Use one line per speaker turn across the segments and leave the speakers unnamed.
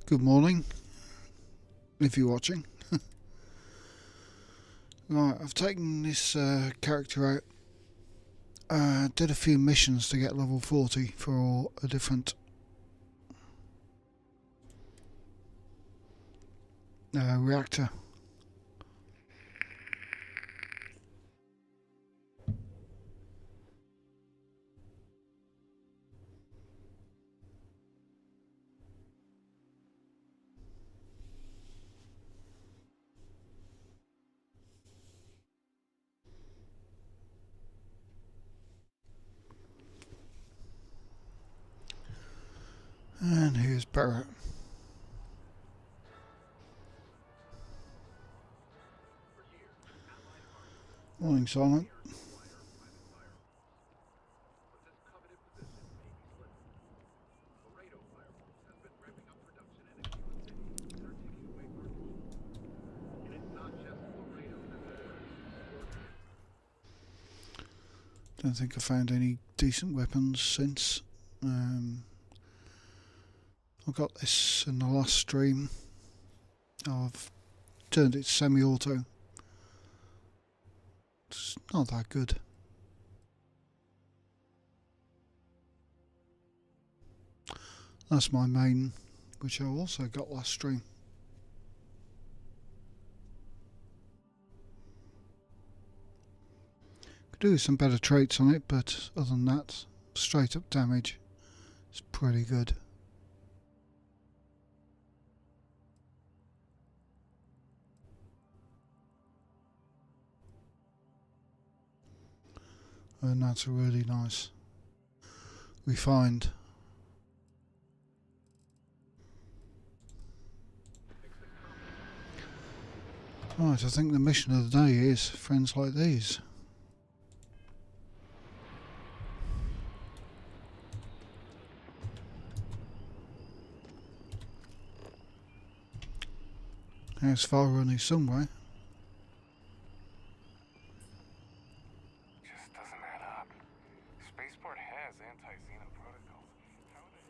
Good morning, if you're watching. Right, I've taken this character out. Did a few missions to get level 40 for a different reactor. And here's Barrett. Morning, Silent. Don't think I found any decent weapons since. I got this in the last stream. I've turned it semi-auto. It's not that good. That's my main, which I also got last stream. Could do with some better traits on it, but other than that, straight up damage is pretty good. And that's a really nice refined. Right, I think the mission of the day is friends like these. There's far running somewhere.
Just doesn't add up. Spaceport has anti-Xenon protocols. How the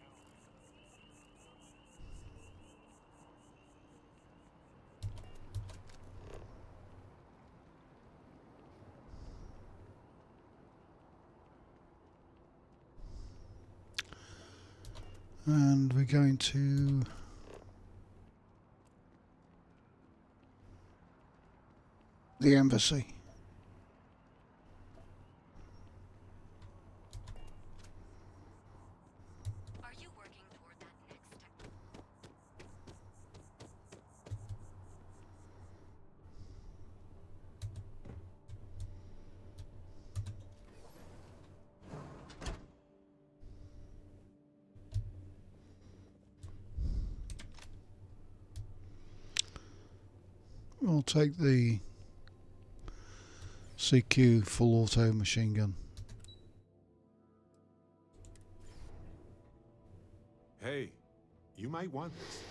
hell?
And we're going to the embassy.
Are you working toward that next step?
We'll take the CQ full auto machine gun.
Hey, you might want this.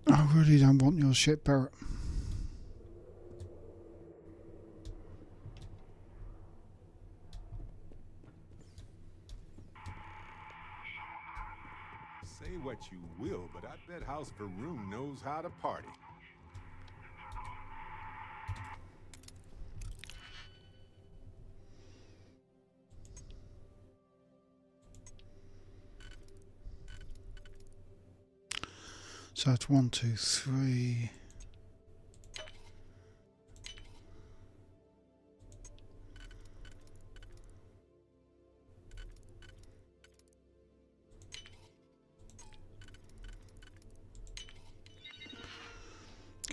I really don't want your shit, Barrett.
Say what you will, but I bet House Varun knows how to party.
So it's 1, 2, 3.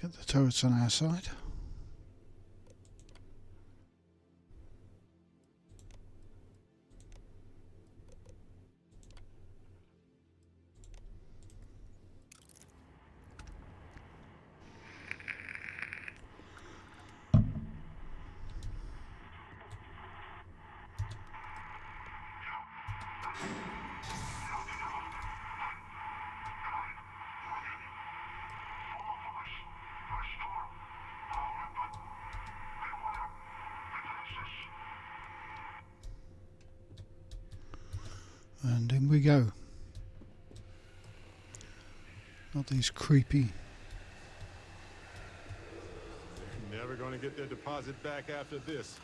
Get the turrets on our side. And in we go. Not these creepy.
They're never going to get their deposit back after this.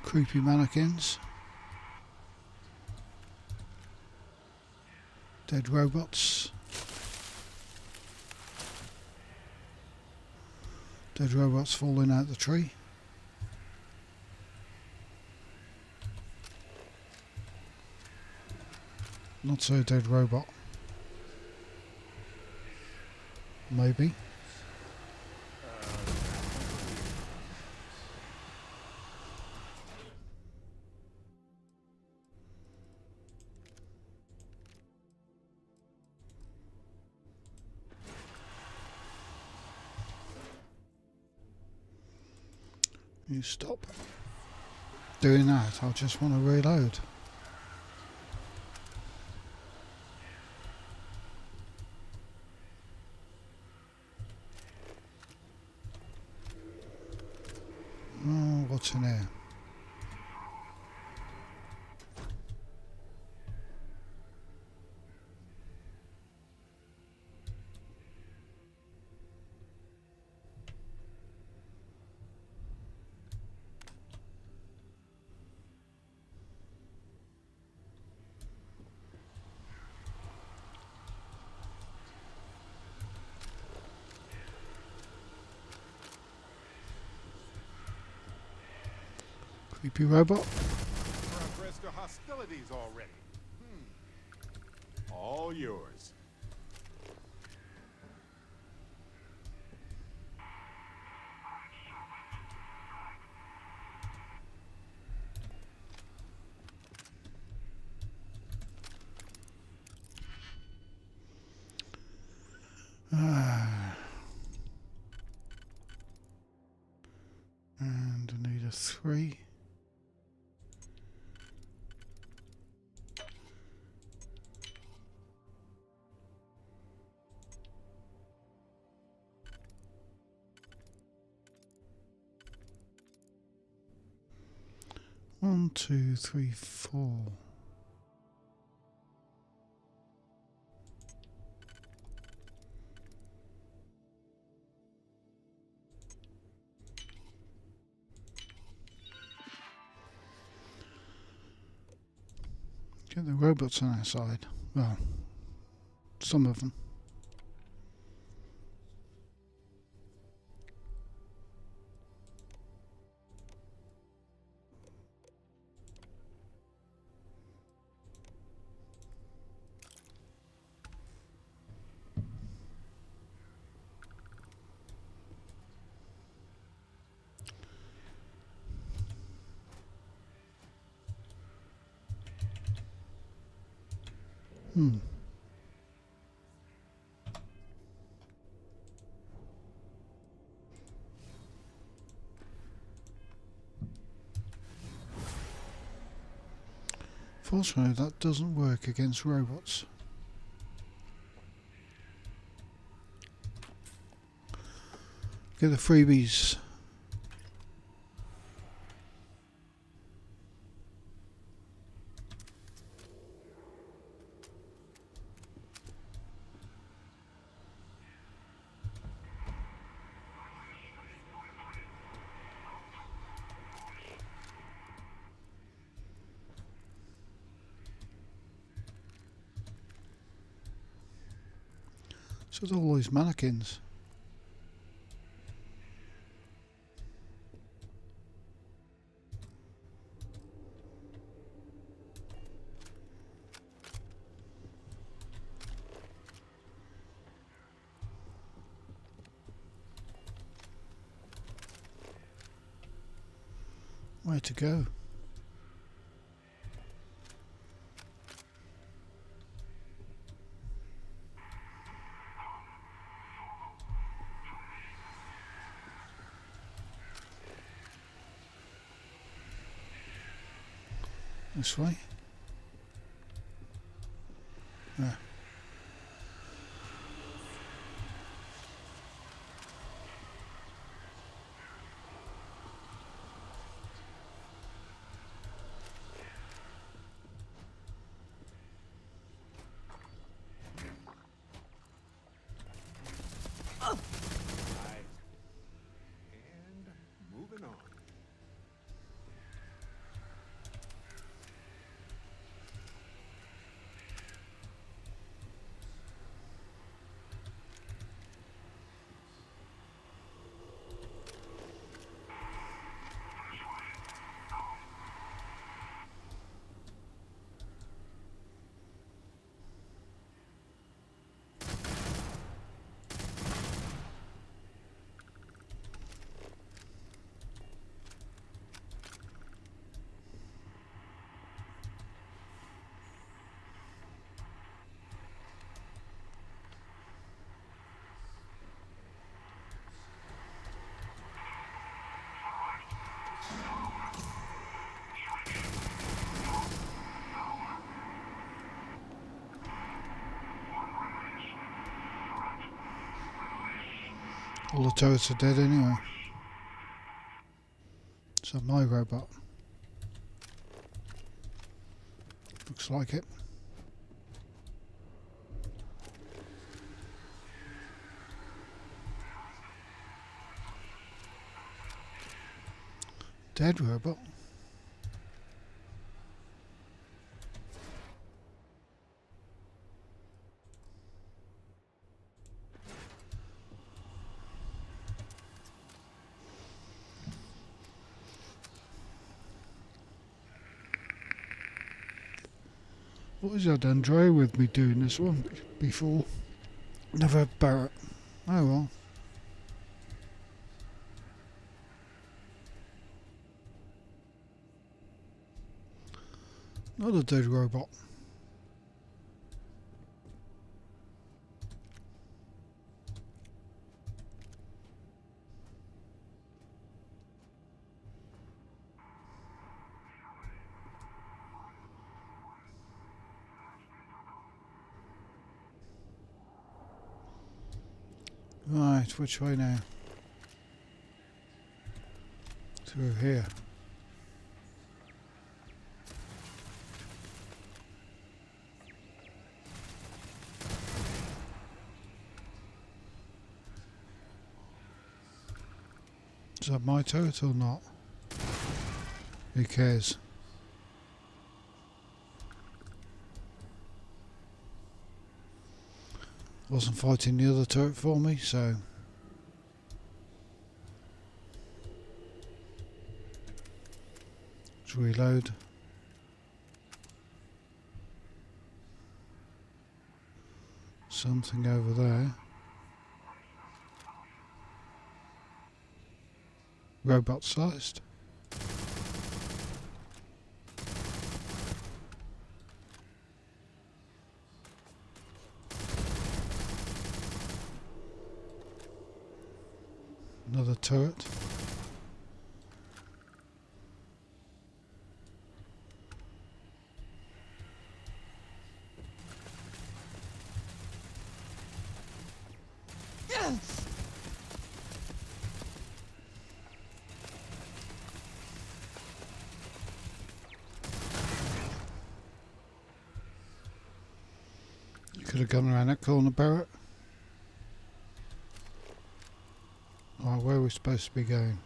Creepy mannequins. Dead robots. Dead robots falling out the tree. Not so dead robot. Maybe. You stop doing that. I just want to reload. Oh, what's in here? Creepy robot.
Progress to hostilities already. All yours.
And I need a 3. One, two, three, 4. Get the robots on our side. Well, some of them. Fortunately, that doesn't work against robots. Get the freebies. So there's all these mannequins. Where to go? This way? Yeah. All the turrets are dead anyway. So my robot. Looks like it. Dead robot. What has had Andrea with me doing this one before? Never had Barrett. Oh well. Another dead robot. Right, which way now? Through here. Is that my turret or not? Who cares? Wasn't fighting the other turret for me, so let's reload. Something over there. Robot sized. Another turret. You could have gone around that corner, Barrett. Right, where are we supposed to be going?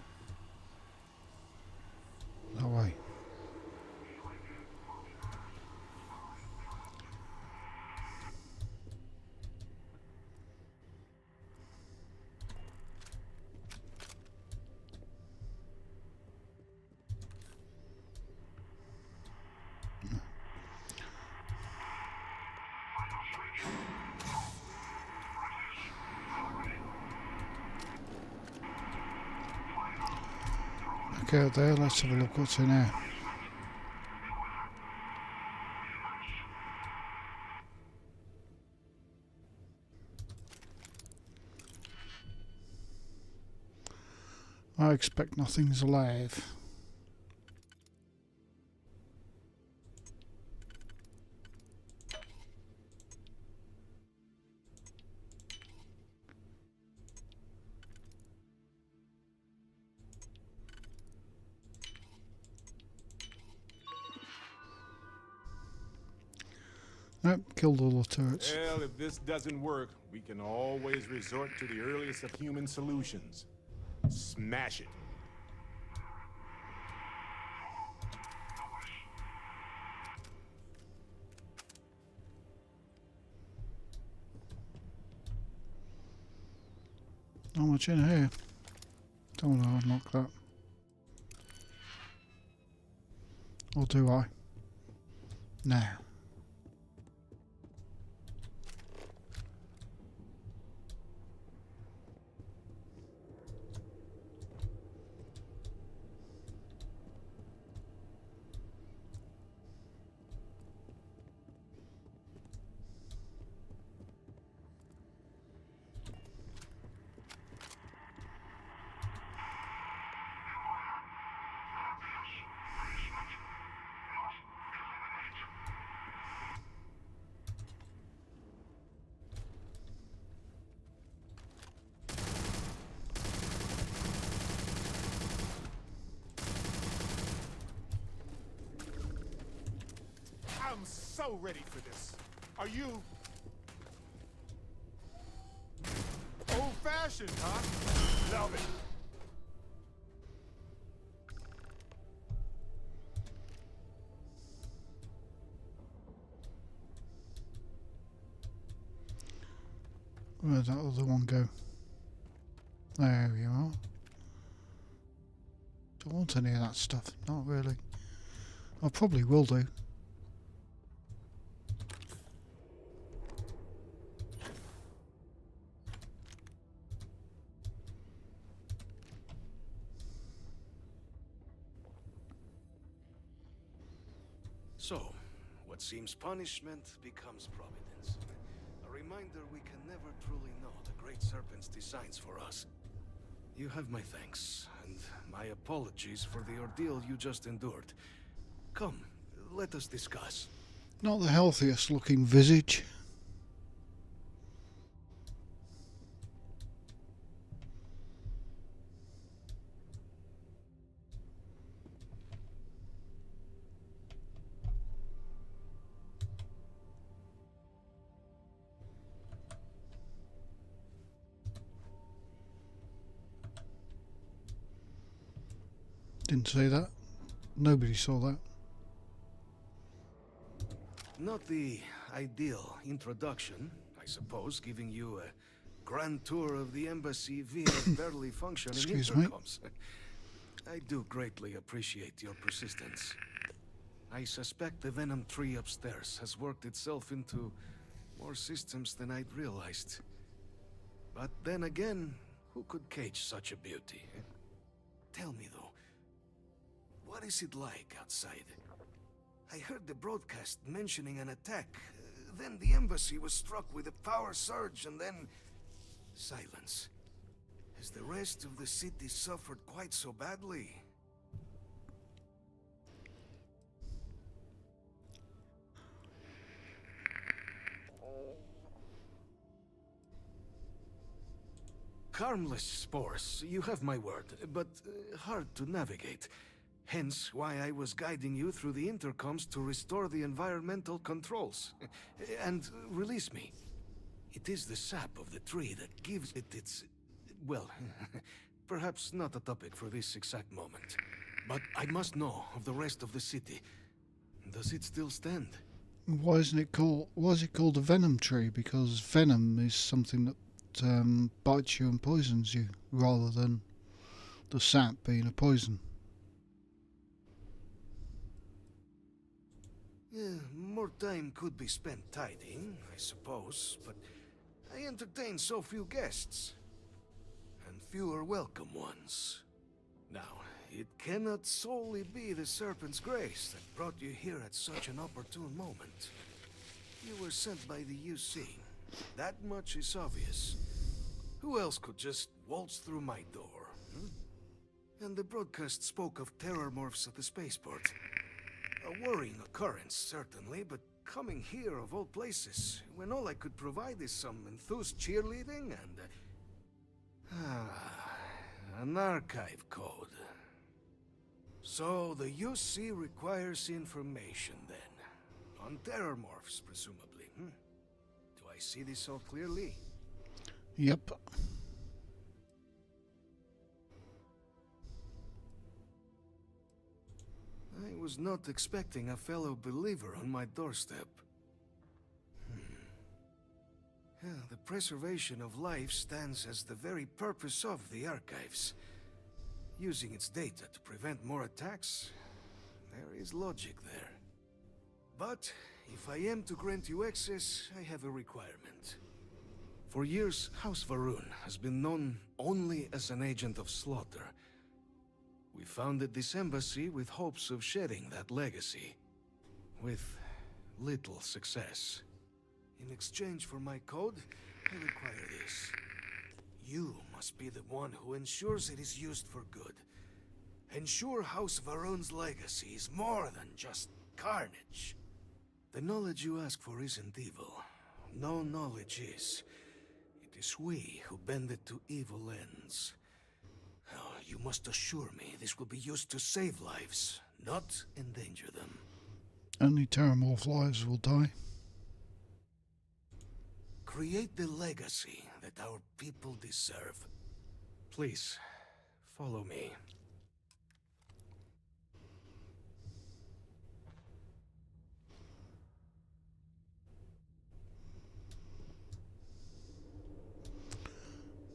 That way. Okay, out there, let's have a look what's in there. I expect nothing's alive. Nope, killed all the turrets.
Well, if this doesn't work, we can always resort to the earliest of human solutions. Smash it.
Not much in here. Don't want to unlock that. Or do I? Nah.
am so ready for this. Are you? Old-fashioned, huh? Love it.
Where'd that other one go? There you are. Don't want any of that stuff. Not really. I probably will do.
So, what seems punishment becomes providence. A reminder we can never truly know the Great Serpent's designs for us. You have my thanks, and my apologies for the ordeal you just endured. Come, let us discuss.
Not the healthiest looking visage. Didn't say that. Nobody saw that.
Not the ideal introduction, I suppose, giving you a grand tour of the embassy via barely functioning
Excuse me.
intercoms. I do greatly appreciate your persistence. I suspect the Venom tree upstairs has worked itself into more systems than I'd realized. But then again, who could cage such a beauty? Tell me though, what is it like outside? I heard the broadcast mentioning an attack. Then the embassy was struck with a power surge and then... silence. Has the rest of the city suffered quite so badly? Harmless spores, you have my word, but hard to navigate. Hence why I was guiding you through the intercoms to restore the environmental controls. And release me. It is the sap of the tree that gives it its... well, perhaps not a topic for this exact moment. But I must know of the rest of the city. Does it still stand?
Why is it called a venom tree? Because venom is something that bites you and poisons you, rather than the sap being a poison.
Yeah, more time could be spent tidying, I suppose, but I entertain so few guests. And fewer welcome ones. Now, it cannot solely be the Serpent's grace that brought you here at such an opportune moment. You were sent by the UC. That much is obvious. Who else could just waltz through my door? And the broadcast spoke of terror morphs at the spaceport. A worrying occurrence, certainly, but coming here of all places, when all I could provide is some enthused cheerleading and... an archive code. So the UC requires information, then. On terror morphs, presumably, Do I see this all clearly?
Yep.
I was not expecting a fellow believer on my doorstep. Yeah, the preservation of life stands as the very purpose of the archives. Using its data to prevent more attacks, there is logic there. But if I am to grant you access, I have a requirement. For years, House Varun has been known only as an agent of slaughter. We founded this embassy with hopes of shedding that legacy. With little success. In exchange for my code, I require this. You must be the one who ensures it is used for good. Ensure House Varun's legacy is more than just carnage. The knowledge you ask for isn't evil. No knowledge is. It is we who bend it to evil ends. Oh, you must assure me this will be used to save lives, not endanger them.
Only Terramorph lives will die.
Create the legacy that our people deserve. Please, follow me.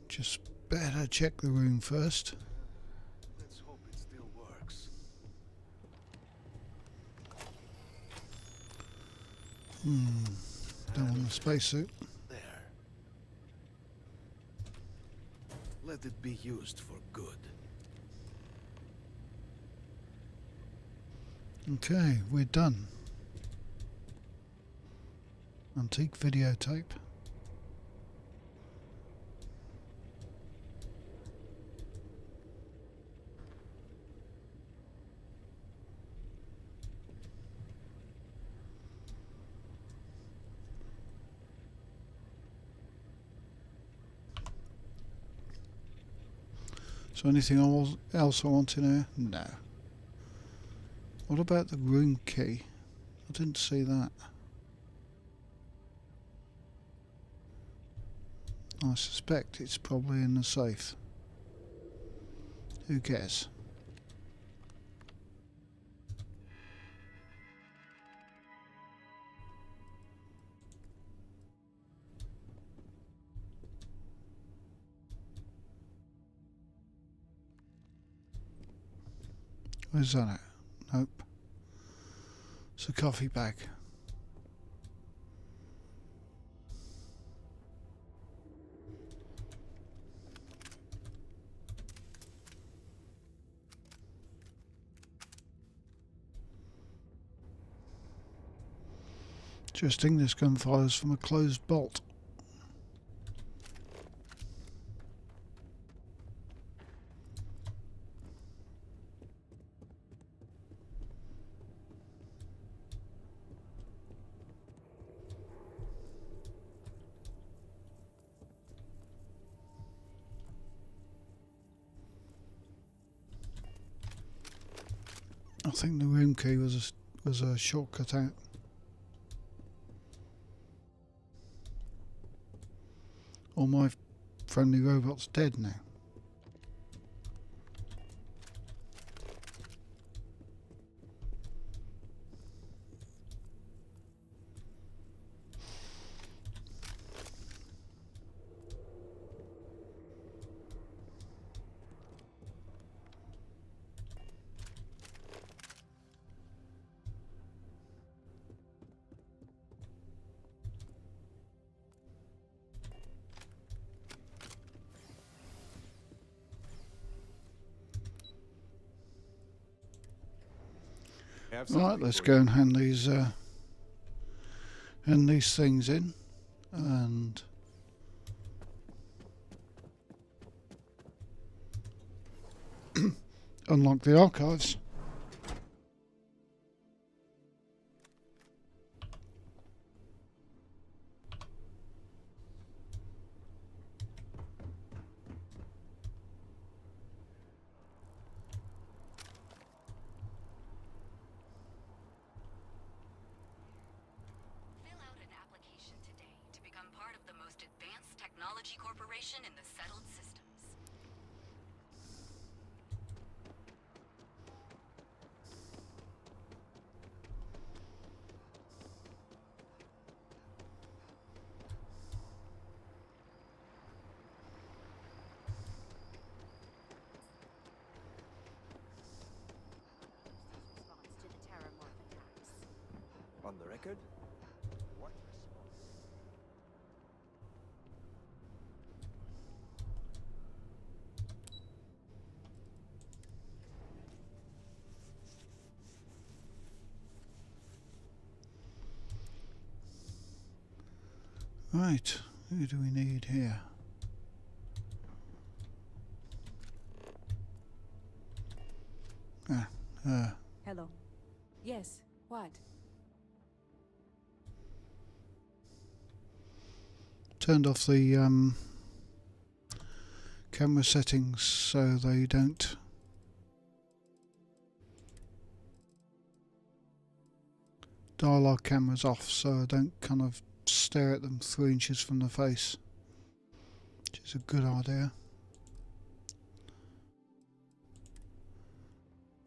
Just better check the room first.
Let's hope it still works.
Don't want a spacesuit.
There. Let it be used for good.
Okay, we're done. Antique videotape. So anything else I want in here? No. What about the room key? I didn't see that. I suspect it's probably in the safe. Who cares? Where's that at? Nope. It's a coffee bag. Interesting, this gun fires from a closed bolt. I think the room key was a shortcut out. All my friendly robot's dead now.
Have
Right,
something
let's
for
go
you.
and hand these things in and unlock the archives.
Fill out an application today to become part of the most advanced technology corporation in the settled systems.
Response to the Terramorph attacks.
On the record? What
Right, who do we need here?
Hello. Yes, what?
Turned off the camera settings so they don't dialogue cameras off so I don't kind of stare at them 3 inches from the face, which is a good idea.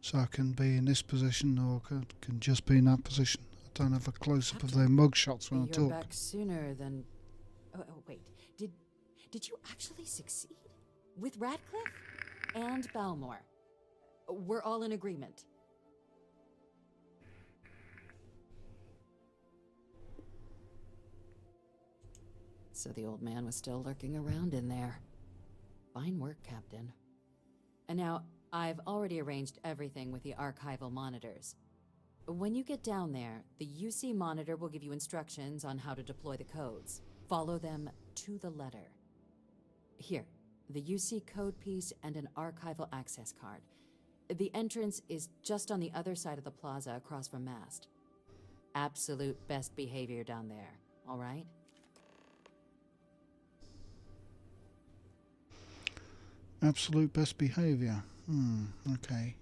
So I can be in this position or can just be in that position. I don't have a close-up of their mugshots when I
You're
talk.
back sooner than. Oh, wait. Did you actually succeed with Radcliffe and Balmore? We're all in agreement. So the old man was still lurking around in there. Fine work, Captain. And now, I've already arranged everything with the archival monitors. When you get down there, the UC monitor will give you instructions on how to deploy the codes. Follow them to the letter. Here, the UC code piece and an archival access card. The entrance is just on the other side of the plaza across from Mast. Absolute best behavior down there, all right?
Absolute best behaviour. Okay.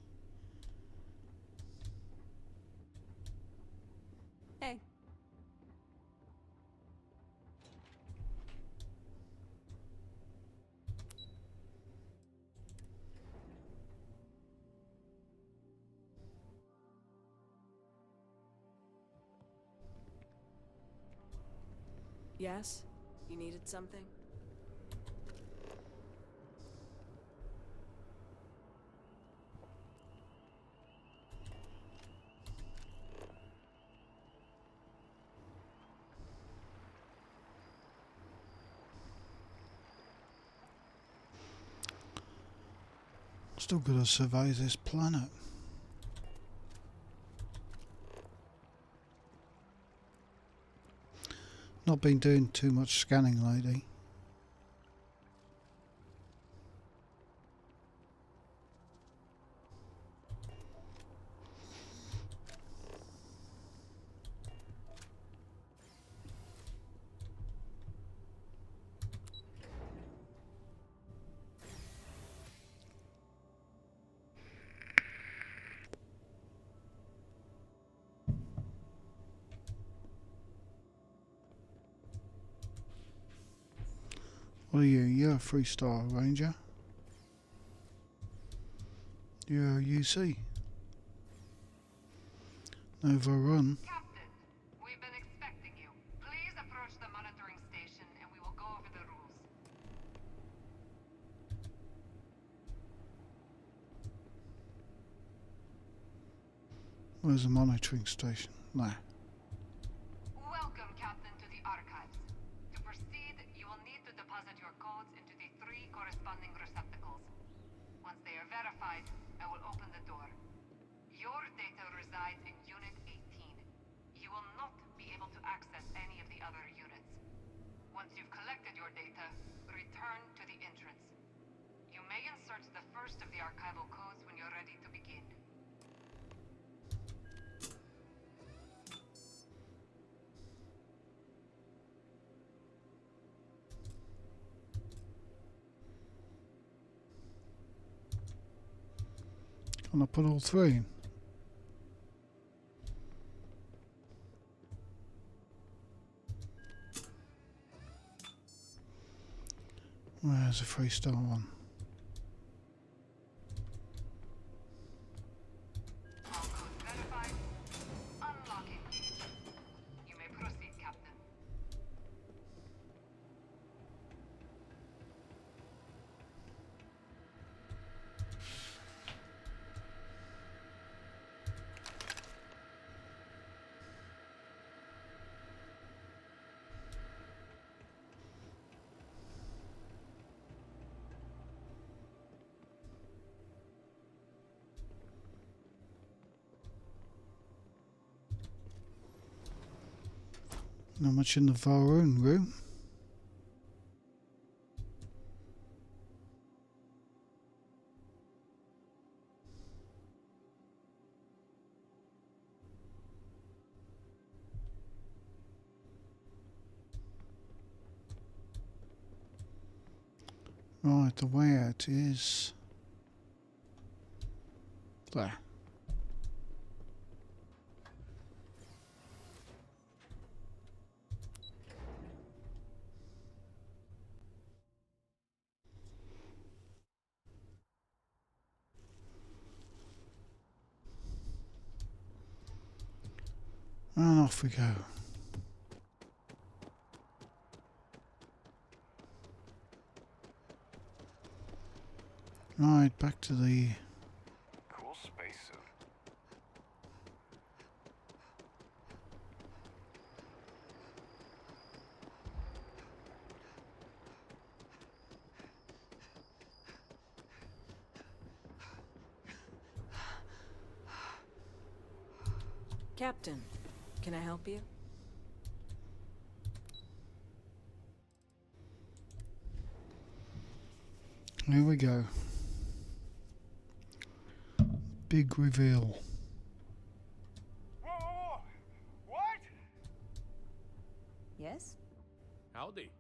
Hey.
Yes? You needed something?
Still got to survey this planet. Not been doing too much scanning lately. What are you? You're a 3-star ranger. You're a UC. Nova Run.
Captain, we've been expecting you. Please approach the monitoring station and we will go over the rules.
Where's the monitoring station? There.
Welcome, Captain, to the archives. To proceed, you will need to deposit your codes into the 3 corresponding receptacles. Once they are verified, I will open the door. Your data resides in Unit 18. You will not be able to access any of the other units. Once you've collected your data, return to the entrance. You may insert the first of the archival codes when you're ready to begin.
Can I put all 3 in? Where's a 3-star one?
All codes verified. Unlocking. You may proceed, Captain.
Not much in the Varun room. Right, the way out is there. And off we go. Right, back to the...
Cool spacesuit.
Captain, can I help you?
Here we go. Big reveal.
Whoa! What?
Yes?
Howdy.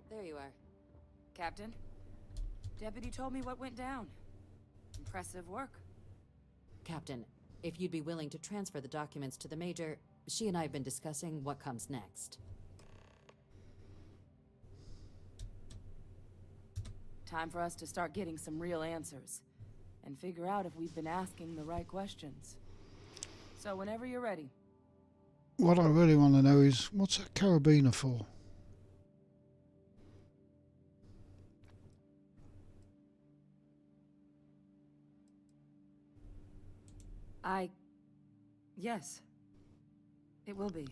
There you are.
Captain? Deputy told me what went down. Impressive work.
Captain, if you'd be willing to transfer the documents to the Major, she and I have been discussing what comes next.
Time for us to start getting some real answers. And figure out if we've been asking the right questions. So whenever you're ready.
What I really want to know is, what's that carabiner for?
Yes. It will be.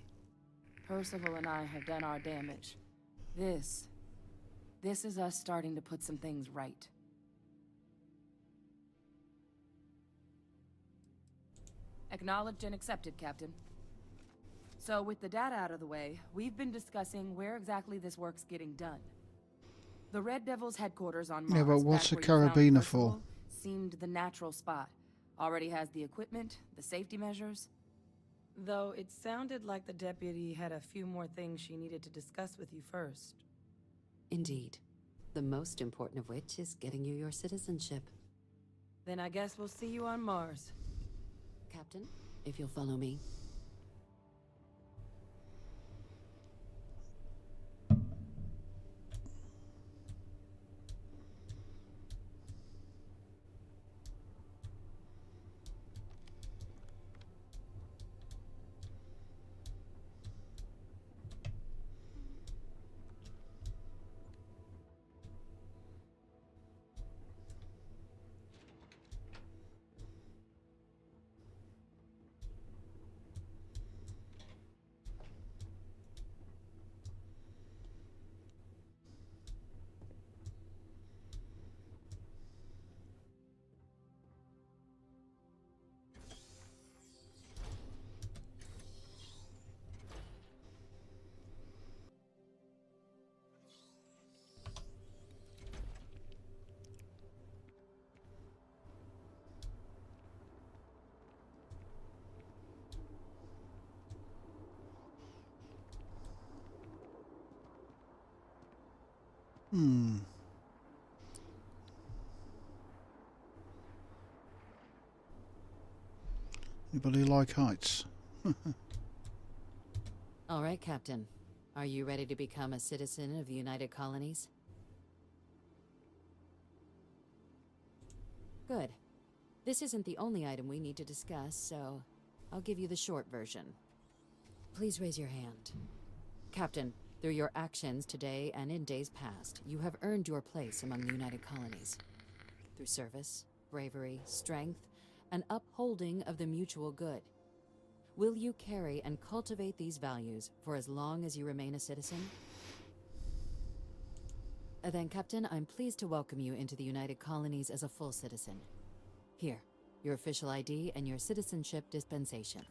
Percival and I have done our damage. This is us starting to put some things right. Acknowledged and accepted, Captain. So with the data out of the way, we've been discussing where exactly this work's getting done. The Red Devil's headquarters on Mars,
Yeah, but what's
back
the
where you found
carabiner
Percival,
for?
seemed the natural spot. Already has the equipment, the safety measures. Though it sounded like the deputy had a few more things she needed to discuss with you first.
Indeed. The most important of which is getting you your citizenship.
Then I guess we'll see you on Mars.
Captain, if you'll follow me.
Anybody like heights?
All right, Captain. Are you ready to become a citizen of the United Colonies? Good. This isn't the only item we need to discuss, so I'll give you the short version. Please raise your hand. Captain, through your actions today and in days past, you have earned your place among the United Colonies. Through service, bravery, strength, and upholding of the mutual good. Will you carry and cultivate these values for as long as you remain a citizen? Then, Captain, I'm pleased to welcome you into the United Colonies as a full citizen. Here, your official ID and your citizenship dispensation.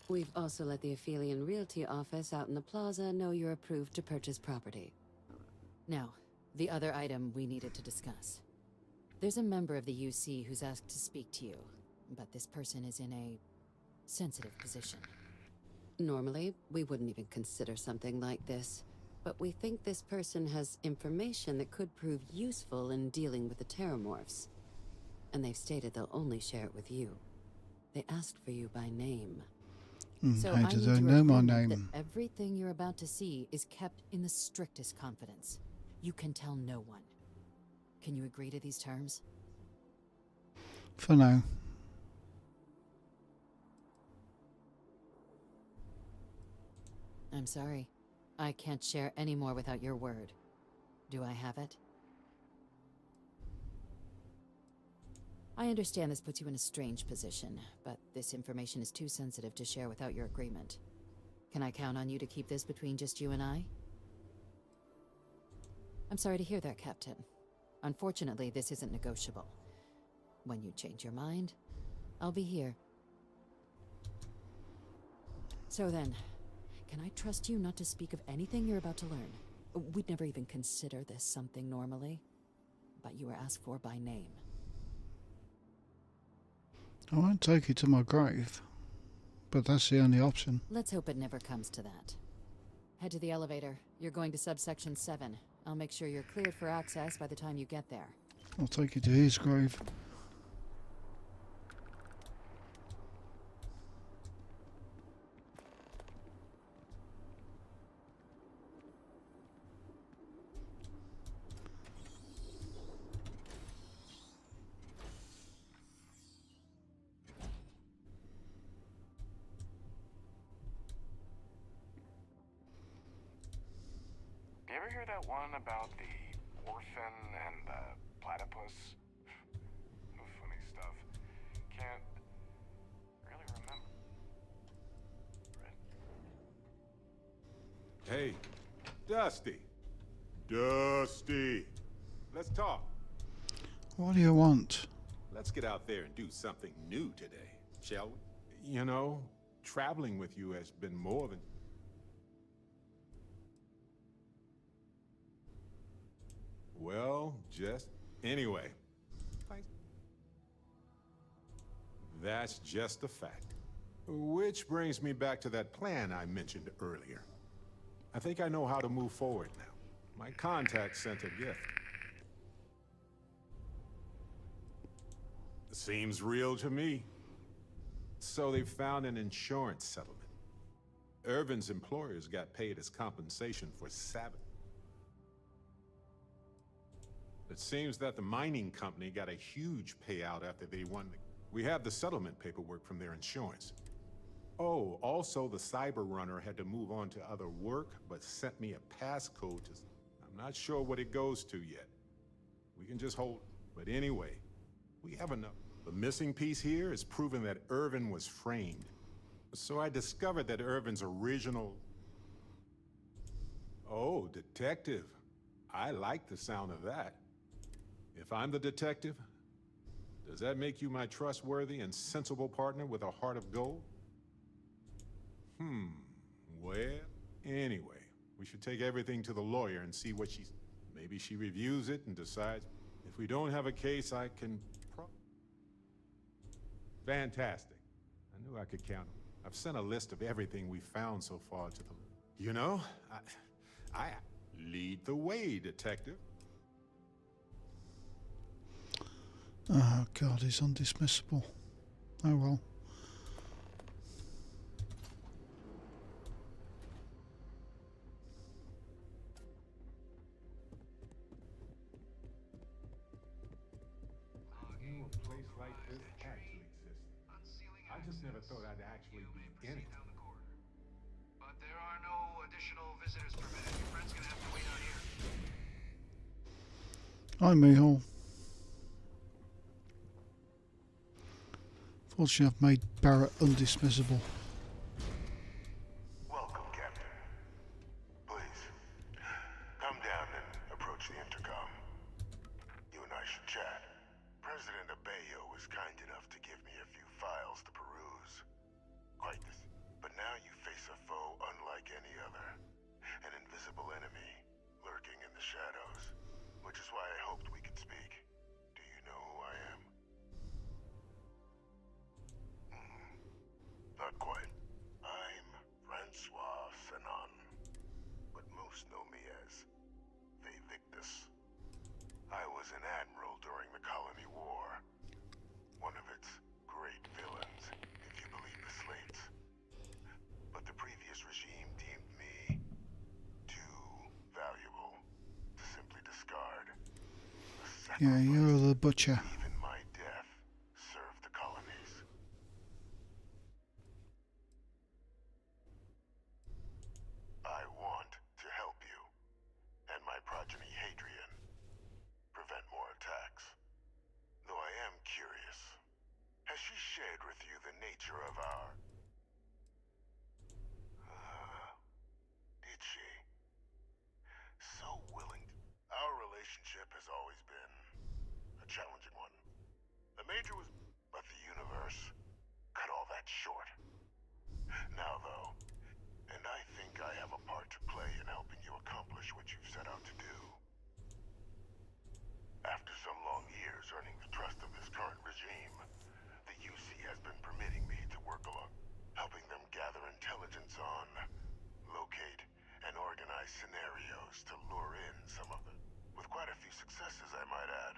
We've also let the Aphelion Realty office out in the plaza know you're approved to purchase property. Now, the other item we needed to discuss. There's a member of the UC who's asked to speak to you, but this person is in a sensitive position. Normally, we wouldn't even consider something like this, but we think this person has information that could prove useful in dealing with the Terramorphs. And they've stated they'll only share it with you. They asked for you by name. So
How
I
do
need
they
your
know my
agreement
name?
that everything you're about to see is kept in the strictest confidence. You can tell no one. Can you agree to these terms?
For now.
I'm sorry. I can't share any more without your word. Do I have it? I understand this puts you in a strange position, but this information is too sensitive to share without your agreement. Can I count on you to keep this between just you and I? I'm sorry to hear that, Captain. Unfortunately, this isn't negotiable. When you change your mind, I'll be here. So then, can I trust you not to speak of anything you're about to learn? We'd never even consider this something normally, but you were asked for by name.
I won't take you to my grave, but that's the only option.
Let's hope it never comes to that. Head to the elevator. You're going to subsection 7. I'll make sure you're cleared for access by the time you get there.
I'll take you to his grave.
You ever hear that one about the orphan and the platypus? Funny stuff. Can't really remember.
Hey, Dusty. Dusty. Let's talk.
What do you want?
Let's get out there and do something new today, shall we? You know, traveling with you has been more than... Well, just... Anyway. That's just a fact. Which brings me back to that plan I mentioned earlier. I think I know how to move forward now. My contact sent a gift. Seems real to me. So they found an insurance settlement. Irvin's employers got paid as compensation for Sabbath. It seems that the mining company got a huge payout after they won the... We have the settlement paperwork from their insurance. Oh, also the cyber runner had to move on to other work, but sent me a passcode to... I'm not sure what it goes to yet. We can just hold... But anyway, we have enough. The missing piece here is proving that Irvin was framed. So I discovered that Irvin's original... Oh, detective. I like the sound of that. If I'm the detective, does that make you my trustworthy and sensible partner with a heart of gold? Well, anyway, we should take everything to the lawyer and see what she's... Maybe she reviews it and decides. If we don't have a case, I can... Fantastic. I knew I could count on. I've sent a list of everything we found so far to the... You know, I lead the way, detective.
Oh God, he's undismissible. Oh well.
I knew a place like this actually existed. I just never thought I'd actually be in it.
But there are no additional visitors permitted. Your friend's gonna have to wait out here.
Hi, Mihal. Fortunately, I've made Barrett undismissible.
Welcome, Captain. Please, come down and approach the intercom. You and I should chat. President Abeyo was kind enough to give me a few files to peruse. Quite this. But now you face a foe unlike any other. An invisible enemy, lurking in the shadows. Which is why I hoped we could speak. Do you know who I am? Not quite. I'm Francois Fanon, but most know me as Victus. I was an admiral during the Colony War. One of its great villains, if you believe the slates. But the previous regime deemed me too valuable to simply discard.
Yeah, you're the butcher.
Even my death served the colonies. relationship has always been a challenging one. The Major was... but the universe cut all that short. Now, though, and I think I have a part to play in helping you accomplish what you've set out to do. After some long years earning the trust of this current regime, the UC has been permitting me to work along, helping them gather intelligence on, locate, and organize scenarios to lure in some of them, with quite a few successes, I might add.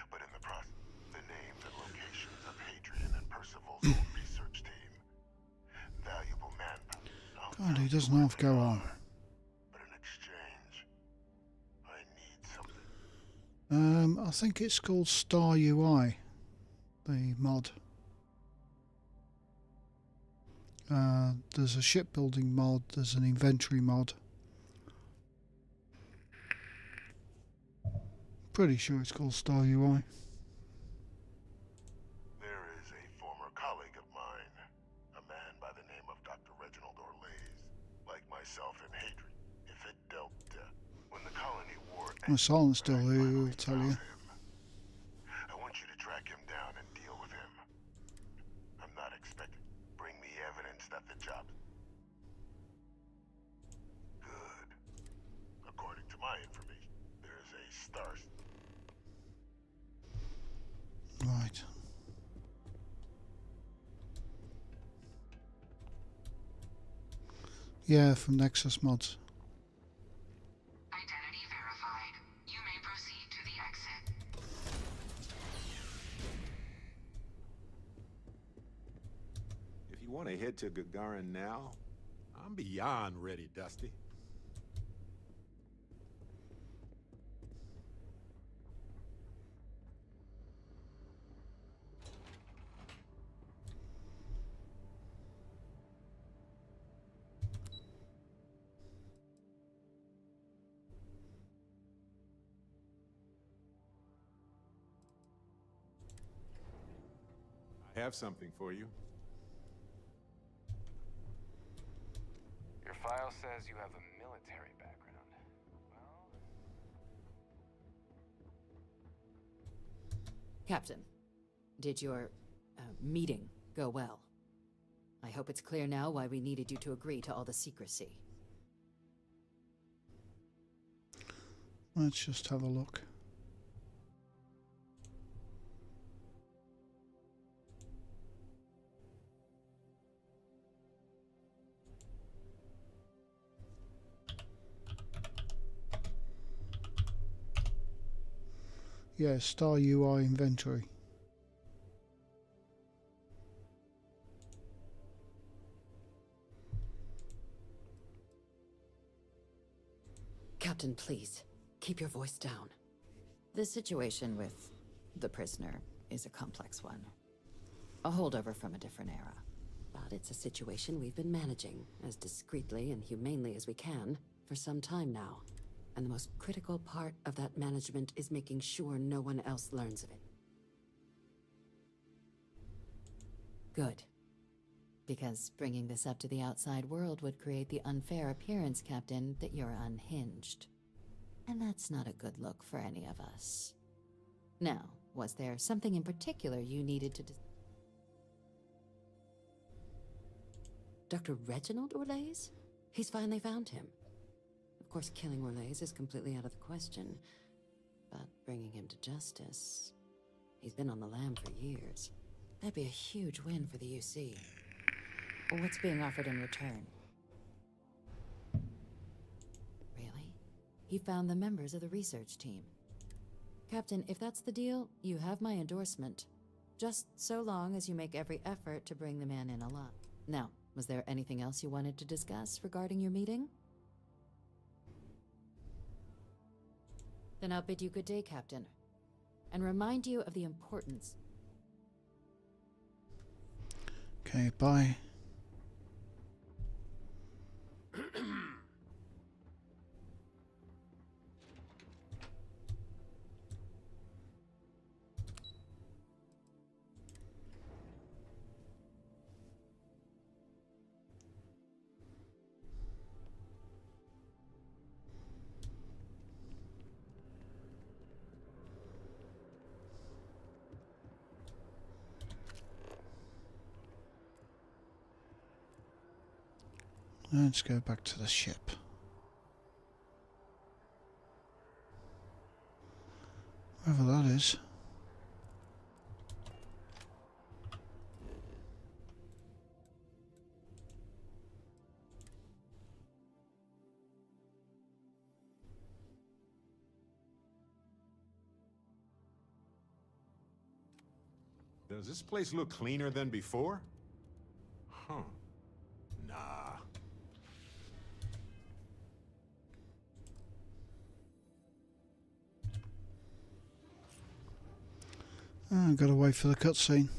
But in the process, the names and locations of Hadrian and Percival's old research team. Valuable manpower.
God, he doesn't have to go on.
But in exchange, I need something.
I think it's called Star UI, the mod. There's a shipbuilding mod, there's an inventory mod. Pretty sure it's called Star UI.
There is a former colleague of mine, a man by the name of Dr. Reginald Orlays, like myself and Hadrian. If it dealt when the colony war
My silence still
and I
here,
finally
will tell
found
you.
him, I want you to track him down and deal with him. I'm not expecting. Bring me evidence that the job. Good. According to my information, there's a star.
Right. Yeah, from Nexus mods.
Identity verified. You may proceed to the exit.
If you want to head to Gagarin now, I'm beyond ready, Dusty. I have something for you.
Your file says you have a military background. Well,
Captain, did your meeting go well? I hope it's clear now why we needed you to agree to all the secrecy.
Let's just have a look. Yeah, Star UI inventory.
Captain, please, keep your voice down. The situation with the prisoner is a complex one. A holdover from a different era. But it's a situation we've been managing as discreetly and humanely as we can for some time now. And the most critical part of that management is making sure no one else learns of it. Good. Because bringing this up to the outside world would create the unfair appearance, Captain, that you're unhinged. And that's not a good look for any of us. Now, was there something in particular you needed to Dr. Reginald Orlays? He's finally found him. Of course, killing Orlays is completely out of the question, but bringing him to justice... He's been on the lam for years. That'd be a huge win for the UC. What's being offered in return? Really? He found the members of the research team. Captain, if that's the deal, you have my endorsement. Just so long as you make every effort to bring the man in alive. Now, was there anything else you wanted to discuss regarding your meeting? Then I'll bid you good day, Captain. And remind you of the importance.
Okay, bye. Let's go back to the ship. Wherever that is.
Does this place look cleaner than before? Huh. Nah.
I've got to wait for the cutscene.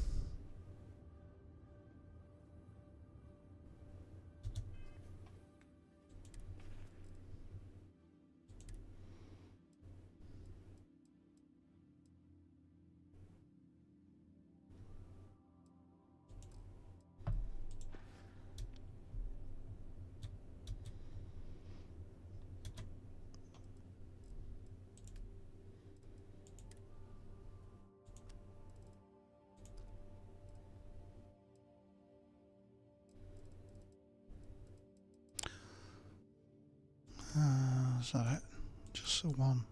Is that it? Just the one.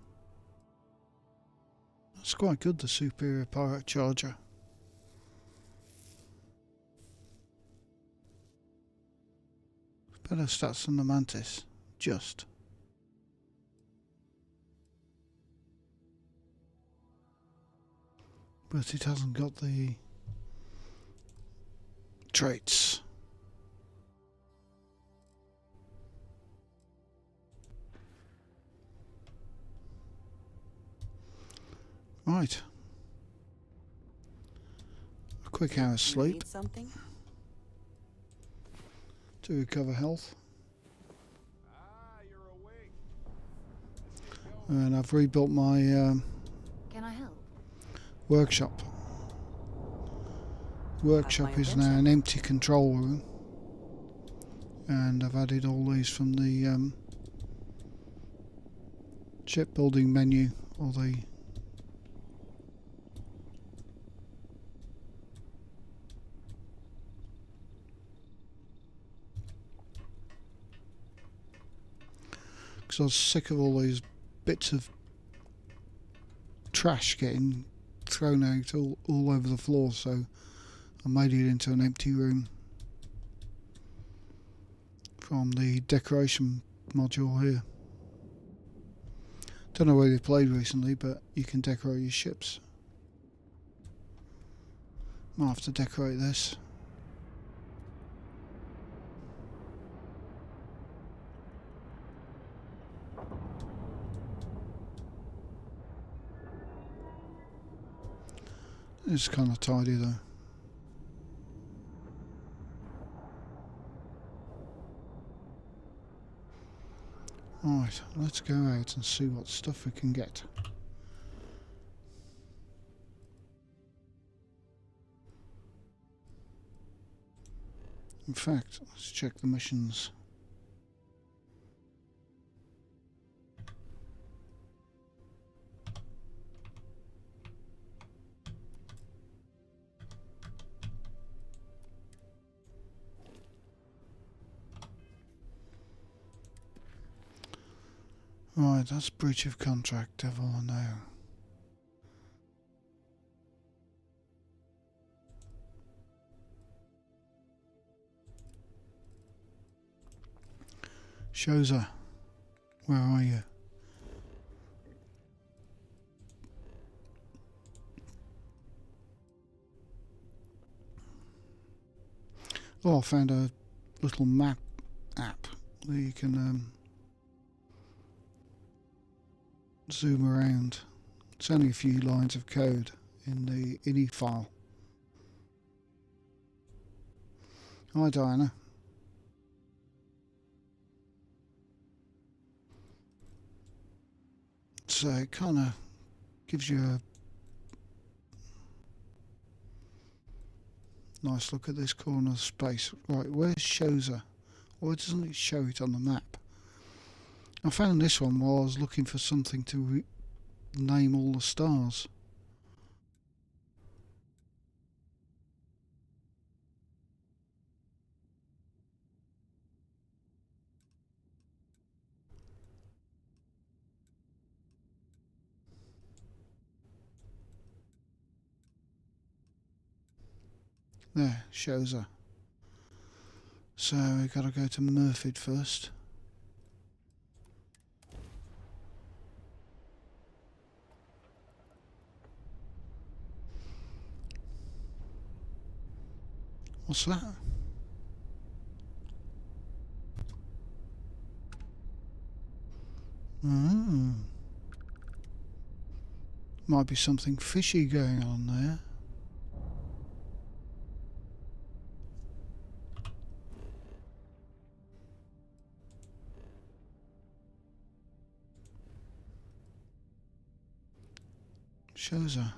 That's quite good, the Superior Pirate Charger. Better stats than the Mantis. Just. But it hasn't got the traits. Right. A quick hour's sleep
Need something?
to recover health.
Ah, you're awake.
And I've rebuilt my
Can I help?
workshop. Workshop is now an empty control room. And I've added all these from the shipbuilding menu, or the because I was sick of all these bits of trash getting thrown out all over the floor, so I made it into an empty room from the decoration module here. Don't know where you played recently, but you can decorate your ships. Might have to decorate this. It's kind of tidy though. Right, let's go out and see what stuff we can get. In fact, let's check the missions. Right, that's breach of contract, devil I know. Shoza, where are you? Oh, I found a little map app where you can zoom around. It's only a few lines of code in the INI file. Hi Diana. So it kind of gives you a nice look at this corner of space. Right, where's Shoza? Why doesn't it show it on the map? I found this one while I was looking for something to name all the stars. There, shows her. So we gotta go to Murford first. What's that? Might be something fishy going on there. Shows her.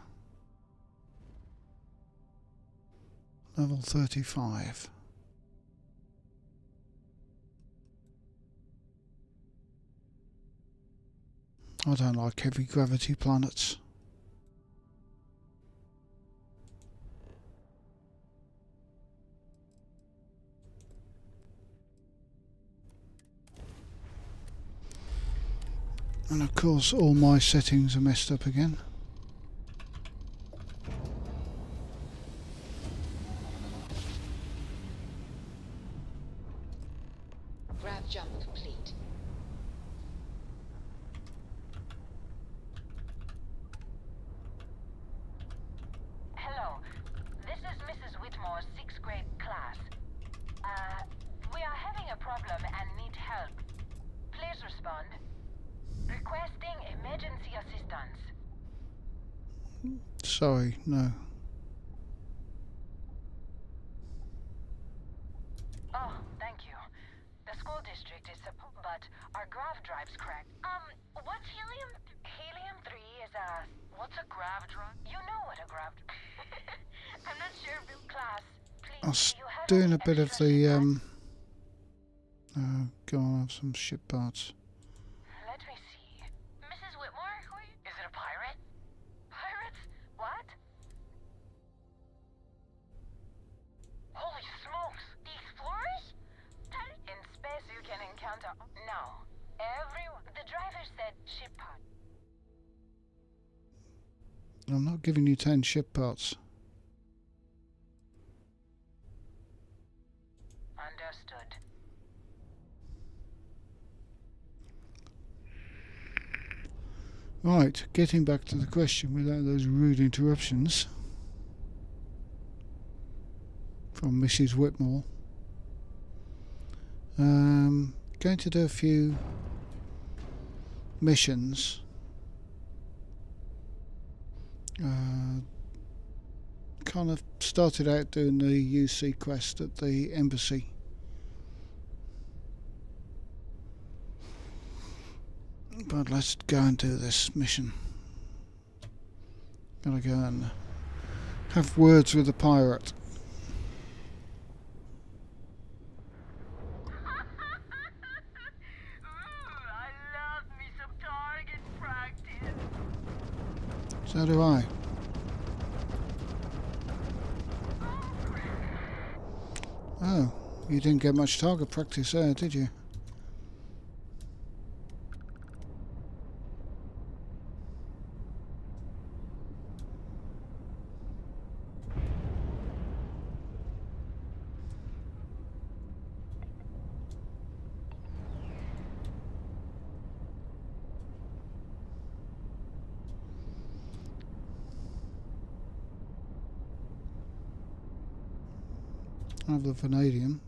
Level 35. I don't like heavy gravity planets. And of course all my settings are messed up again.
Grav jump complete.
Hello, this is Mrs. Whitmore's 6th grade class. We are having a problem and need help. Please respond. Requesting emergency assistance.
Sorry, no.
Oh, thank you. The school district is but our grav drive's cracked. What's helium? Helium-3 is what's a grav drive? You know what a grav I'm not sure, Bill. Class, please,
I was
do you have
doing
any
a bit of
extra
the
ship
go on, have some ship parts.
Let me see. Mrs. Whitmore? Who are you? Is it a pirate? Pirates? What? Holy smokes! The explorers? In space you can encounter... No. The driver said ship pod.
I'm not giving you 10 ship parts.
Understood.
Right, getting back to the question without those rude interruptions from Mrs. Whitmore. Going to do a few missions. Kind of started out doing the UC quest at the embassy. But let's go and do this mission. Gotta go and have words with the pirate.
I love me some target practice.
So do I. Oh, you didn't get much target practice there, did you? Have the vanadium.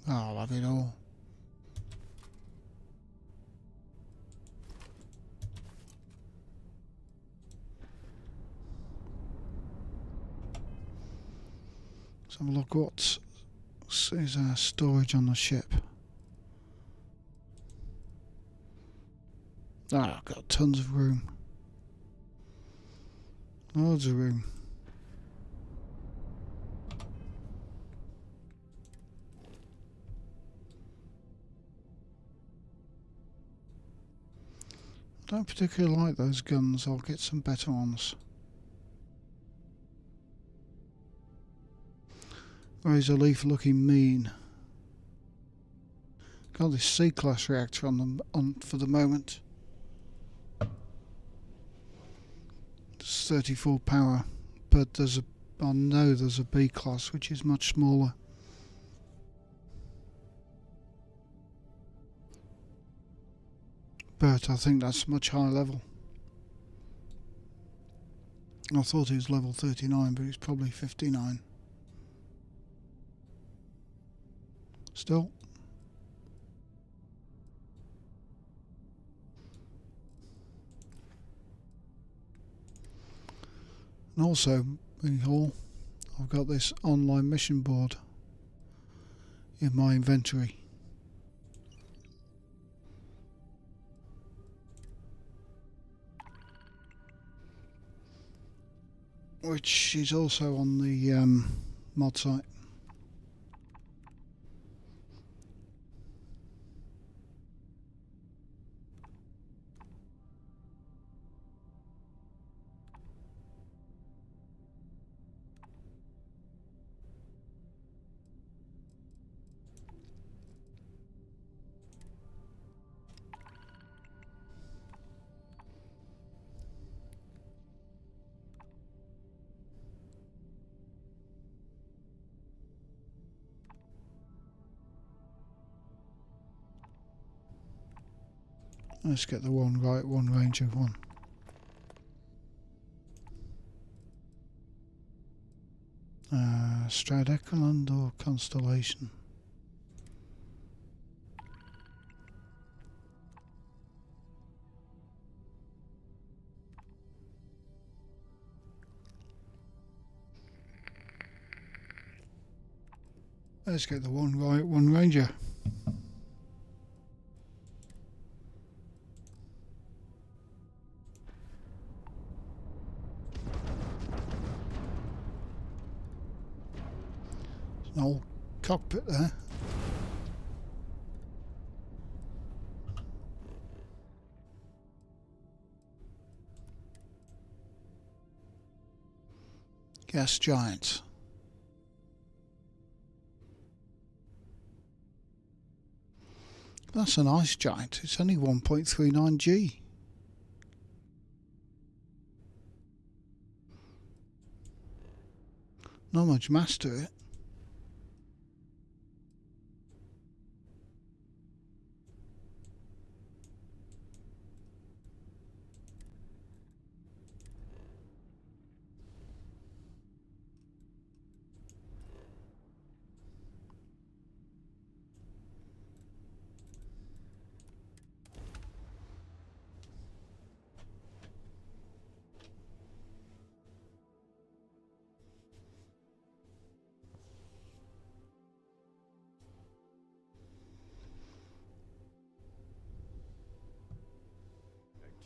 Oh, I'll have it all. Let's have a look what is our storage on the ship. Ah, I've got tons of room. Loads of room. I don't particularly like those guns. I'll get some better ones. Razor Leaf looking mean. Got this C-class reactor on for the moment. Just 34 power, but I know there's a B class which is much smaller. But I think that's much higher level. I thought it was level 39, but it's probably 59. Still. And also, in Hall, I've got this online mission board in my inventory. Which is also on the mod site. Let's get the one right, one ranger one. Stradecaland or Constellation? Let's get the one right, one ranger. An old cockpit there. Gas giants. That's an ice giant. It's only 1.39 G. Not much mass to it.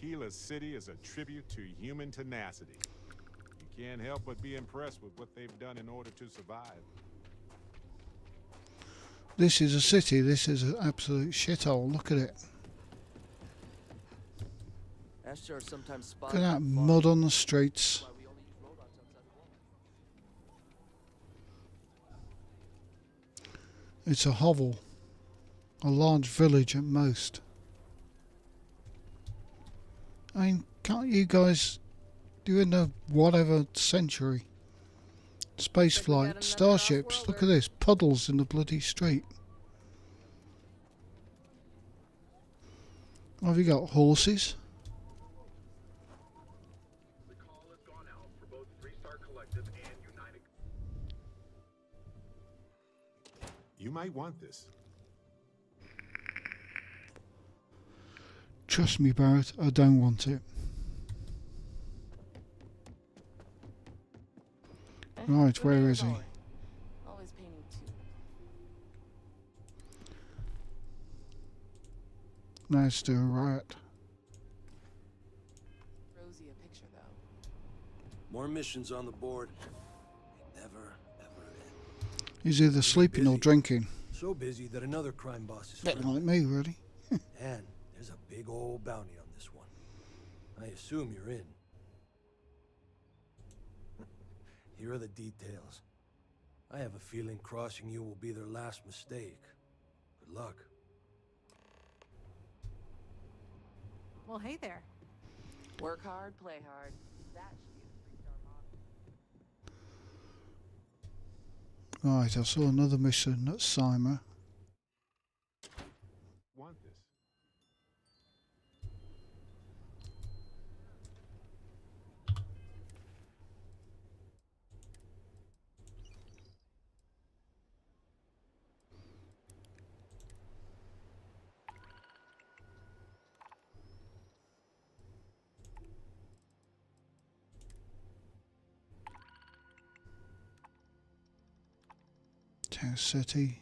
Aquila City is a tribute to human tenacity. You can't help but be impressed with what they've done in order to survive.
This is a city. This is an absolute shithole. Look at it.
Asher sometimes
Look at that mud on the streets. It's a hovel. A large village at most. I mean, can't you guys do in the whatever century? Space flight, starships, look at this, puddles in the bloody street. Have you got horses?
The call has gone out for both Freestar Collective and United.
You might want this.
Trust me, Barrett, I don't want it. Right, where is he?
Always painting too.
Let's do a riot.
Rosie a picture though.
More missions on the board. They never, ever end.
He's either sleeping or drinking.
So busy that another crime boss is
Bit like me, really.
And there's a big old bounty on this one. I assume you're in. Here are the details. I have a feeling crossing you will be their last mistake. Good luck.
Well, hey there.
Work hard, play hard. That's you.
Right, I saw another mission at Cyma.
Want this?
Town City.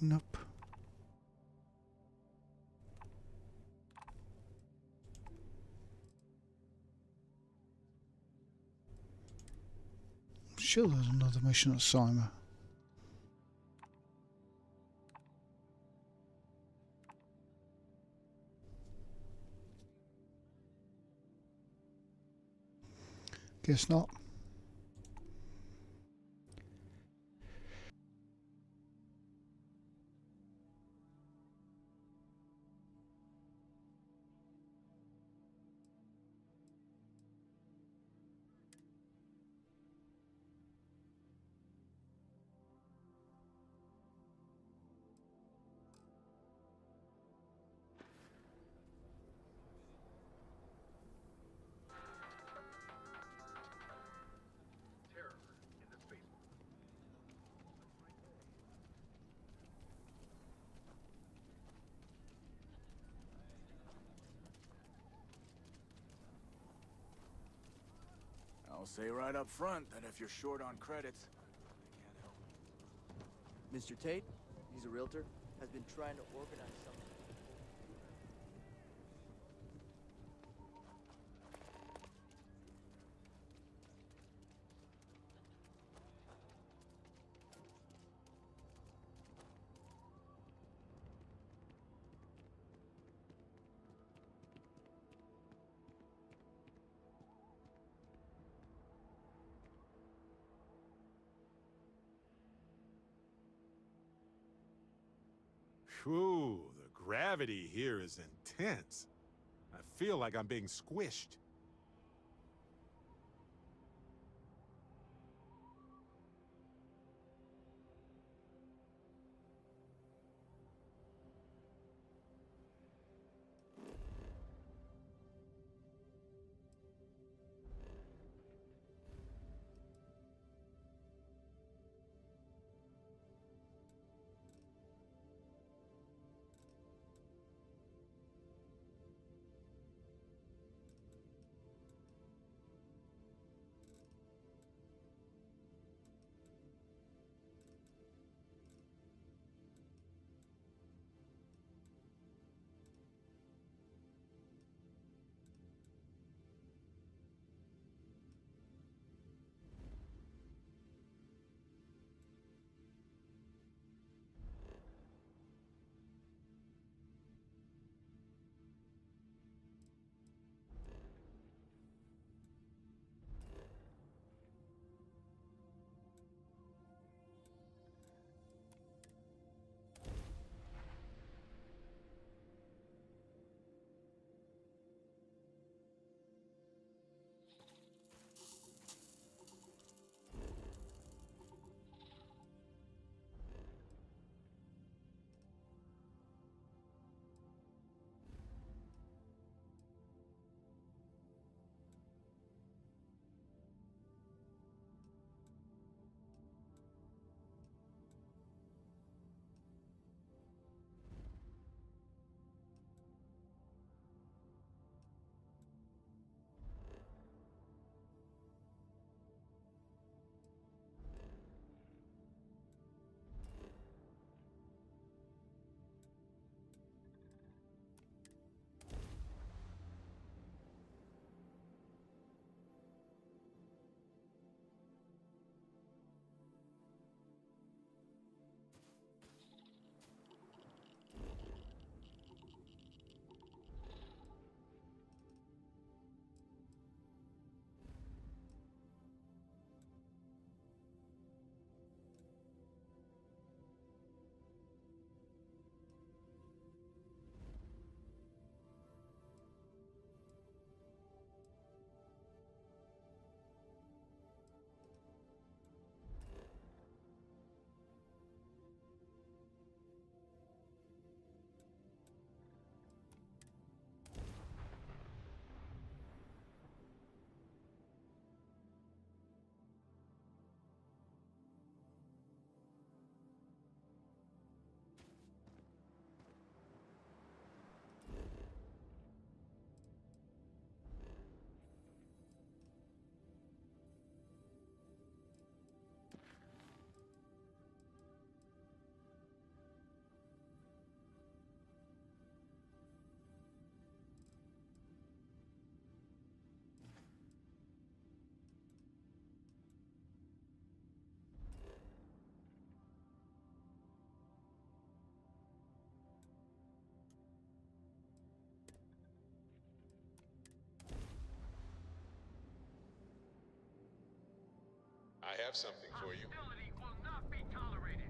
Nope. Sure, there's another mission at Cyma. Guess not.
I'll say right up front that if you're short on credits, I can't help it.
Mr. Tate, he's a realtor, has been trying to organize something.
Whew, the gravity here is intense. I feel like I'm being squished. I have something for you.
Hostility will not be tolerated.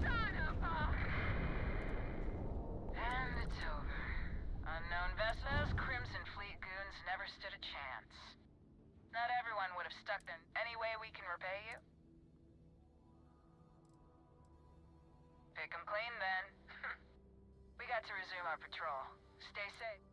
Son of a... And it's over. Unknown vessels, Crimson Fleet goons never stood a chance. Not everyone would have stuck them. Any way we can repay you? Pick 'em clean, then. We got to resume our patrol. Stay safe.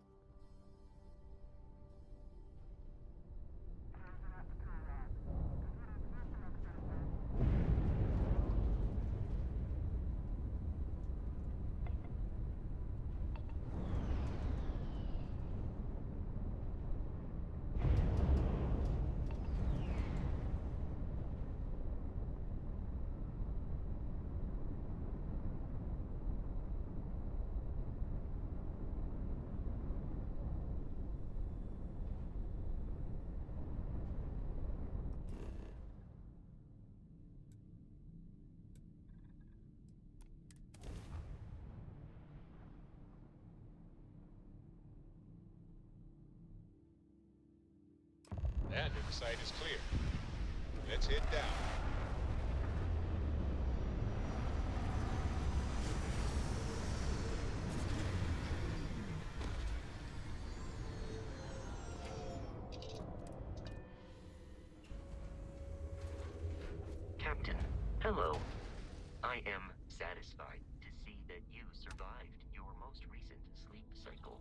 And the site is clear. Let's head down.
Captain, hello. I am satisfied to see that you survived your most recent sleep cycle.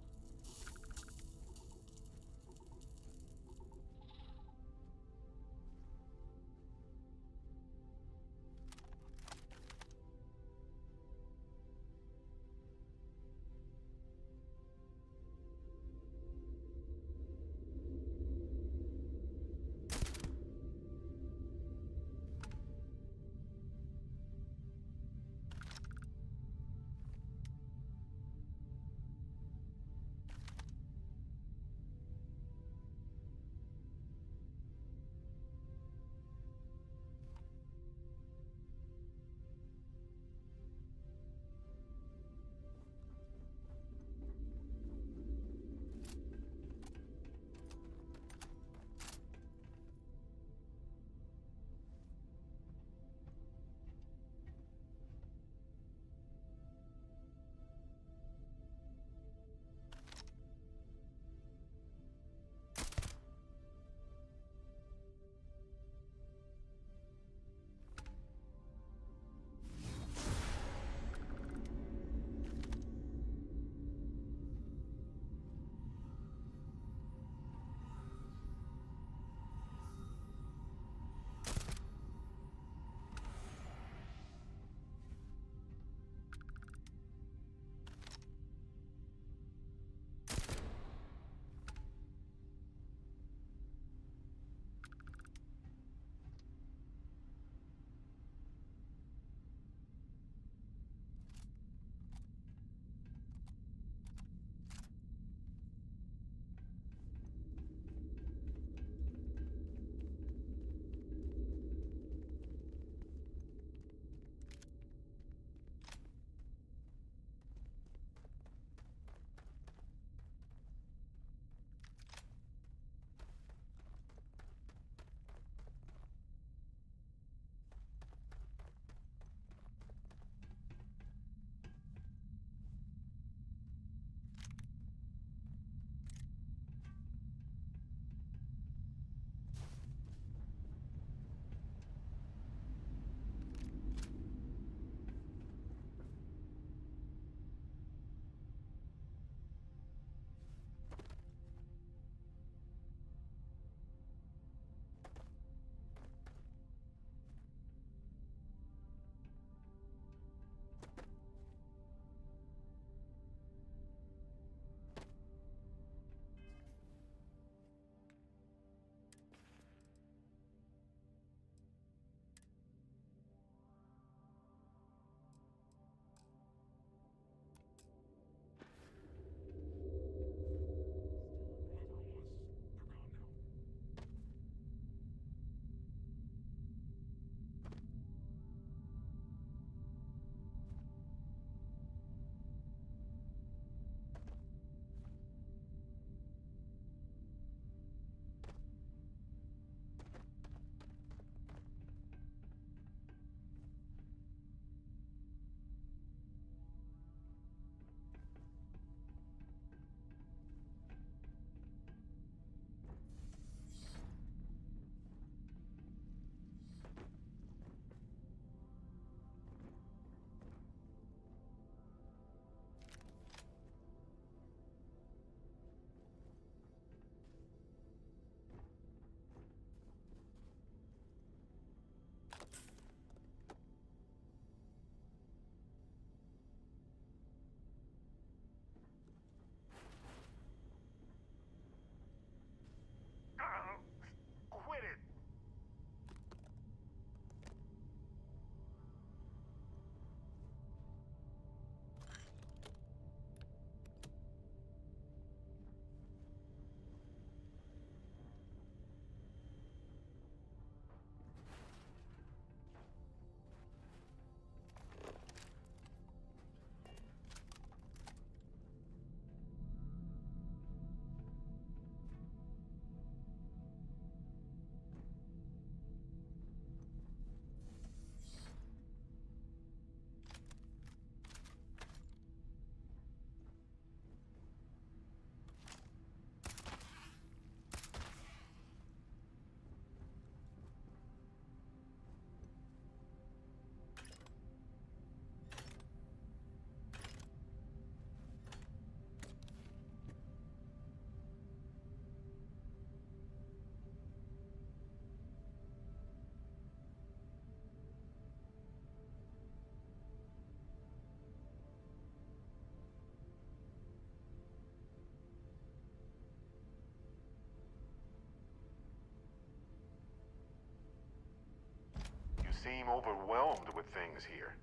seem overwhelmed with things here.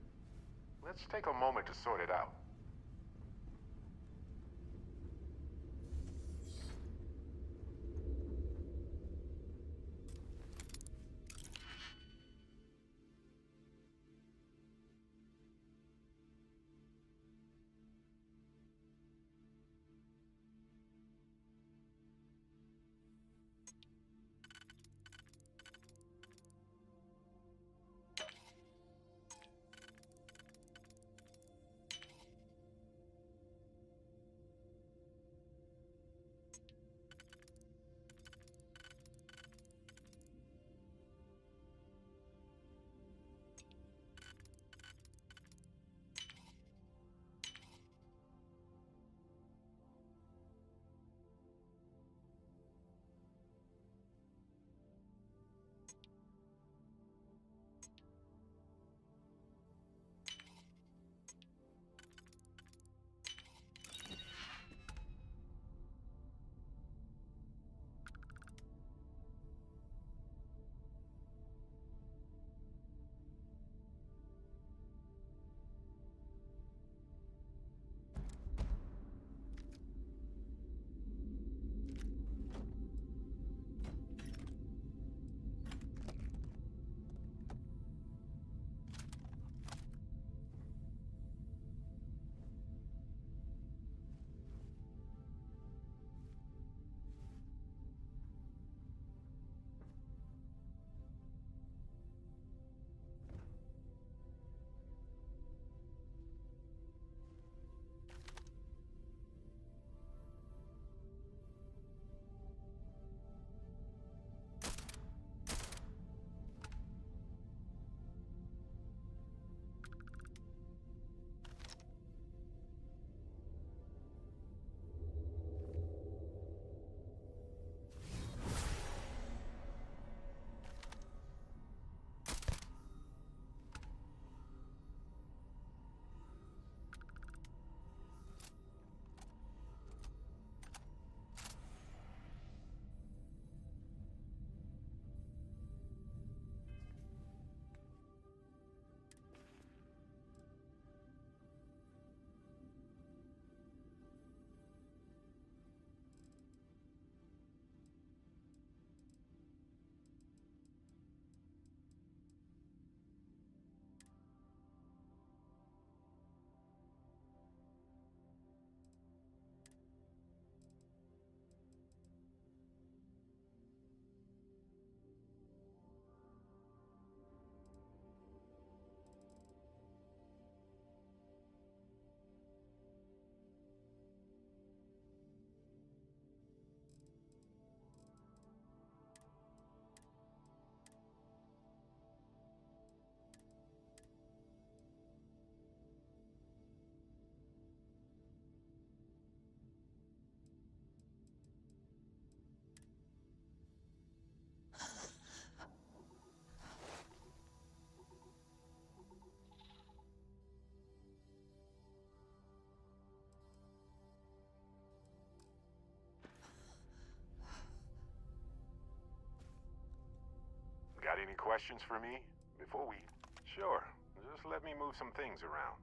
Let's take a moment to sort it out. Got any questions for me? Before we... Sure. Just let me move some things around.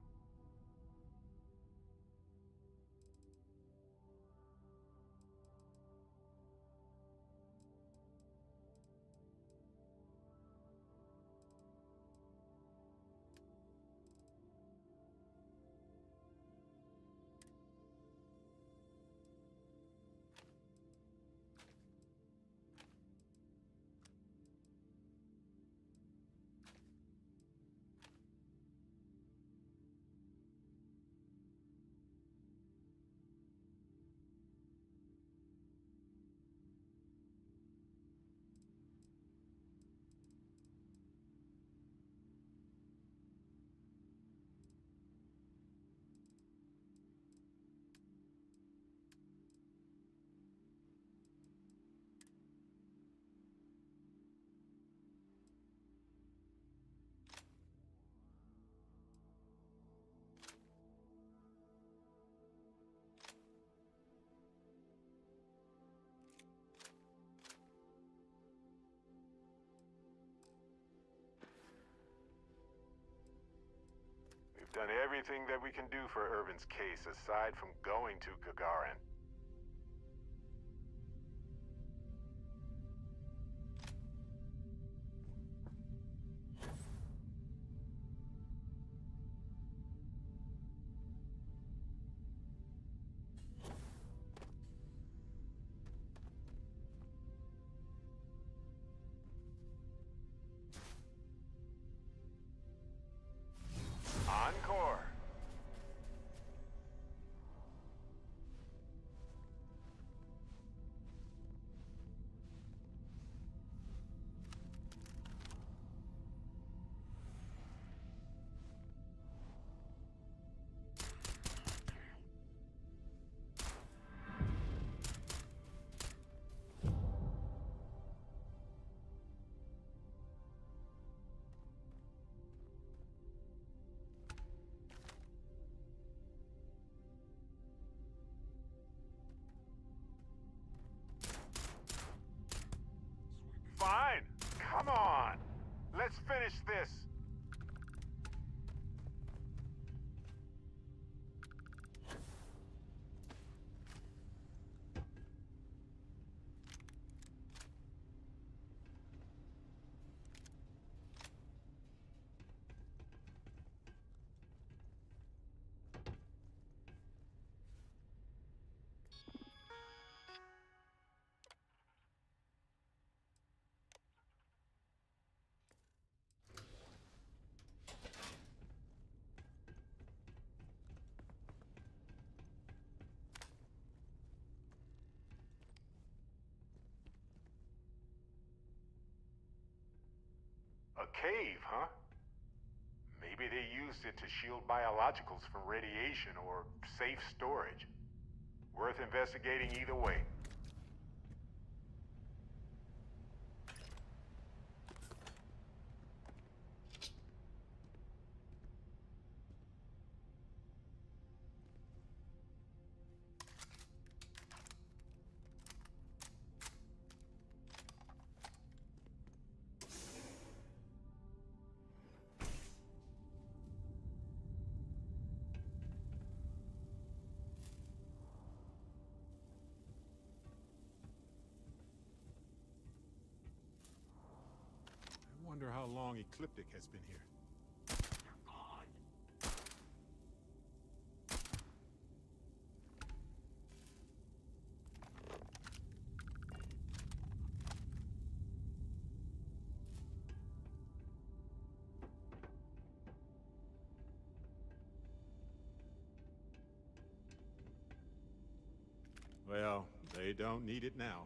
Done everything that we can do for Irvin's case aside from going to Gagarin. Encore! Fine. Come on. Let's finish this. A cave, huh? Maybe they used it to shield biologicals from radiation or safe storage. Worth investigating either way. I wonder how long Ecliptic has been here. Well, they don't need it now.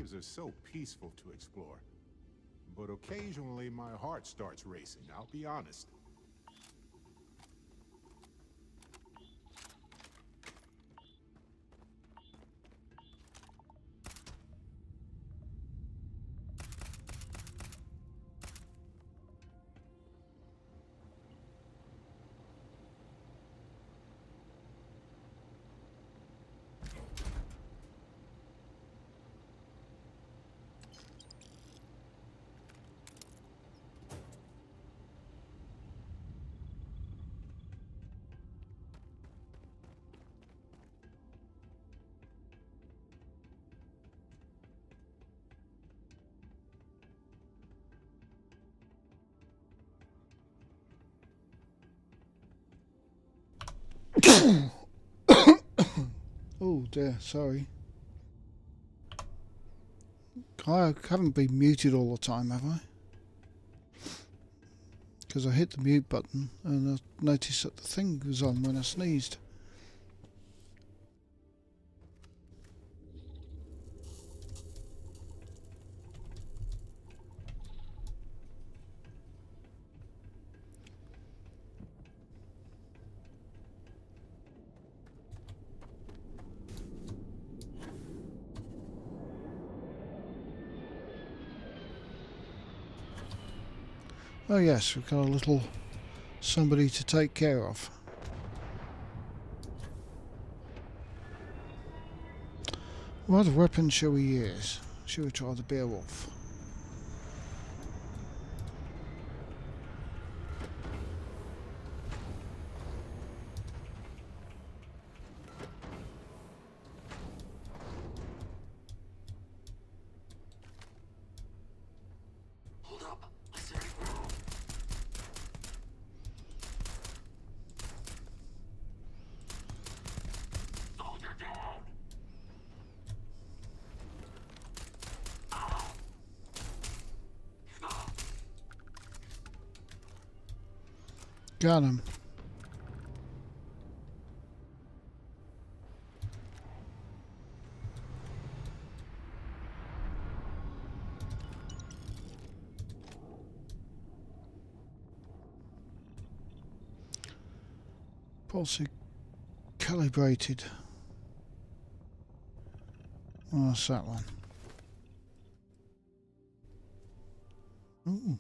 caves are so peaceful to explore. But occasionally my heart starts racing, I'll be honest.
Oh dear, sorry. I haven't been muted all the time, have I? Because I hit the mute button and I noticed that the thing was on when I sneezed. Oh yes, we've got a little somebody to take care of. What weapon shall we use? Shall we try the Beowulf?
Hold up. I said it wrong. Soldier down.
Got him. Also calibrated. Oh, that's that one. Ooh.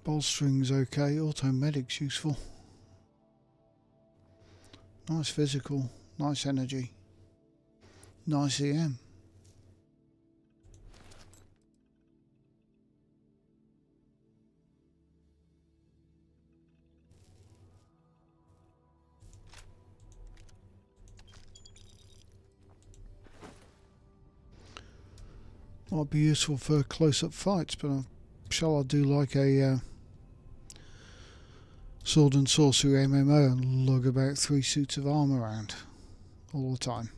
Bolstering's okay, automedic's useful. Nice physical, nice energy, nice EM. Might be useful for close-up fights, but I'm sure I'll do like a sword and sorcery MMO and lug about 3 suits of armour around all the time.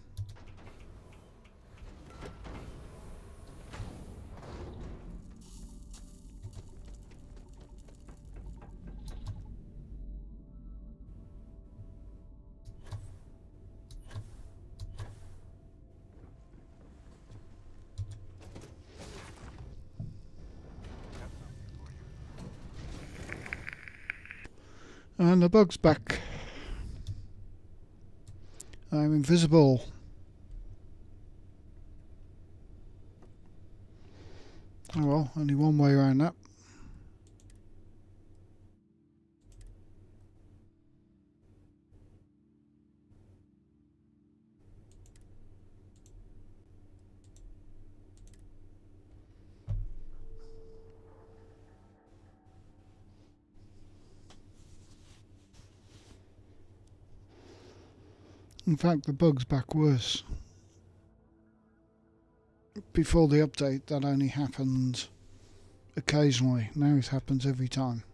And the bug's back. I'm invisible. Oh well, only one way around that. In fact, the bug's back worse. Before the update, that only happened occasionally. Now it happens every time.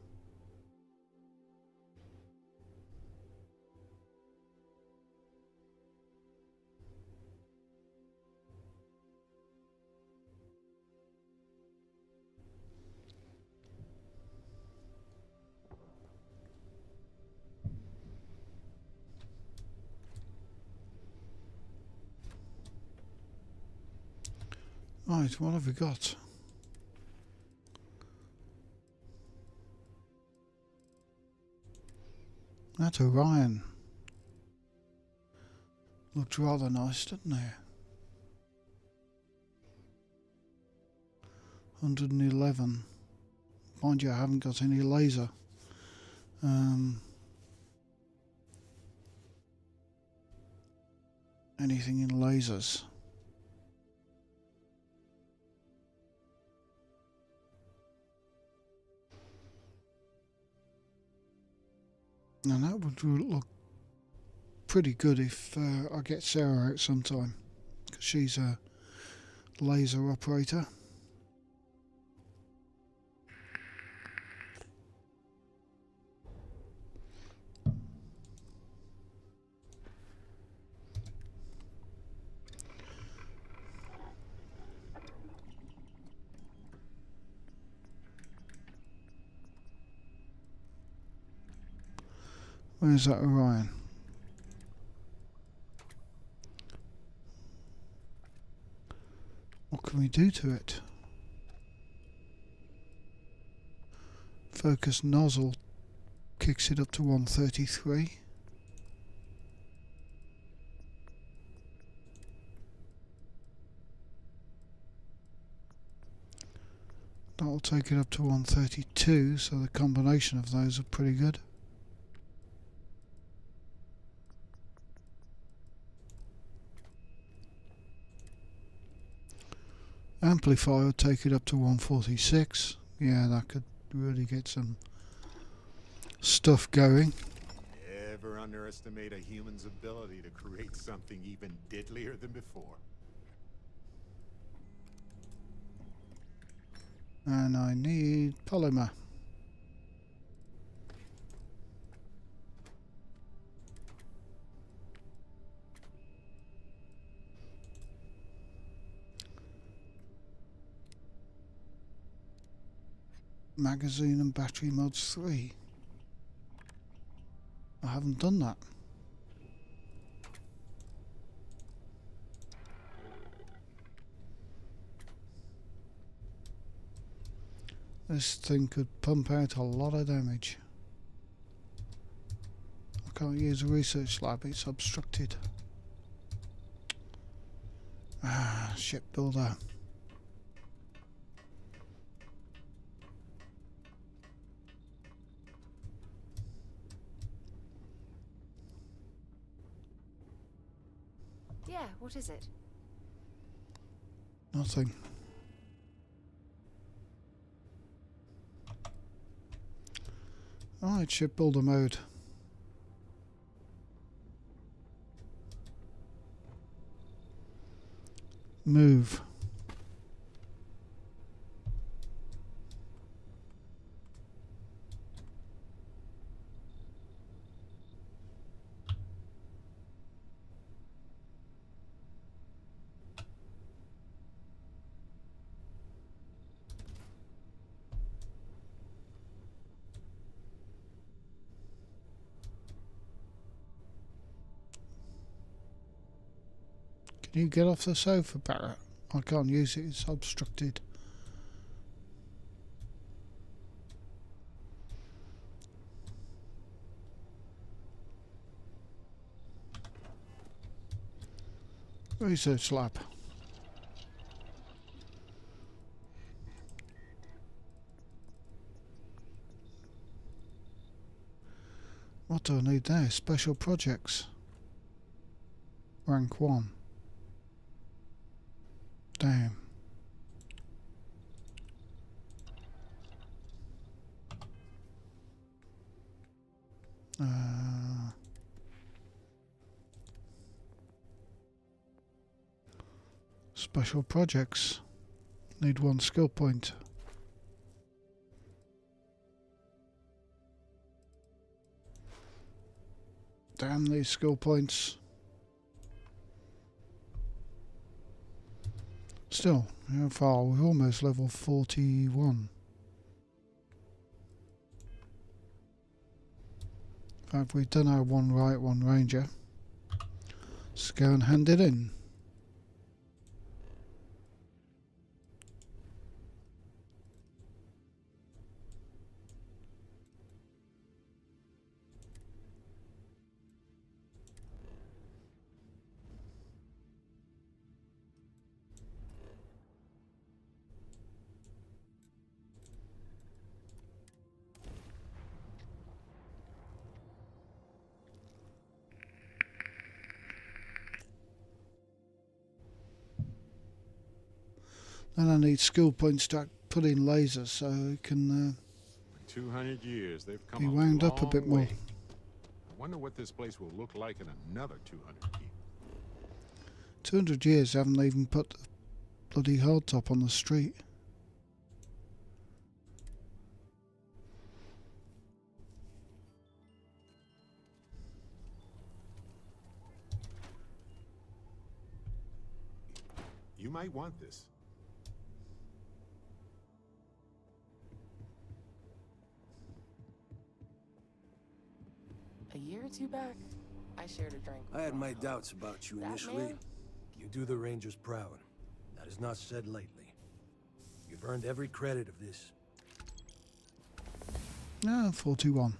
Right, what have we got? That Orion. Looked rather nice, didn't it? 111. Mind you, I haven't got any laser. Anything in lasers. And that would look pretty good if I get Sarah out sometime, because she's a laser operator. Where's that Orion? What can we do to it? Focus nozzle kicks it up to 133. That'll take it up to 132, so the combination of those are pretty good. Amplifier would take it up to 146. Yeah, that could really get some stuff going.
Never underestimate a human's ability to create something even deadlier than before.
And I need polymer. Magazine and battery mods 3. I haven't done that. This thing could pump out a lot of damage. I can't use a research lab, it's obstructed. Ah, shipbuilder.
Yeah, what is it?
Nothing. Alright, shipbuilder mode. Move. Can you get off the sofa, Barrett? I can't use it, it's obstructed. Research lab. What do I need there? Special projects. Rank 1. Damn. Special projects. Need 1 skill point. Damn these skill points. Still, how far? We're almost level 41. In fact, we've done our 1 right, 1 ranger. Let's go and hand it in. And I need skill points to put in lasers so it can
In 200 years, they've come
be
a
wound
long
up a bit more.
way. I wonder what this place will look like in another 200 years.
200 years, they haven't even put the bloody hardtop on the street.
You might want this.
A year or two back, I shared a drink with
I had my
Ronald.
doubts about you
That
initially.
man?
You do the Rangers proud. That is not said lightly. You've earned every credit of this.
Ah, 41.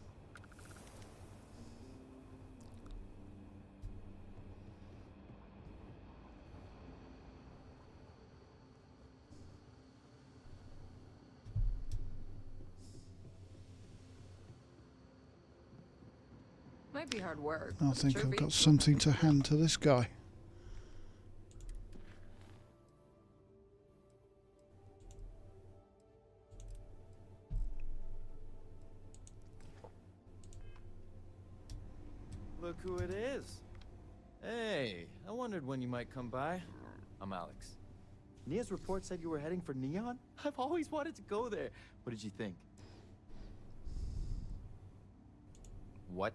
Might be hard work.
I
but
think
sure
I've
beats
got
what
something
nothing
to
can.
hand to this guy.
Look who it is. Hey, I wondered when you might come by. I'm Alex. Nia's report said you were heading for Neon? I've always wanted to go there. What did you think? What?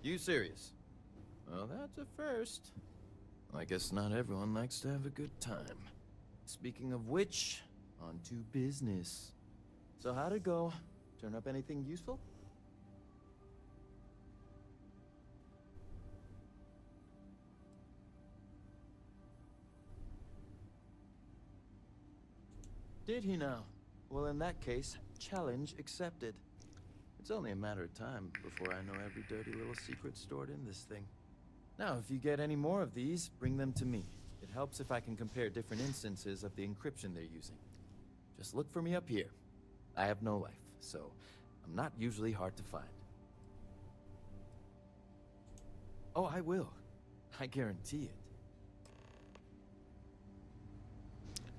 You serious? Well, that's a first. I guess not everyone likes to have a good time. Speaking of which, on to business. So how'd it go? Turn up anything useful? Did he now? Well, in that case, challenge accepted. It's only a matter of time before I know every dirty little secret stored in this thing. Now, if you get any more of these, bring them to me. It helps if I can compare different instances of the encryption they're using. Just look for me up here. I have no life, so I'm not usually hard to find. Oh, I will. I guarantee it.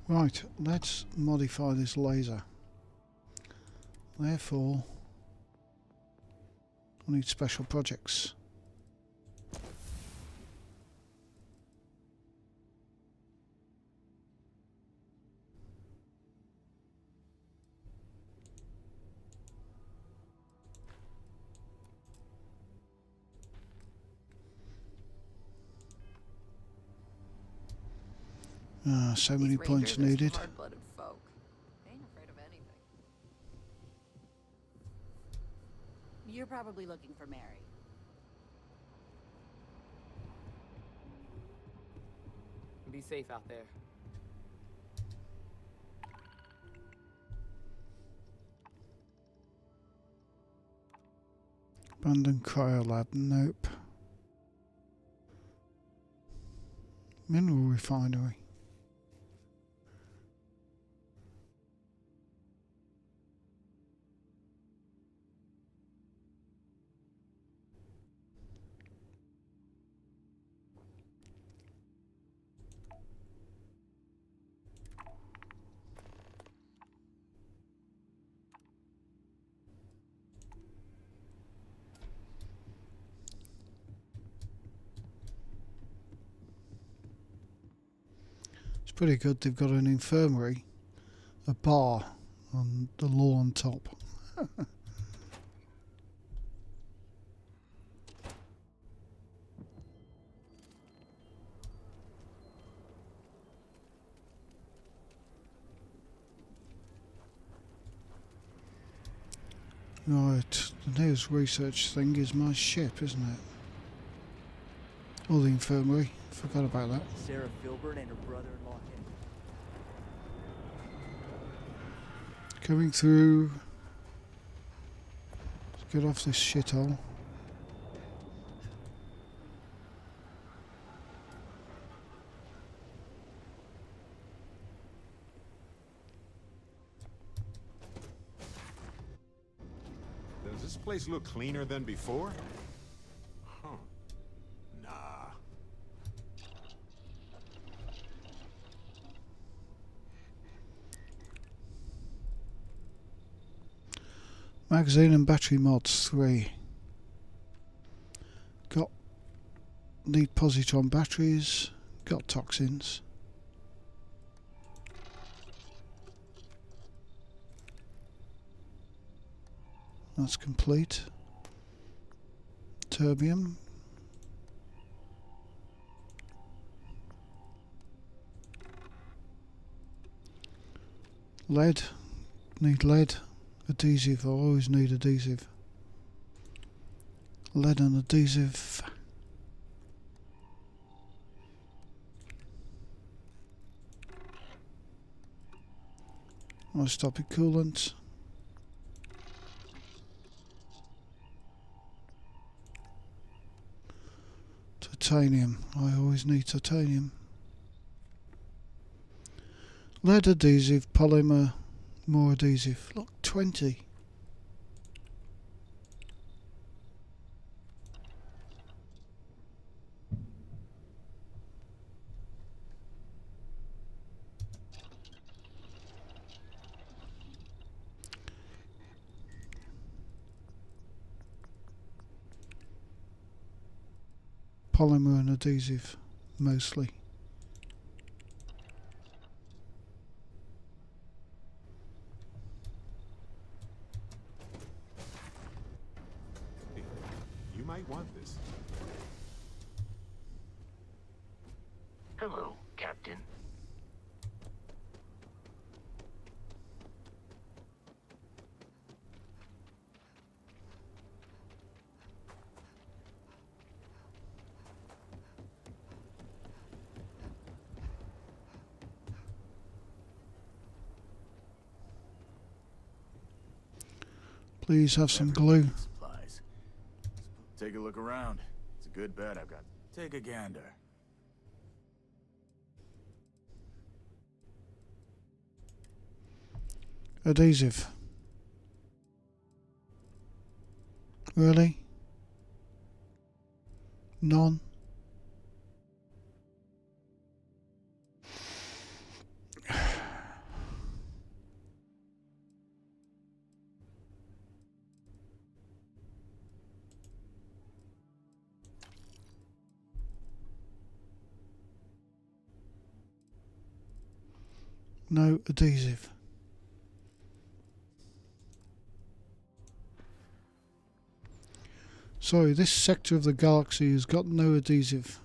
Right, let's modify this laser. Therefore, I need special projects. So many
These
points
Rangers are some
needed.
hard-blooded folk. They ain't afraid of anything.
You're probably looking for Mary.
Be safe out there.
Abandoned cryolab, nope. Mineral refinery. It's pretty good. They've got an infirmary, a bar, and the law on top. Right, the nearest research thing is my ship, isn't it? Or the infirmary. Forgot about that.
Sarah Filburn and her brother-in-law Henry.
Coming through. Let's get off this shithole.
Does this place look cleaner than before? Huh. Nah.
Magazine and battery mods 3. Got need positron batteries. Got toxins. That's complete. Terbium. Lead. Need lead. Adhesive. I always need adhesive. Lead and adhesive. Isotopic coolant. Titanium. I always need titanium. Lead adhesive, polymer, more adhesive. Look, 20. Polymer and adhesive, mostly.
You might want this.
Hello, Captain.
Please have some glue.
Supplies. Take a look around. It's a good bet I've got. Take a gander.
Adhesive. Really? None? No adhesive. Sorry, this sector of the galaxy has got no adhesive.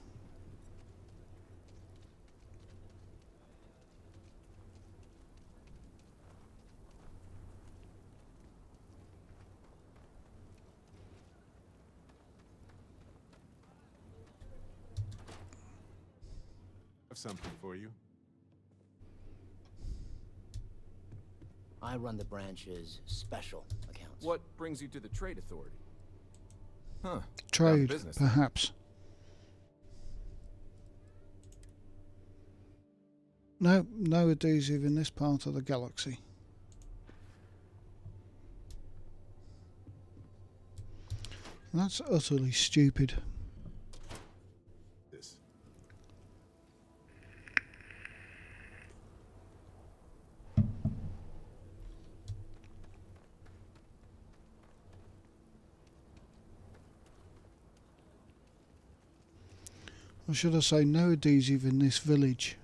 I have something for you.
I run the branch's special accounts.
What brings you to the Trade Authority? Huh.
Trade,
business.
perhaps. No, no adhesive in this part of the galaxy. That's utterly stupid.
This.
Or should I say no adhesive in this village?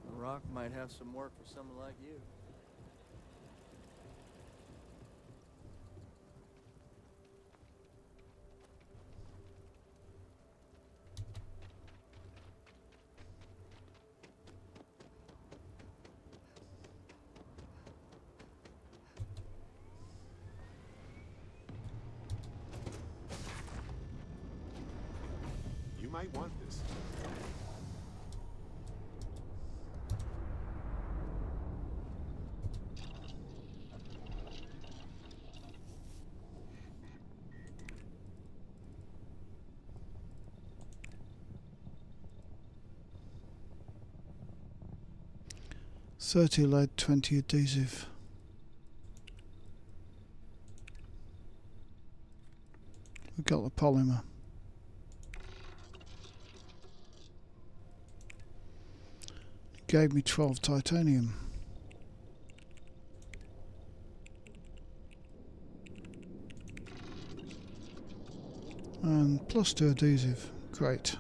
The rock might have some work for someone like you.
You might want this.
$30 lead, 20 adhesive. We've got the polymer. gave me 12 titanium. And +2 adhesive. Great.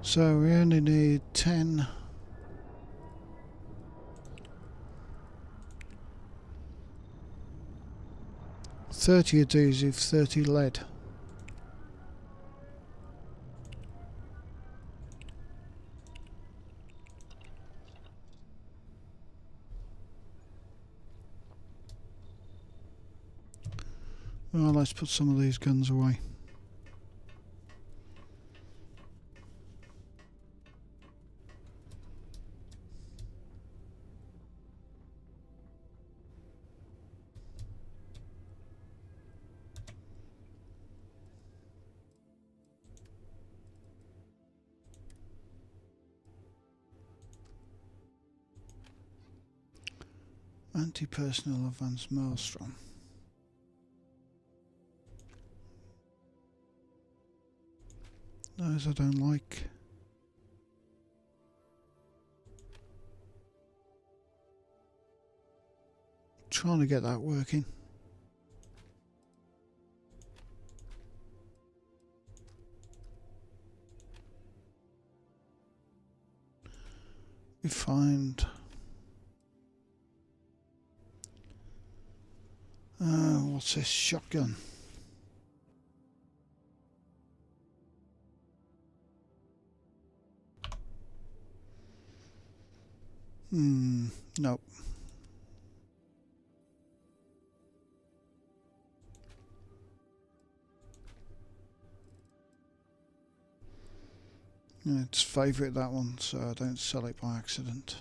So we only need 10. 30 adhesive, 30 lead. Well, let's put some of these guns away. Anti-personnel advanced maelstrom. Those I don't like. Trying to get that working. We find what's this? Shotgun. Nope. It's favourite, that one, so I don't sell it by accident.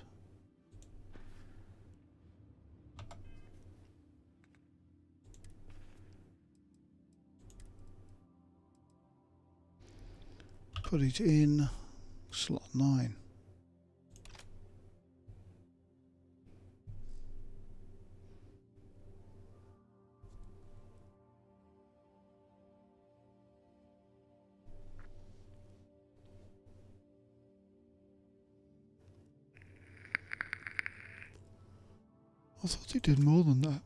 Put it in slot 9. I thought he did more than that.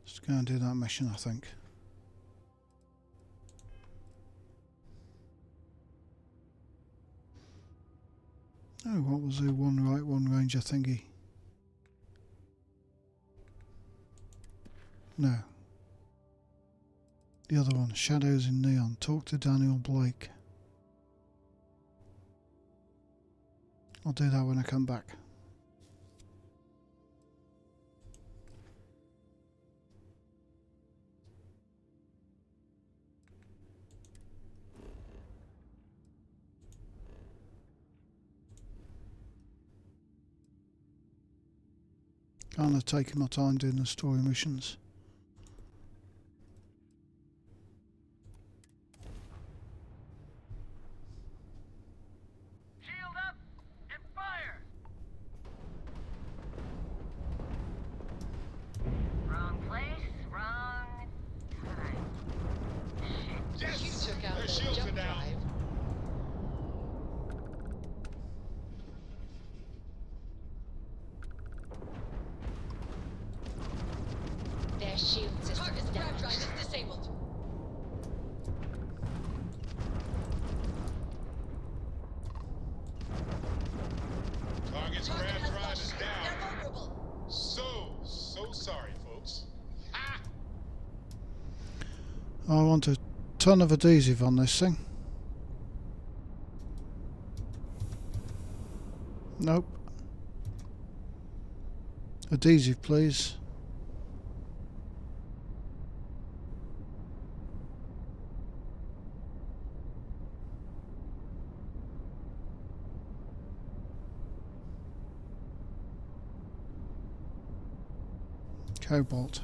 Let's go and do that mission, I think. Oh, what was the one right, one ranger thingy? No. The other one, Shadows in Neon. Talk to Daniel Blake. I'll do that when I come back. Kind of taking my time doing the story missions.
Shield up and fire! Wrong place, wrong time. Shit.
You took out the jump drive. Their shield system is down. Drive is disabled.
Target's grav drive is
They're
down.
vulnerable.
So sorry, folks.
I want a ton of adhesive on this thing. Nope. Adhesive, please. Cobalt.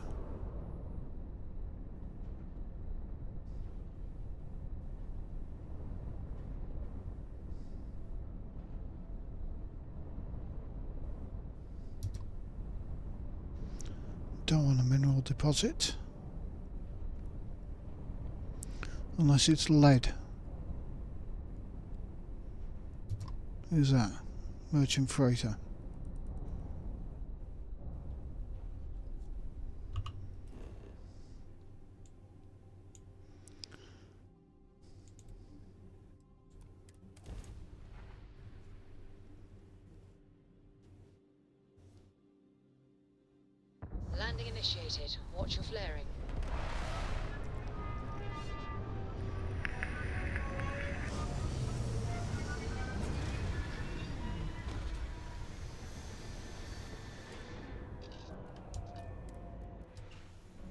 Don't want a mineral deposit. Unless it's lead. Who's that? Merchant freighter.
Landing initiated. Watch your flaring.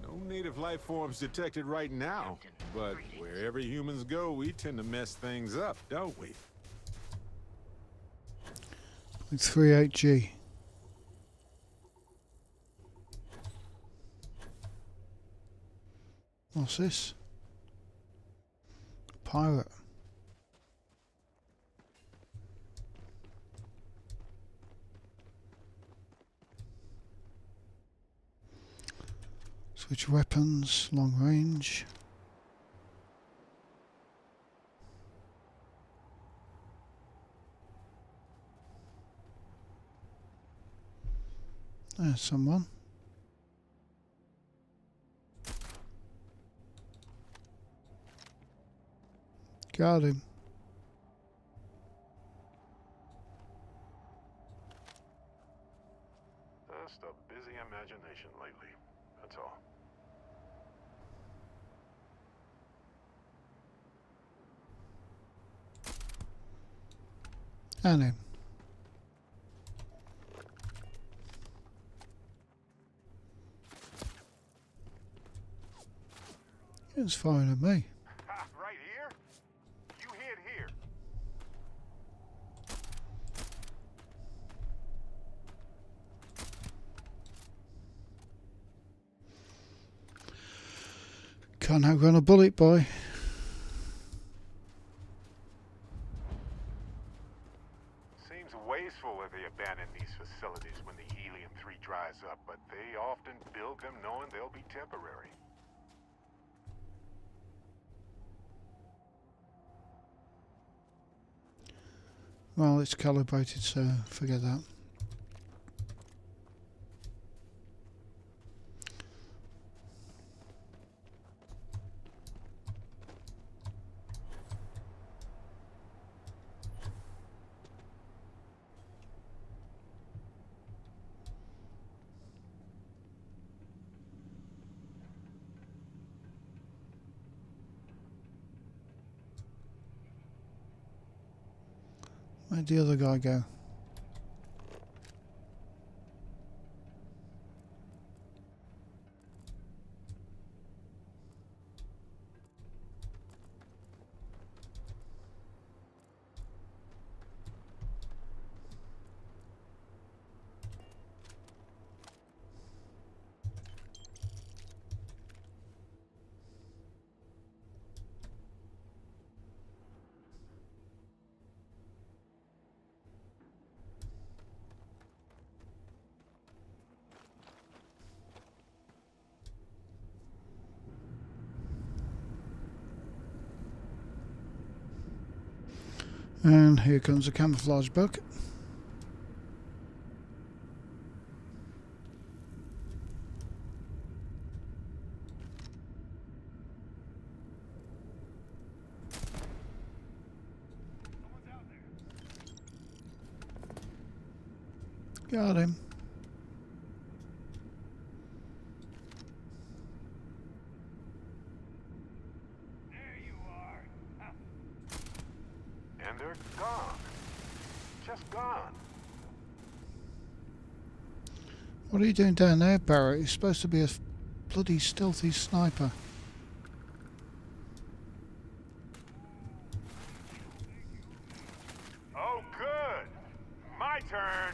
No native life forms detected right now, but wherever humans go, we tend to mess things up, don't we?
38G. What's this? Pirate. Switch weapons, long range. There's someone. Got him.
Just a busy imagination lately, that's all.
And him. It's firing at me.
Right here? You hit here.
Can't outrun a bullet, boy.
Seems wasteful that they abandon these facilities when the helium-3 dries up, but they often build them knowing they'll be temporary.
Well, it's calibrated, so forget that. Where'd the other guy go? And here comes a camouflage bug. Got him.
And they're gone. Just gone.
What are you doing down there, Barrett? You're supposed to be a bloody stealthy sniper.
Oh, good. My turn.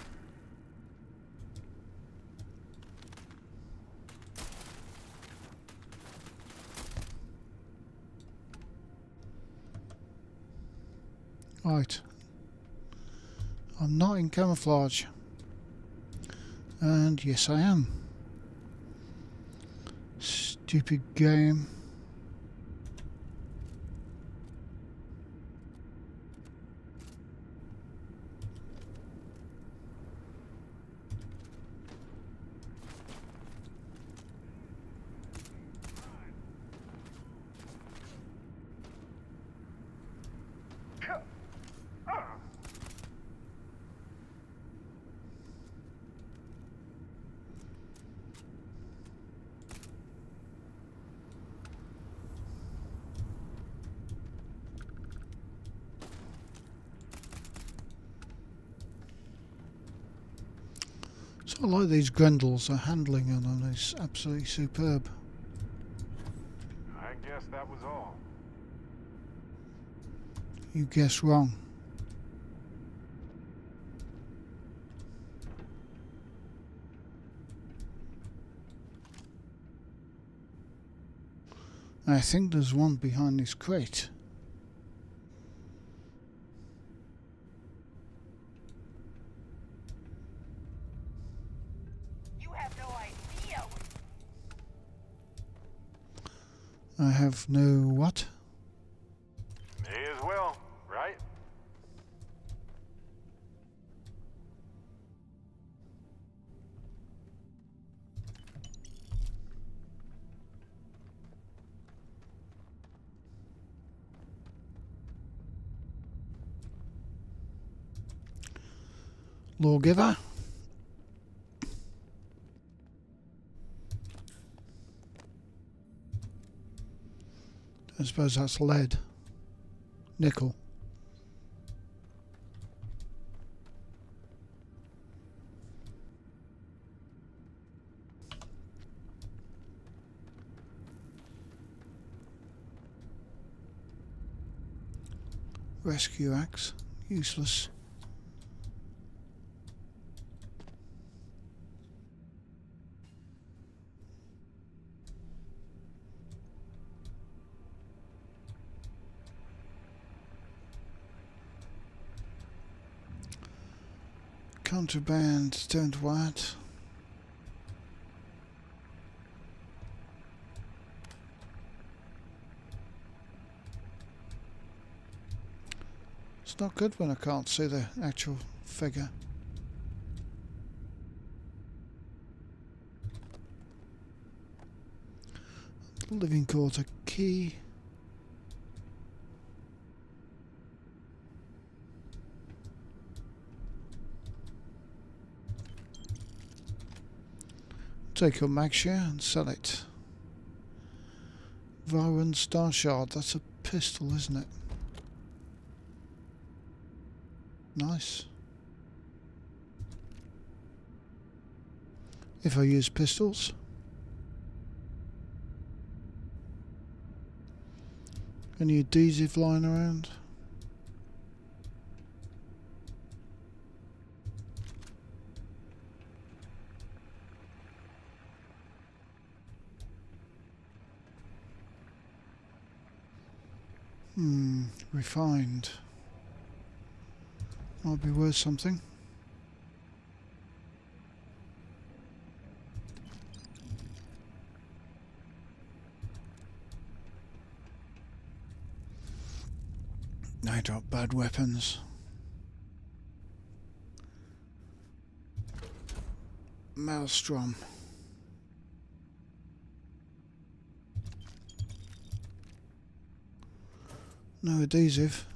Right. I'm not in camouflage. And yes I am. Stupid game. So I like these Grendels, the handling on them is absolutely superb.
I guess that was all.
You guessed wrong. I think there's one behind this crate.
You have no idea.
I have no what?
May as well, right?
Lawgiver. I suppose that's lead. Nickel. Rescue axe. Useless. Contraband, don't what? It's not good when I can't see the actual figure. Living quarter key. Take your mag share and sell it. Viron Star Shard, that's a pistol, isn't it? Nice. If I use pistols. Any adhesive lying around? Refined. Might be worth something. I drop bad weapons. Maelstrom. No adhesive.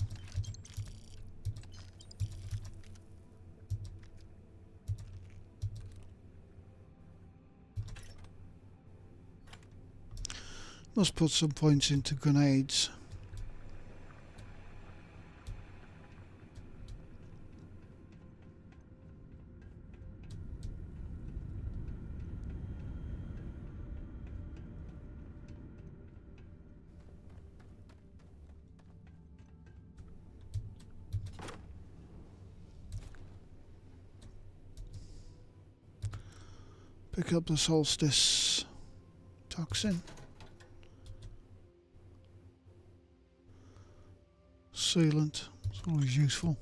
Must put some points into grenades. Pick up the solstice toxin. Sealant. Always useful.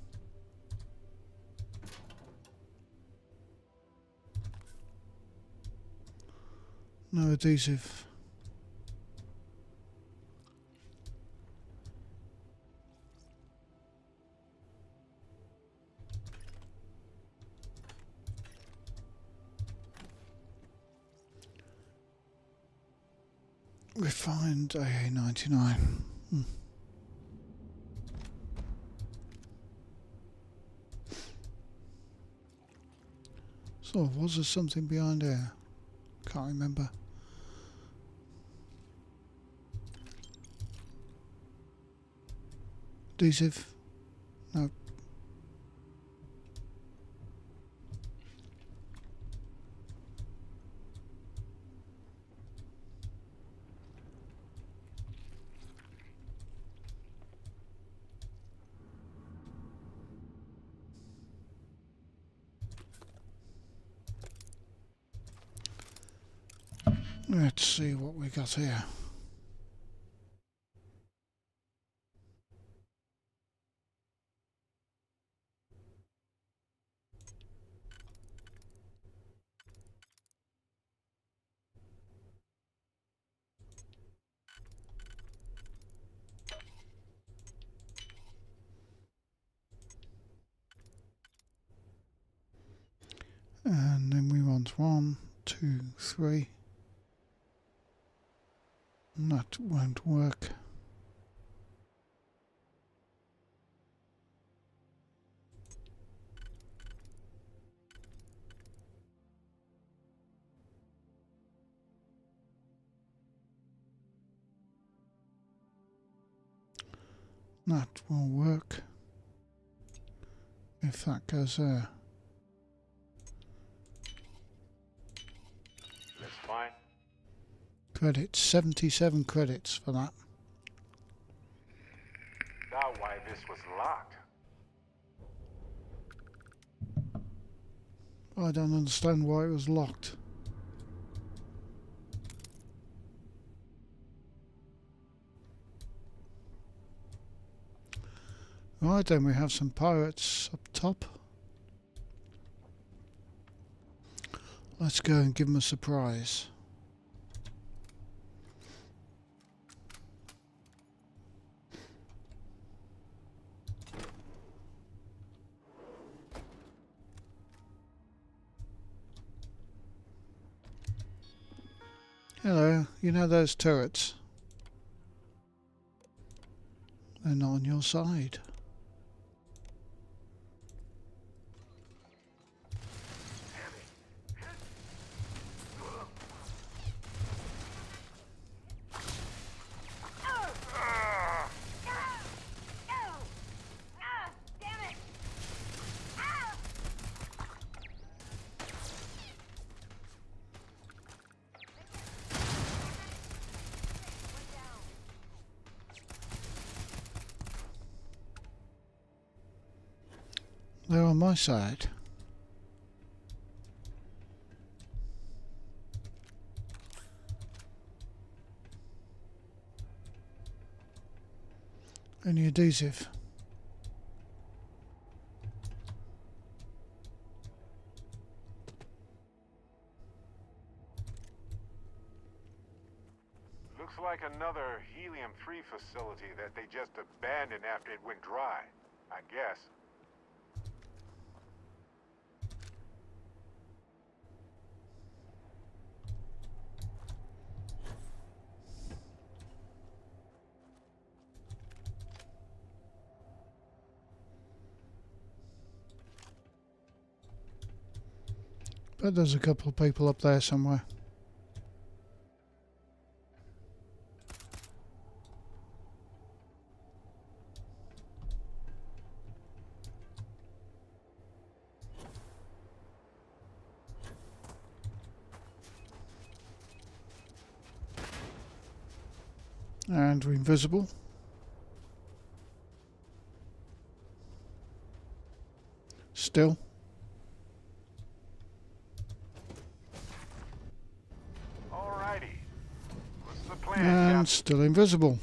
No adhesive. Refined AA-99. So, was there something behind there? Can't remember. Adhesive? No. Let's see what we got here. And then we want 1, 2, 3. And that won't work. That will work if that goes there.
That's fine.
Credits, 77 credits for that.
Now why this was locked.
I don't understand why it was locked. Right, then we have some pirates up top. Let's go and give them a surprise. Hello, you know those turrets? They're not on your side. They're on my side. Any adhesive?
Looks like another helium-3 facility that they just abandoned after it went dry, I guess.
But there's a couple of people up there somewhere. And we're invisible. Still.
Alrighty. What's the plan,
And
Captain?
still invisible.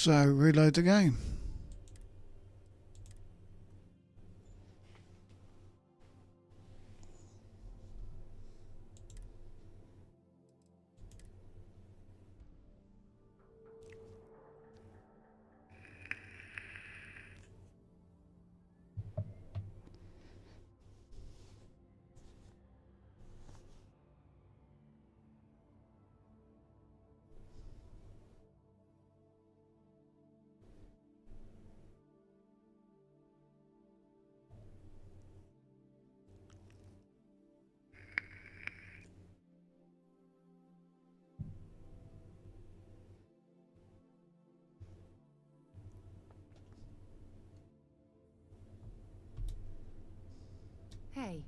So, reload the game.
Hey.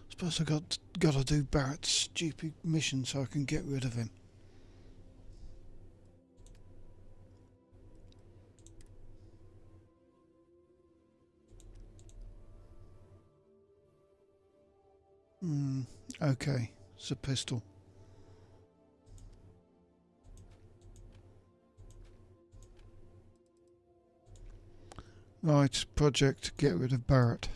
Suppose I got to do Barrett's stupid mission so I can get rid of him. Okay, it's a pistol. Right, project get rid of Barrett.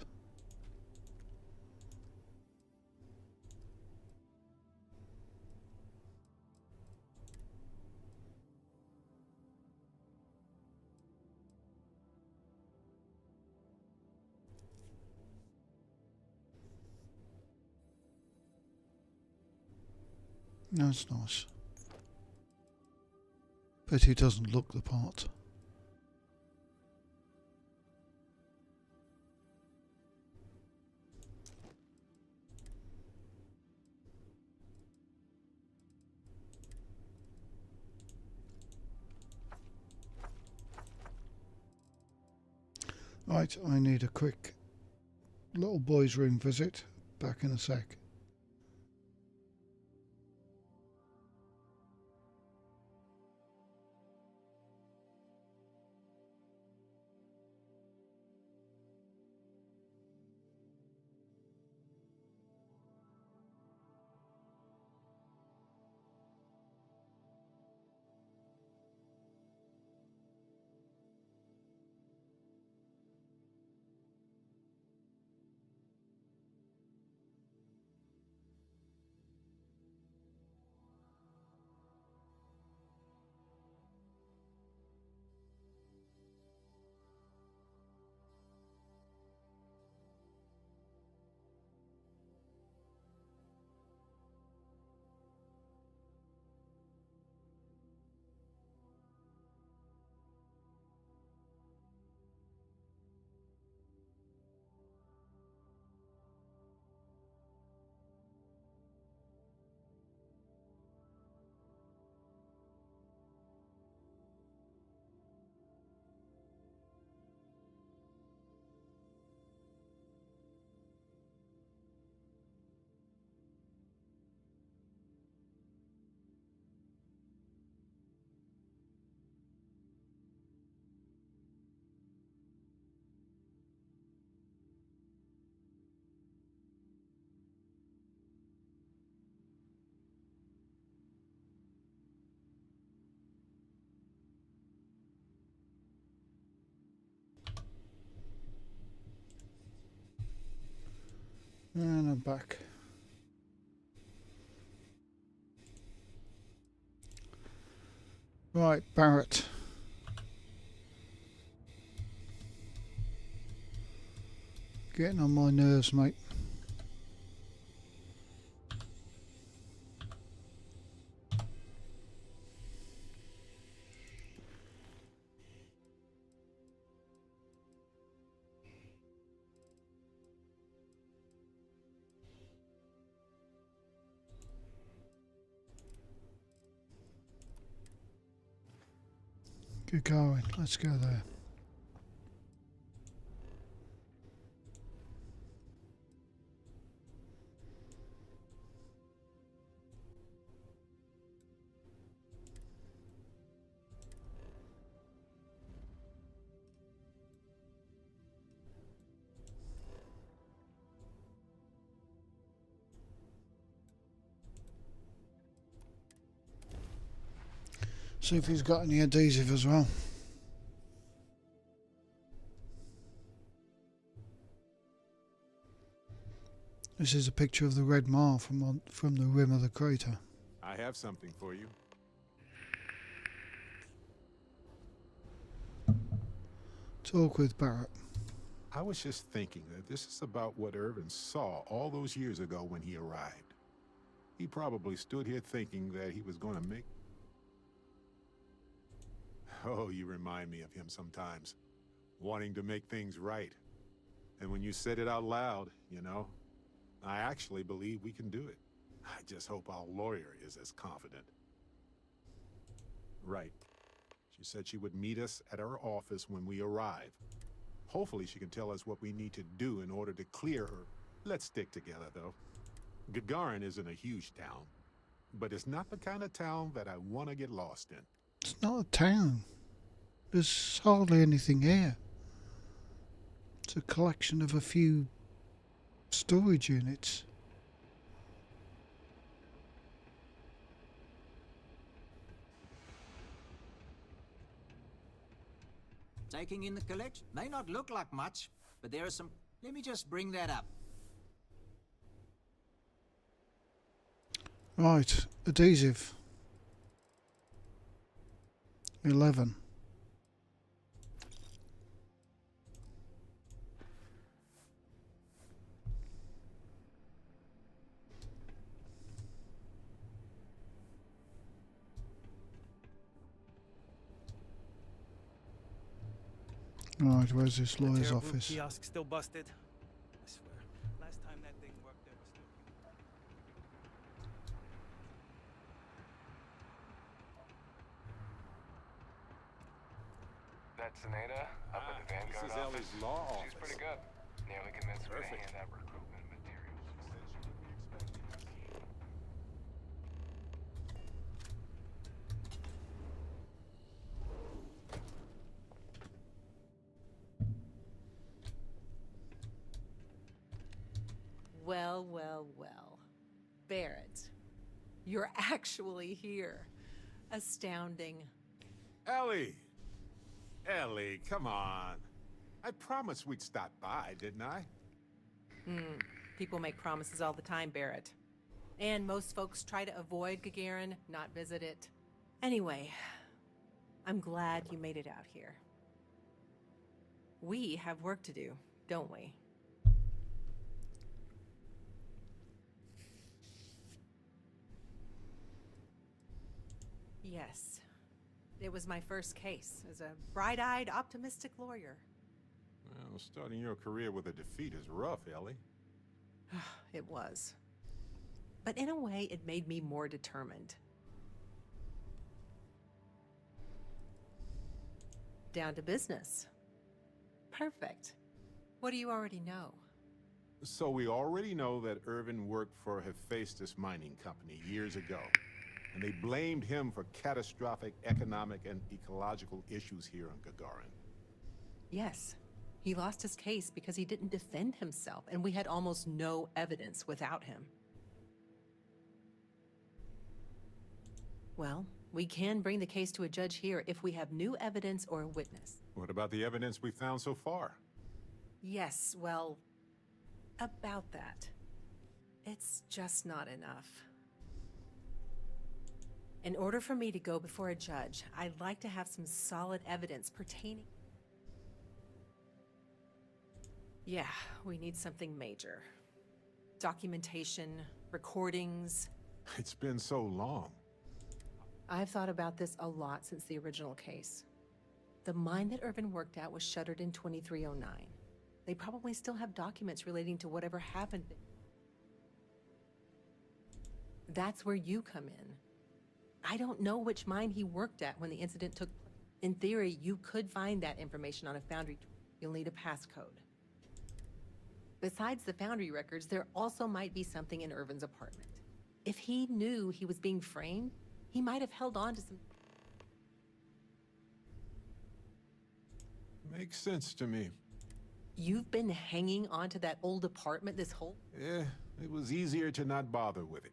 That's nice. But he doesn't look the part. Right, I need a quick little boys' room visit. Back in a sec. And I'm back. Right, Barrett. Getting on my nerves, mate. Get going. Let's go there. See if he's got any adhesive as well. This is a picture of the red mark from the rim of the crater.
I have something for you.
Talk with Barrett.
I was just thinking that this is about what Irvin saw all those years ago when he arrived. He probably stood here thinking that he was going to make... Oh, you remind me of him sometimes, wanting to make things right. And when you said it out loud, you know, I actually believe we can do it. I just hope our lawyer is as confident. Right. She said she would meet us at our office when we arrive. Hopefully she can tell us what we need to do in order to clear her. Let's stick together, though. Gagarin isn't a huge town, but it's not the kind of town that I want to get lost in.
It's not a town. There's hardly anything here. It's a collection of a few storage units.
Taking in the collection may not look like much, but there are some... Let me just bring that up.
Right, adhesive. 11. Right, where's this lawyer's office?
Kiosk still busted. I swear, last time that thing worked, there was still
That's Aneda up at the Vanguard
This is
office.
Ellie's law office.
She's pretty good. Nearly convinced me to hand out recruitment materials.
Well, well, well. Barrett, you're actually here. Astounding.
Ellie! Ellie, come on. I promised we'd stop by, didn't I?
People make promises all the time, Barrett. And most folks try to avoid Gagarin, not visit it. Anyway, I'm glad you made it out here. We have work to do, don't we? Yes. It was my first case as a bright-eyed, optimistic lawyer.
Well, starting your career with a defeat is rough, Ellie.
It was. But in a way, it made me more determined. Down to business. Perfect. What do you already know?
So we already know that Irvin worked for Hephaestus Mining Company years ago. And they blamed him for catastrophic economic and ecological issues here on Gagarin.
Yes. He lost his case because he didn't defend himself, and we had almost no evidence without him. Well, we can bring the case to a judge here if we have new evidence or a witness.
What about the evidence we found so far?
Yes, well, about that. It's just not enough. In order for me to go before a judge, I'd like to have some solid evidence pertaining... Yeah, we need something major. Documentation, recordings.
It's been so long.
I've thought about this a lot since the original case. The mine that Irvin worked at was shuttered in 2309. They probably still have documents relating to whatever happened. That's where you come in. I don't know which mine he worked at when the incident took place. In theory, you could find that information on a foundry. You'll need a passcode. Besides the foundry records, there also might be something in Irvin's apartment. If he knew he was being framed, he might have held on to some...
Makes sense to me.
You've been hanging on to that old apartment this whole...
Yeah, it was easier to not bother with it.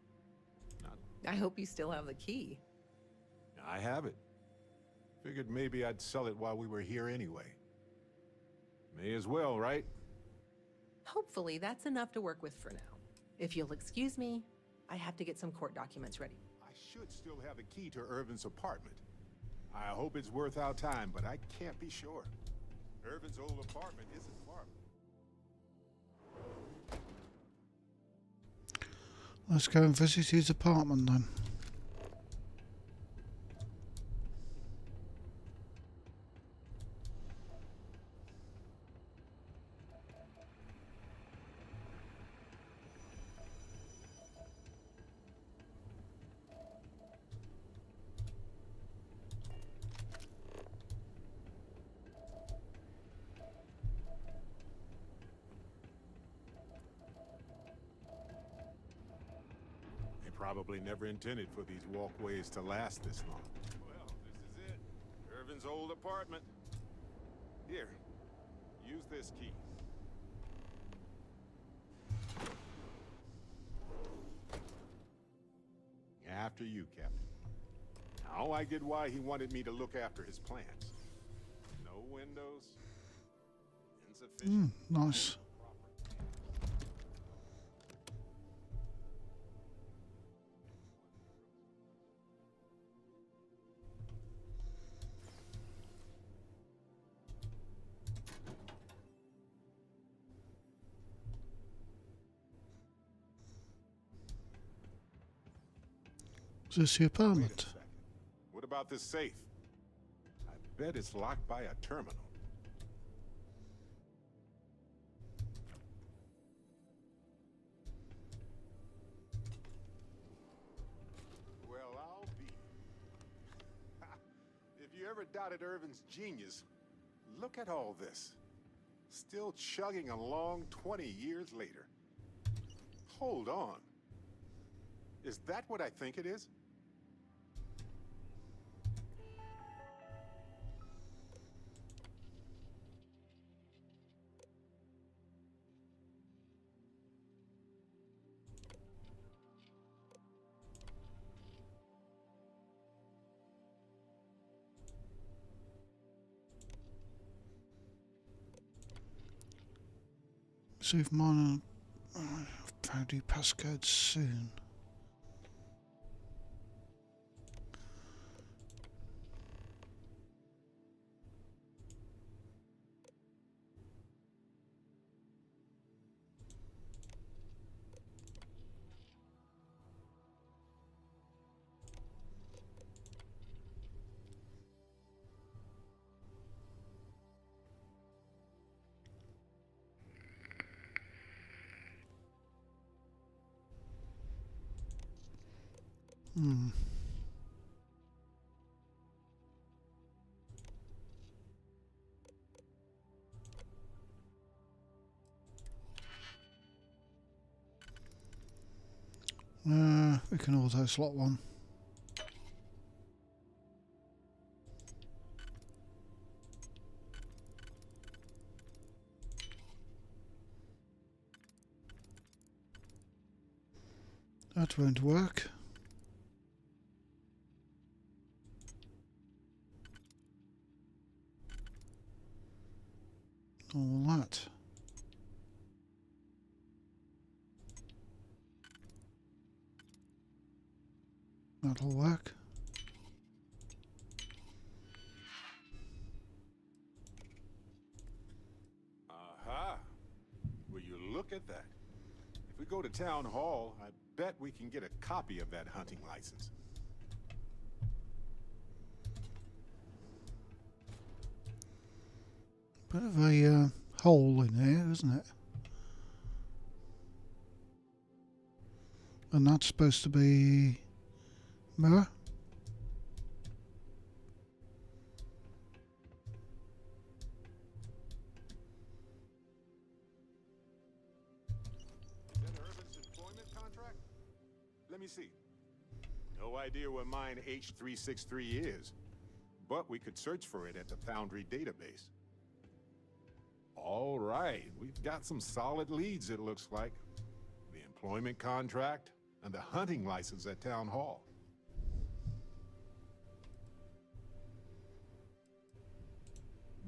I hope you still have the key.
I have it. Figured maybe I'd sell it while we were here anyway. May as well, right?
Hopefully that's enough to work with for now. If you'll excuse me, I have to get some court documents ready.
I should still have a key to Irvin's apartment. I hope it's worth our time, but I can't be sure. Irvin's old apartment isn't far.
Let's go and visit his apartment then.
Probably never intended for these walkways to last this long. Well, this is it. Irvin's old apartment. Here, use this key. After you, Captain. Now I get why he wanted me to look after his plants. No windows. Insufficient.
Nice. Is this your apartment?
What about this safe? I bet it's locked by a terminal. Well, I'll be. If you ever doubted Irvin's genius, look at all this. Still chugging along 20 years later. Hold on. Is that what I think it is?
Receive mine found your passcode soon. Hmm. We can auto slot one. That won't work. All that. That'll work.
Aha! Will you look at that? If we go to town hall, I bet we can get a copy of that hunting license.
Bit of a hole in here, isn't it? And that's supposed to be mirror.
Is that Irvin's employment contract? Let me see. No idea what mine H363 is, but we could search for it at the Foundry database. All right, we've got some solid leads, it looks like. The employment contract and the hunting license at Town Hall.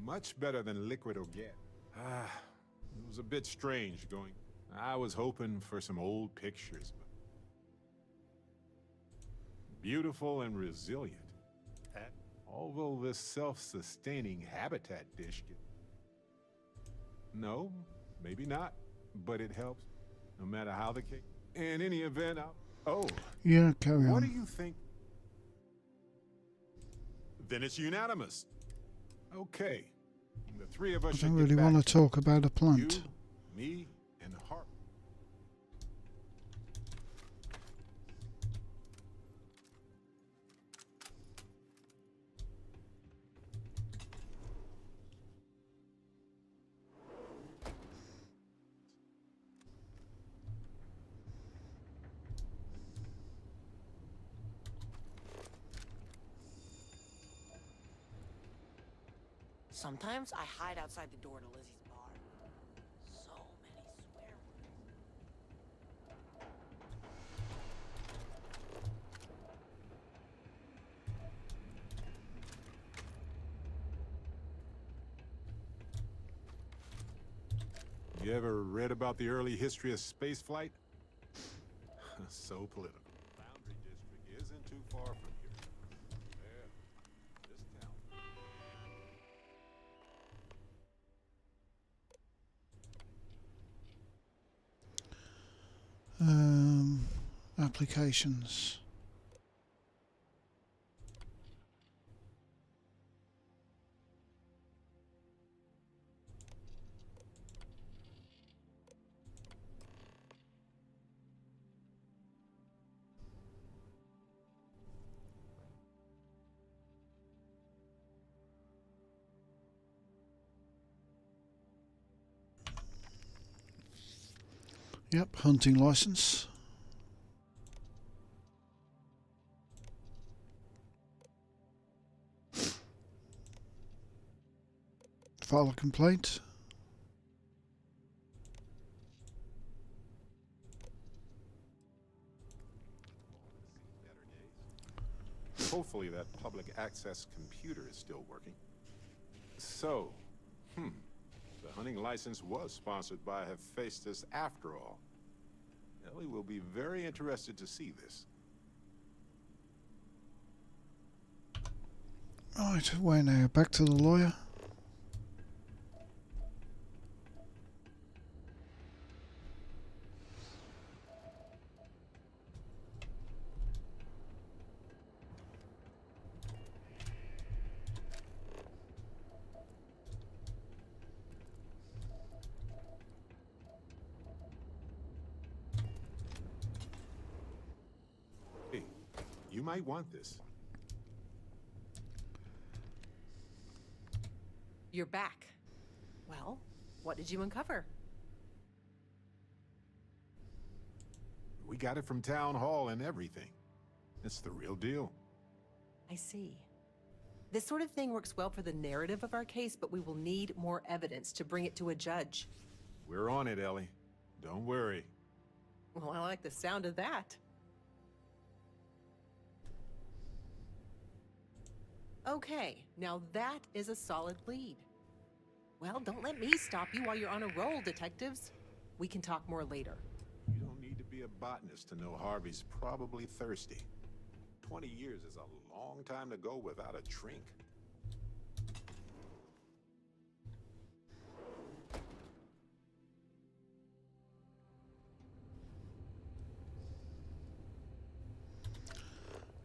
Much better than liquid or gas. It was a bit strange going. I was hoping for some old pictures, but beautiful and resilient. Although this self-sustaining habitat dish no, maybe not, but it helps, no matter how the case. In any event,
yeah, carry on.
What do you think? Then it's unanimous. Okay, the three of us
I
should
don't
get
really
back.
want to talk about a plant.
You, me, and Hart.
Sometimes I hide outside the door to Lizzie's bar. So many swear words.
You ever read about the early history of spaceflight? So political. Foundry District isn't too far from here. Yeah, this town.
Applications. Yep, hunting license. File a complaint.
Hopefully that public access computer is still working. So, the hunting license was sponsored by Hephaestus after all. Ellie will be very interested to see this.
Right, where now? Back to the lawyer.
Hey, you might want this.
You're back. Well, what did you uncover?
We got it from town hall and everything. It's the real deal.
I see. This sort of thing works well for the narrative of our case, but we will need more evidence to bring it to a judge.
We're on it, Ellie. Don't worry.
Well, I like the sound of that. Okay, now that is a solid lead. Well, don't let me stop you while you're on a roll, detectives. We can talk more later.
You don't need to be a botanist to know Harvey's probably thirsty. 20 years is a long time to go without a drink.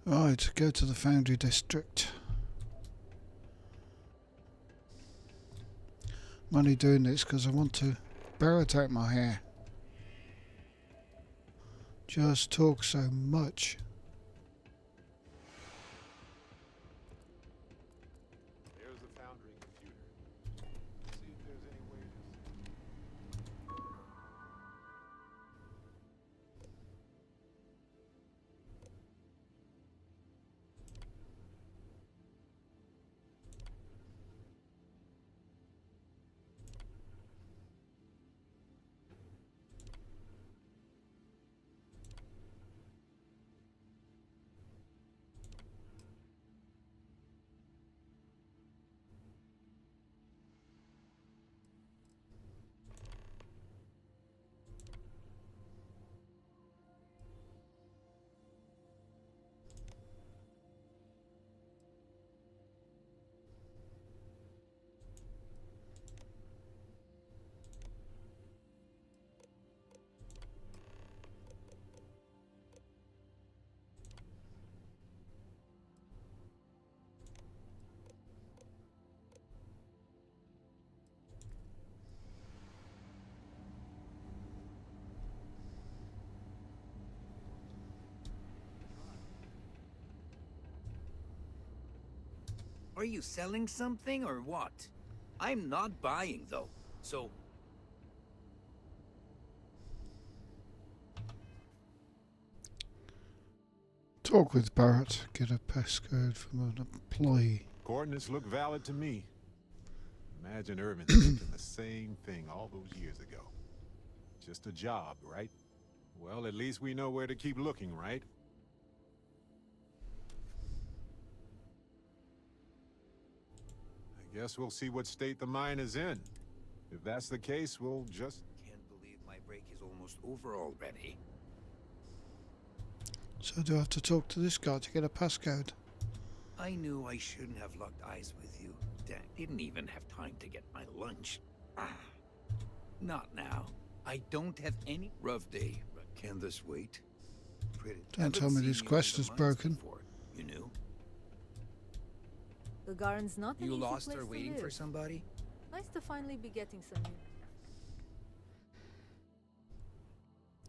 Right, go to the Foundry District. I'm only doing this because I want to barret out my hair. Just talk so much.
There's the Foundry computer. See if there's any way to...
Are you selling something or what? I'm not buying though, so...
Talk with Barrett. Get a passcode from an employee.
Coordinates look valid to me. Imagine Irvin thinking the same thing all those years ago. Just a job, right? Well, at least we know where to keep looking, right? I guess we'll see what state the mine is in. If that's the case, we'll just...
Can't believe my break is almost over already.
So do I have to talk to this guy to get a passcode?
I knew I shouldn't have locked eyes with you. Didn't even have time to get my lunch. Not now. I don't have any rough day. Can this wait?
Don't tell me this quest is broken.
You knew?
The garden's not an
You
easy
lost
place
her
to
waiting for
live.
somebody?
Nice to finally be getting some news.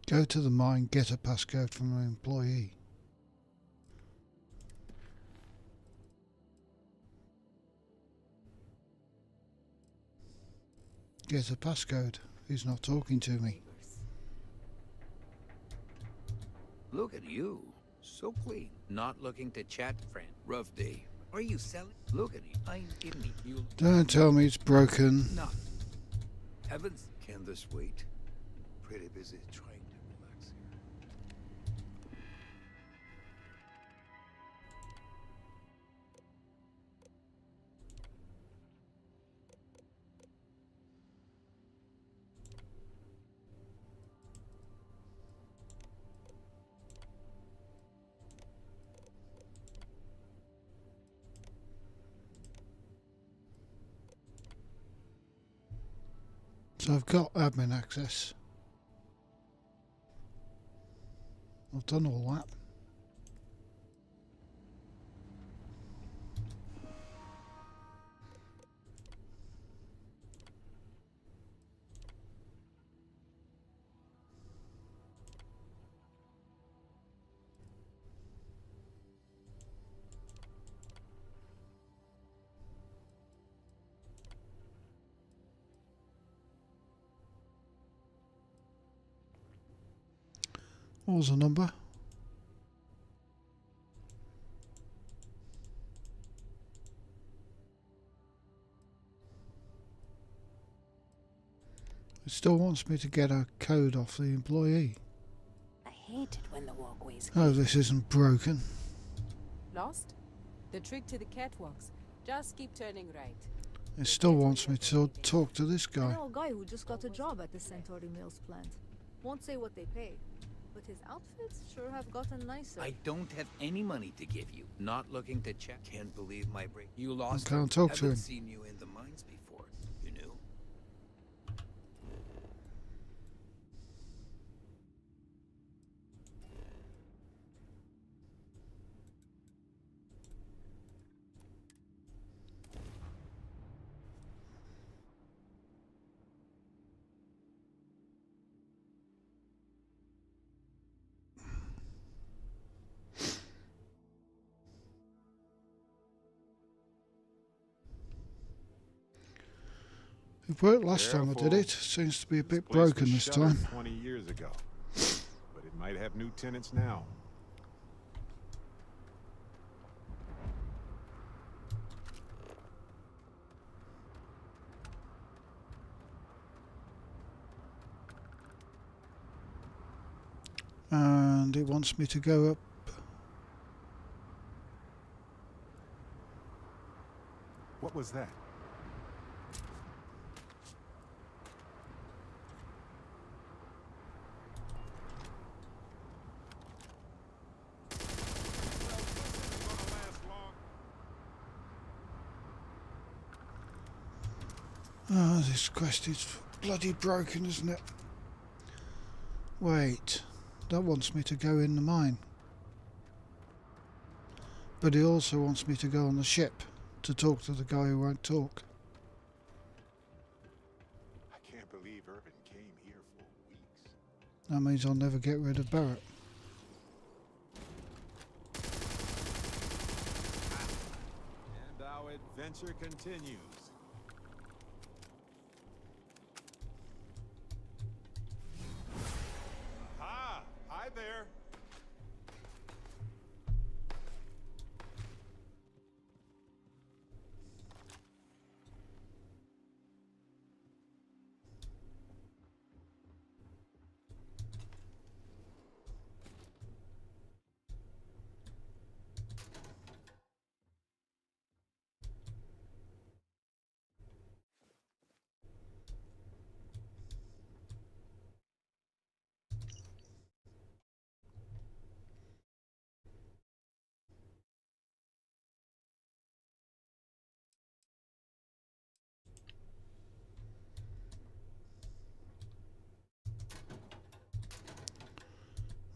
Go to the mine, get a passcode from an employee. Get a passcode. He's not talking to me.
Look at you. So clean. Not looking to chat, friend. Rough day. Are you selling? Look at you. I didn't you.
Don't tell me it's broken.
Not. Heavens, can this wait? Pretty busy trying to relax here.
So I've got admin access. I've done all that. What was the number? It still wants me to get a code off the employee.
I hate it when the walkways.
Oh, this isn't broken.
Lost? The trick to the catwalks. Just keep turning right.
It still wants me to talk to this
I
guy.
know a guy who just got a job at the Centauri Mills plant. Won't say what they pay, but his outfits sure have gotten nicer.
I don't have any money to give you. Not looking to check. Can't believe my break. You lost.
can't talk to
Haven't
him.
seen you in the mines before. You knew?
It worked last time I did
Careful.
it. Seems to be a bit
Place was
broken this
shuttered
time.
20 years ago, but it might have new tenants now.
And it wants me to go up.
What was that?
Oh, this quest is bloody broken, isn't it? Wait, that wants me to go in the mine. But he also wants me to go on the ship to talk to the guy who won't talk.
I can't believe Irvin came here for weeks.
That means I'll never get rid of Barrett.
And I'll adventure continues. Aha! Hi there!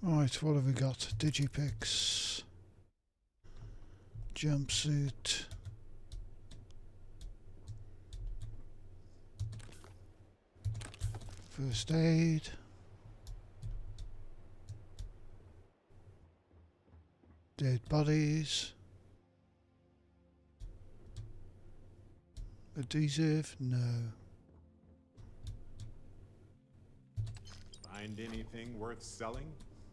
Right, what have we got? Digipix, jumpsuit, first aid, dead bodies, adhesive, no.
Find anything worth selling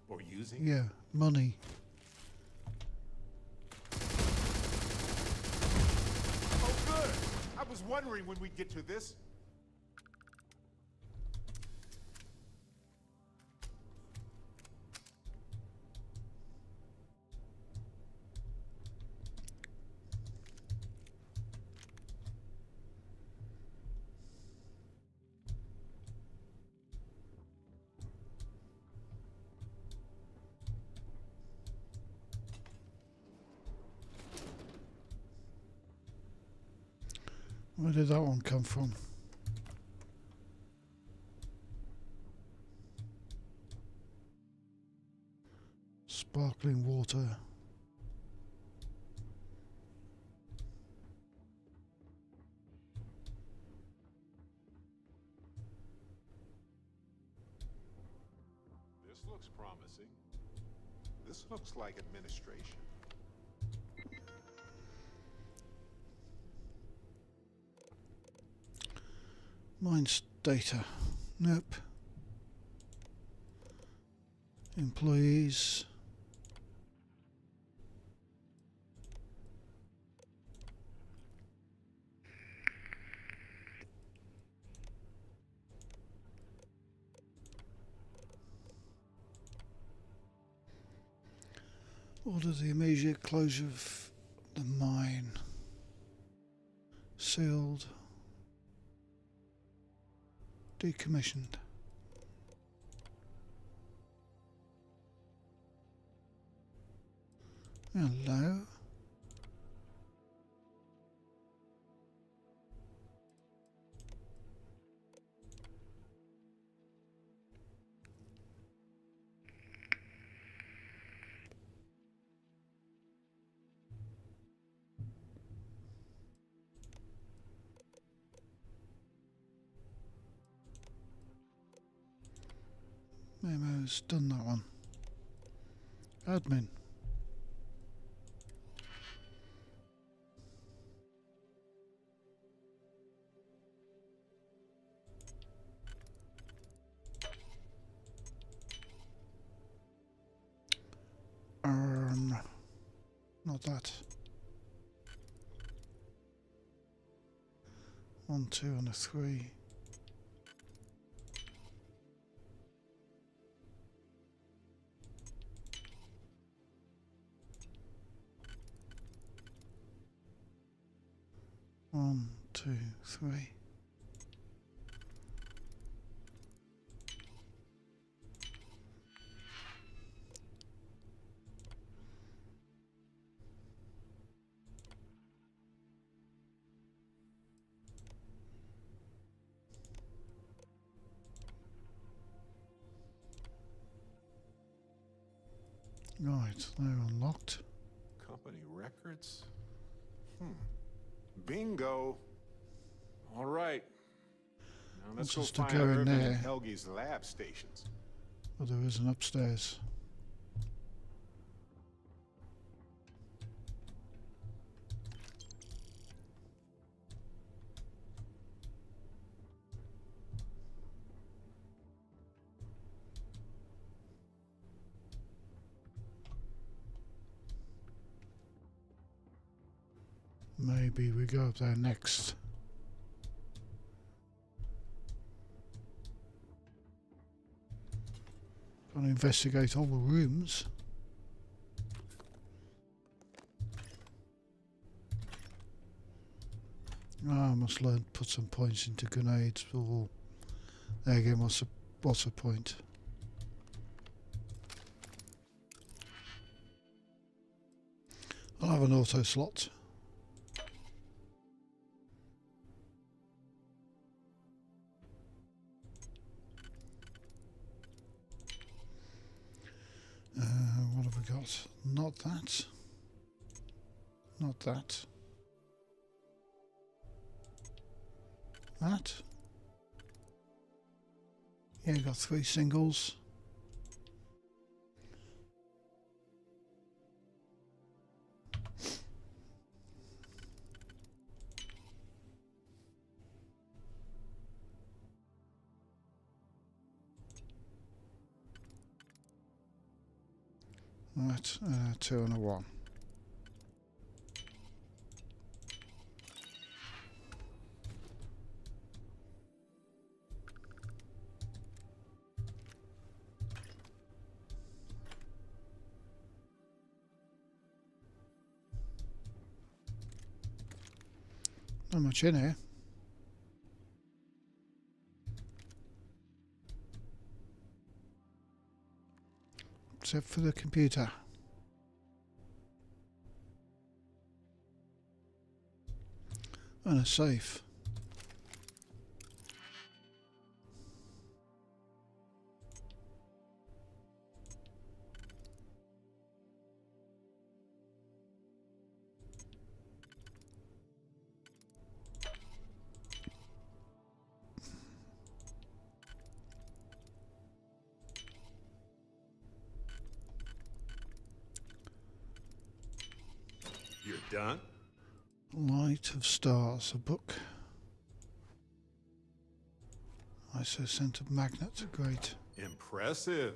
or using?
Yeah, money.
Oh, good! I was wondering when we'd get to this.
Where did that one come from? Sparkling water.
This looks promising. This looks like administration.
Mine's data. Nope. Employees. Order the immediate closure of the mine. Sealed. Decommissioned. Hello. Memo's done that one. Admin. Not that. 1, 2 and a 3. One, two, three. Right, they're unlocked.
Company records? Bingo. All right. Now let's
Wants
go
us to
find
go in
Irvin
there.
and Helgi's lab stations.
Well, there is an upstairs. Maybe we go up there next. Gotta investigate all the rooms. I must learn to put some points into grenades. Oh, there again, what's the point? I'll have an auto slot. What have we got? Not that. Not that. That. Yeah, got 3 singles. Right, 2 and a 1. Not much in here. Except for the computer. And a safe.
You're done?
Light of Stars, a book. Isocentered magnet, great.
Impressive.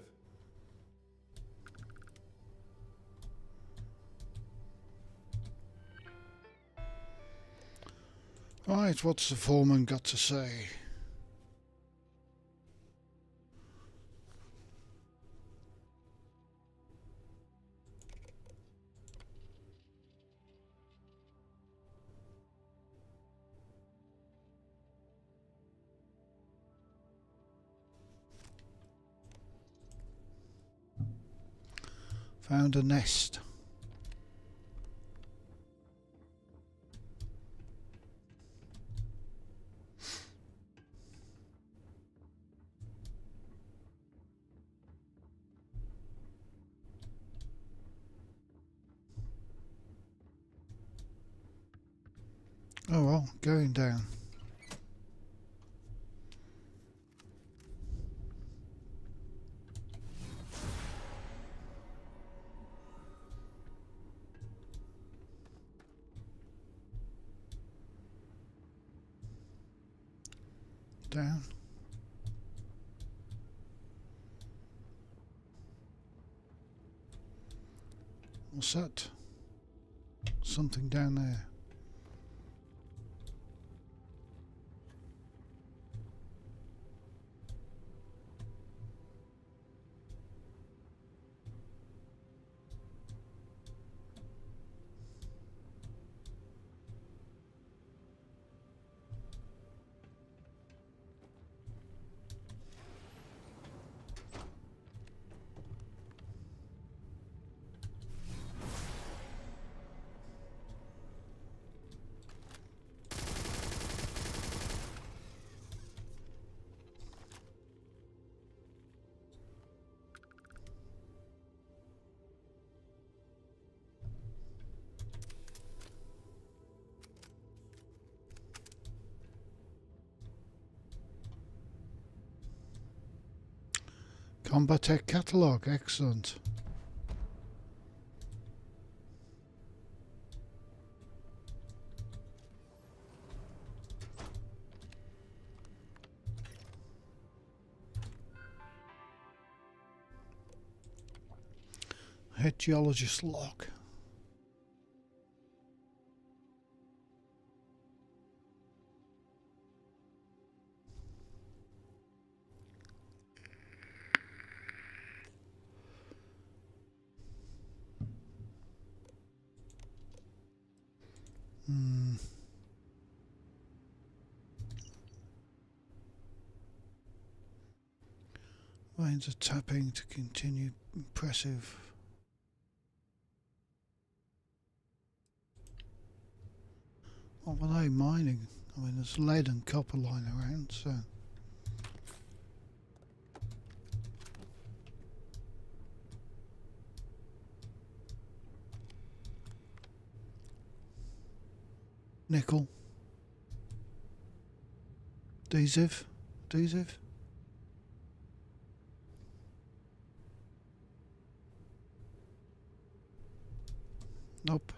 Right, what's the foreman got to say? Found a nest. Oh well, going down. Down. What's that? Something down there. Combat Tech Catalogue, excellent. Head Geologist log. Veins are tapping to continue. Impressive. What were they mining? I mean, there's lead and copper lying around, so. Nickel. Adhesive. Adhesive. Nope.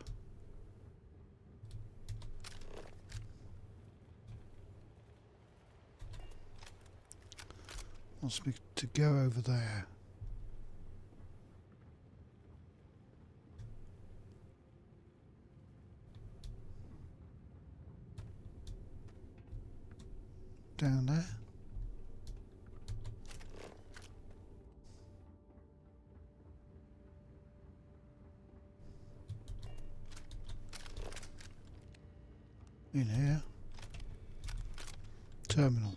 Wants me to go over there. Down there. In here. Terminal.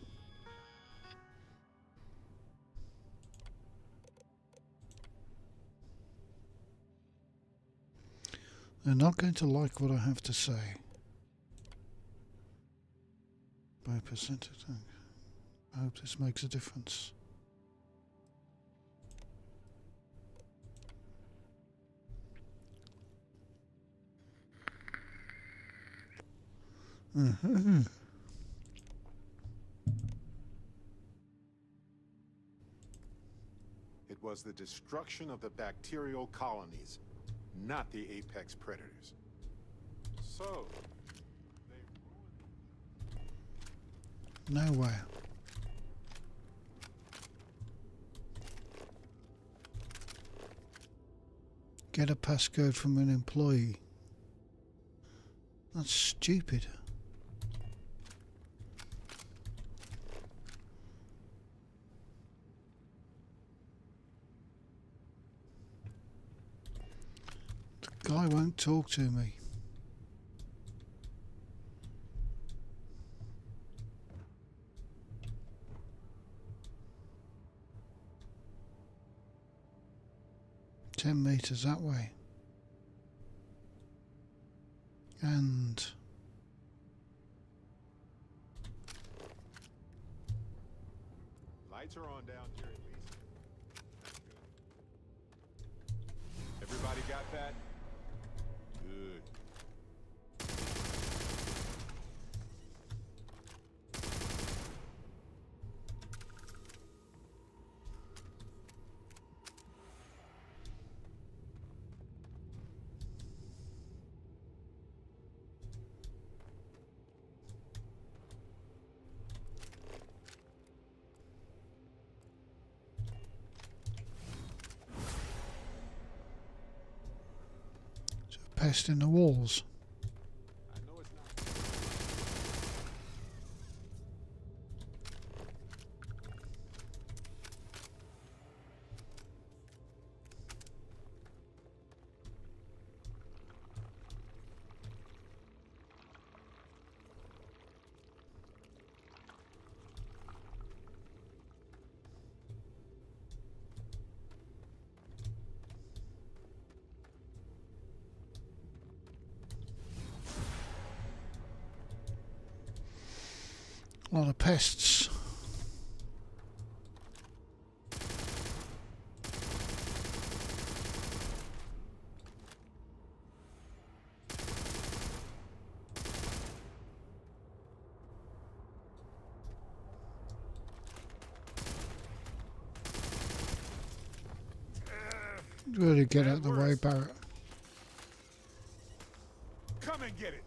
They're not going to like what I have to say. By percentage. I hope this makes a difference.
It was the destruction of the bacterial colonies, not the apex predators. So,
Nowhere. Get a passcode from an employee. That's stupid. The guy won't talk to me. "10 meters that way." And
lights are on down here at least. That's good. Everybody got that? Good.
pest in the walls. A lot of pests. Really get out of the way, Barrett.
Come and get it.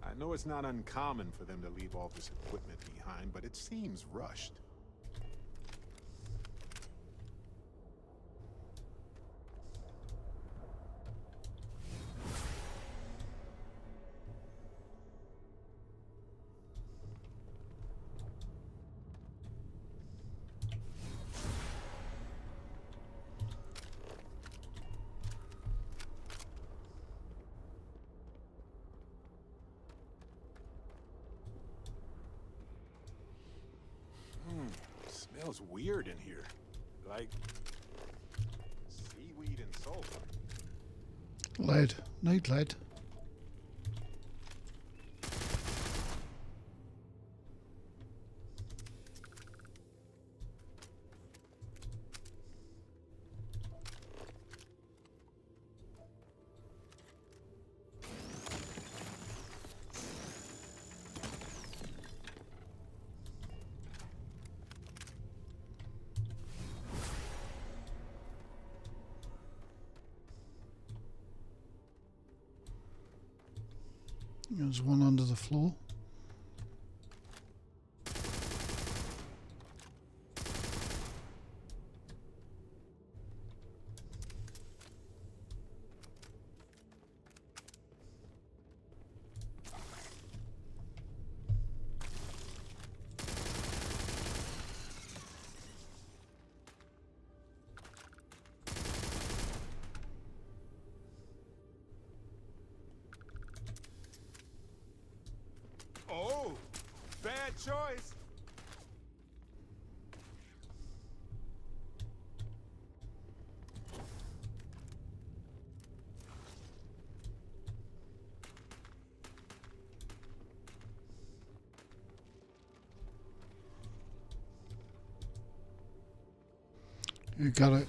I know it's not uncommon for them to leave all this equipment behind, but it seems rushed. smells weird in here. Like seaweed and sulfur.
Lead. Need lead. There's one under the floor.
Oh, bad choice.
You got it.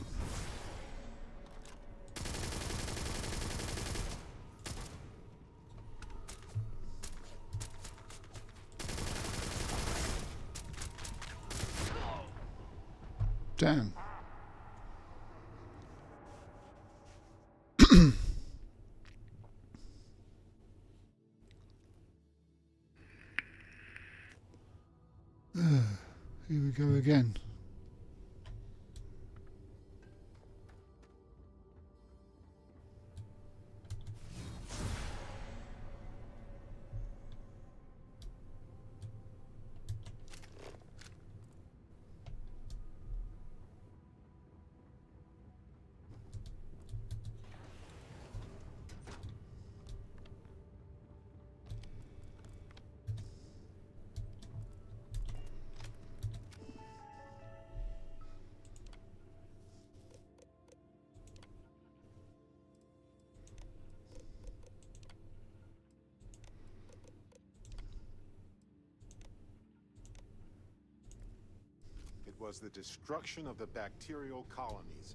Damn. Here we go again.
It was the destruction of the bacterial colonies,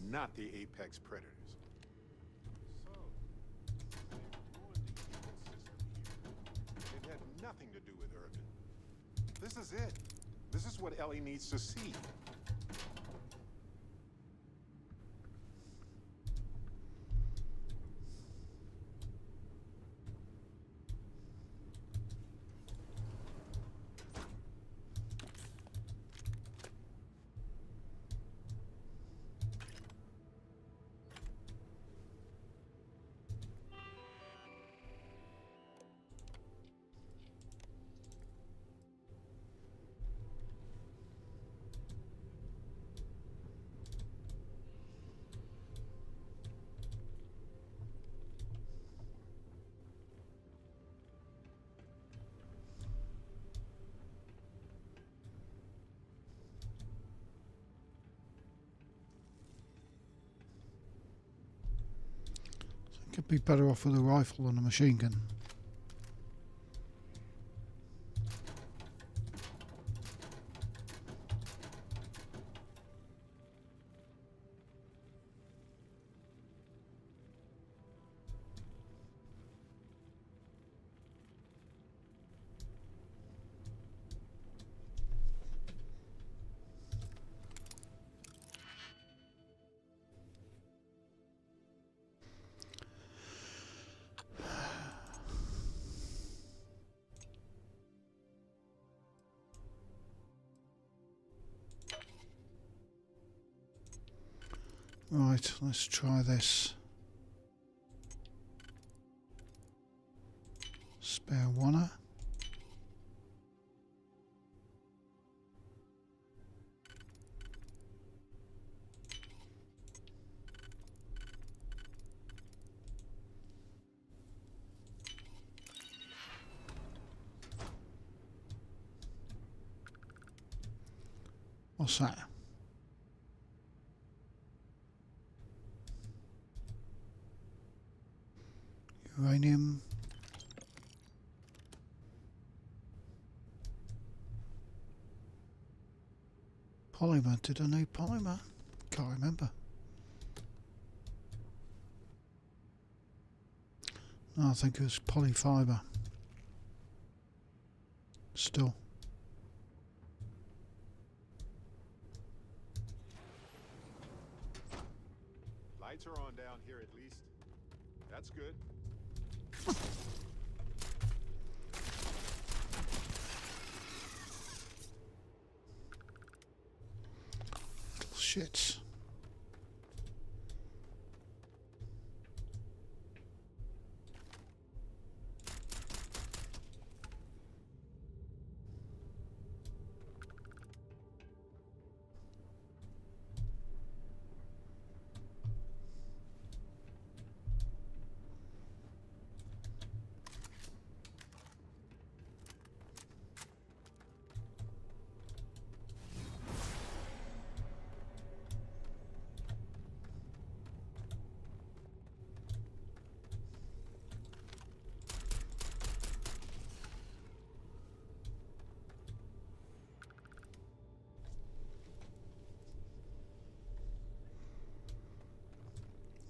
not the apex predators. So, they ruined the ecosystem here. It had nothing to do with Urban. This is it. This is what Ellie needs to see. Could be better off with a rifle than a machine gun. Right, let's try this. Spare one.
What's that? Uranium. Polymer. Did I need polymer? Can't remember. No, I think it was polyfiber. Still.
Lights are on down here at least. That's good.
Little shits.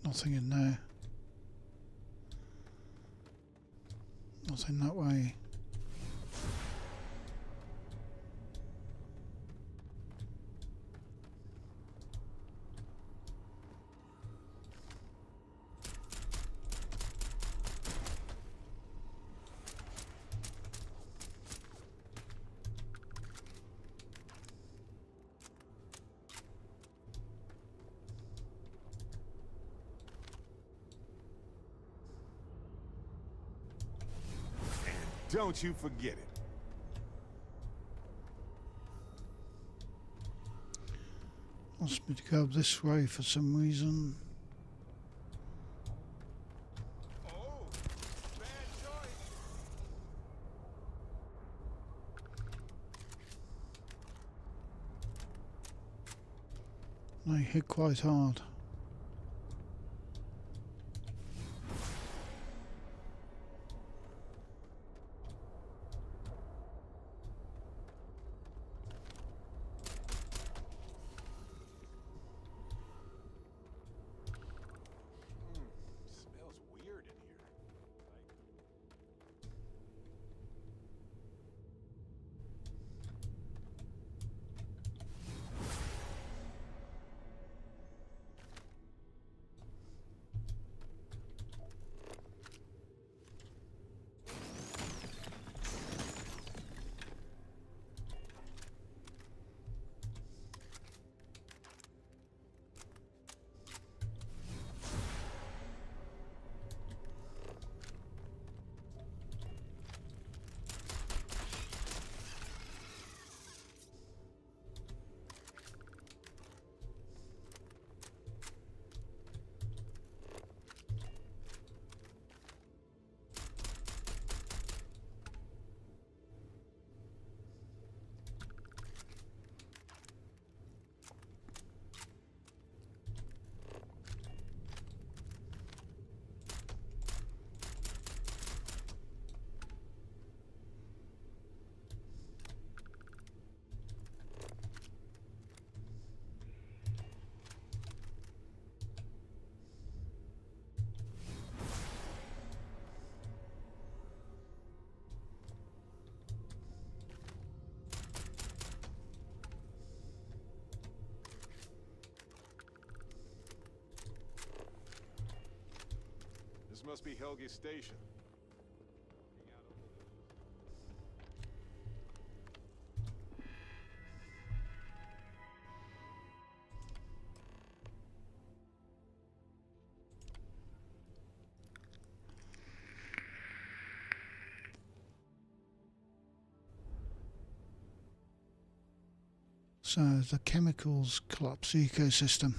Nothing in there. Nothing that way.
Don't you forget it.
Wants me to go this way for some reason. They hit quite hard.
Smells weird in here. This must be Helge's station.
So the chemicals collapse the ecosystem.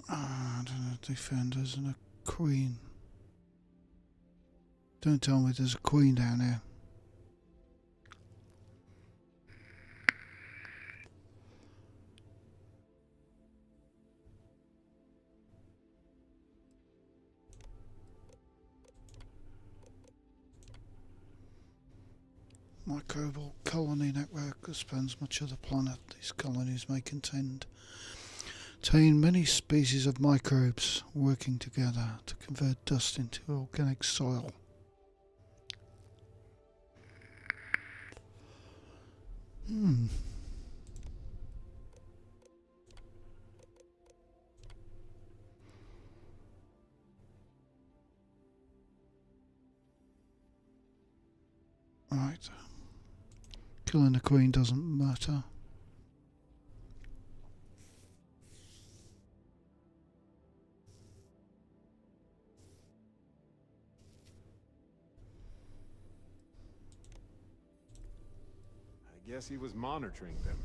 I don't know, defenders and a queen. Don't tell me there's a queen down here. Microbial colony network that spans much of the planet. These colonies may contain many species of microbes working together to convert dust into organic soil. Right. Killing the queen doesn't matter.
I guess he was monitoring them.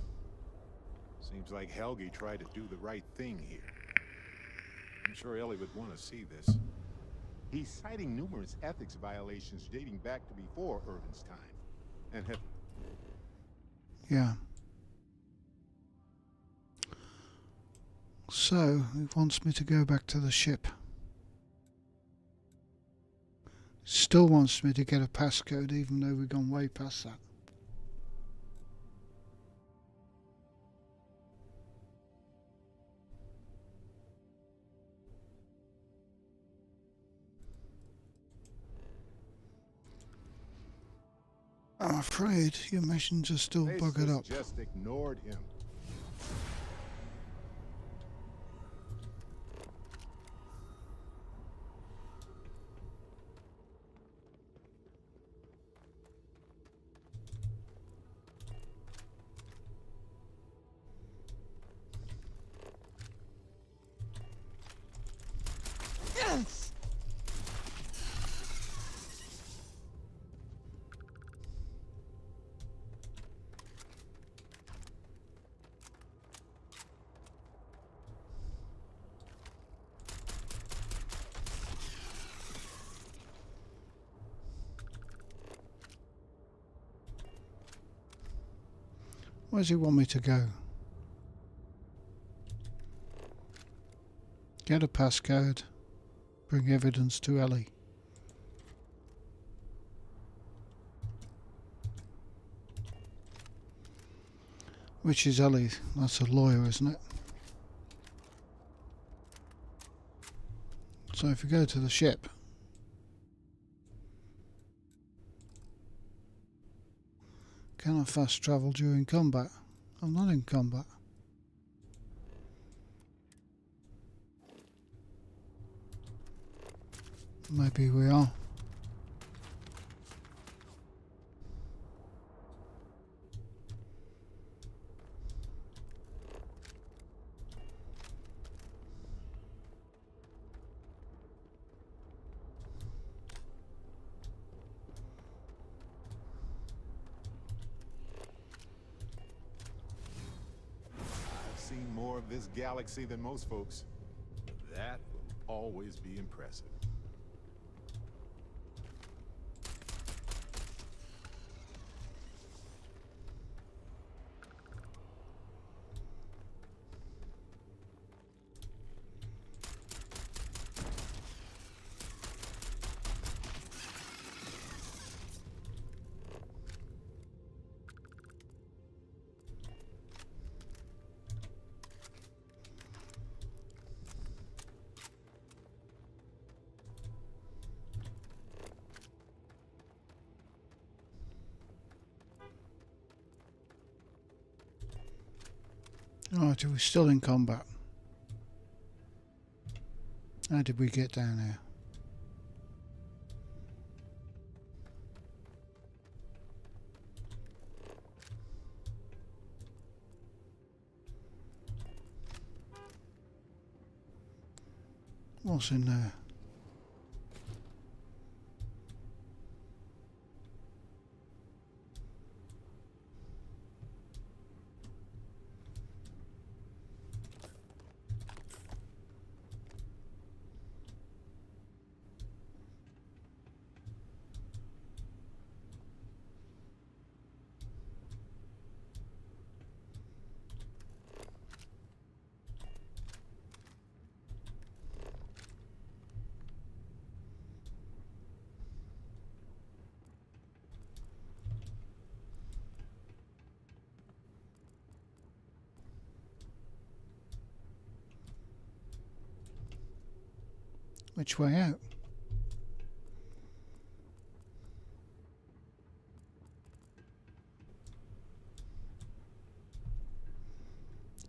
Seems like Helgi tried to do the right thing here. I'm sure Ellie would want to see this. He's citing numerous ethics violations dating back to before Irvin's time. And have...
Yeah. So, he wants me to go back to the ship. Still wants me to get a passcode even though we've gone way past that. I'm afraid your missions are still buggered up.
Just ignored him.
Where does he want me to go? Get a passcode. Bring evidence to Ellie. Which is Ellie? That's a lawyer, isn't it? So if you go to the ship, can I fast travel during combat? I'm not in combat. Maybe we are.
More of this galaxy than most folks. That will always be impressive.
Right, are we still in combat? How did we get down here? What's in there? Which way out?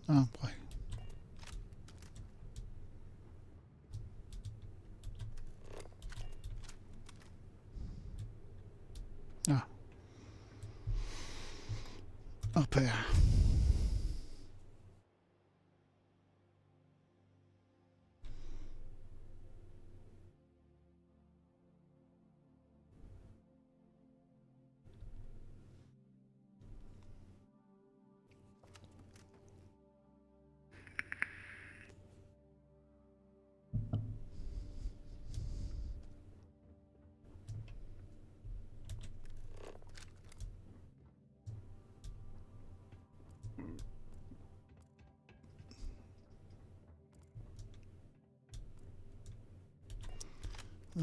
Oh boy. Ah. Up here.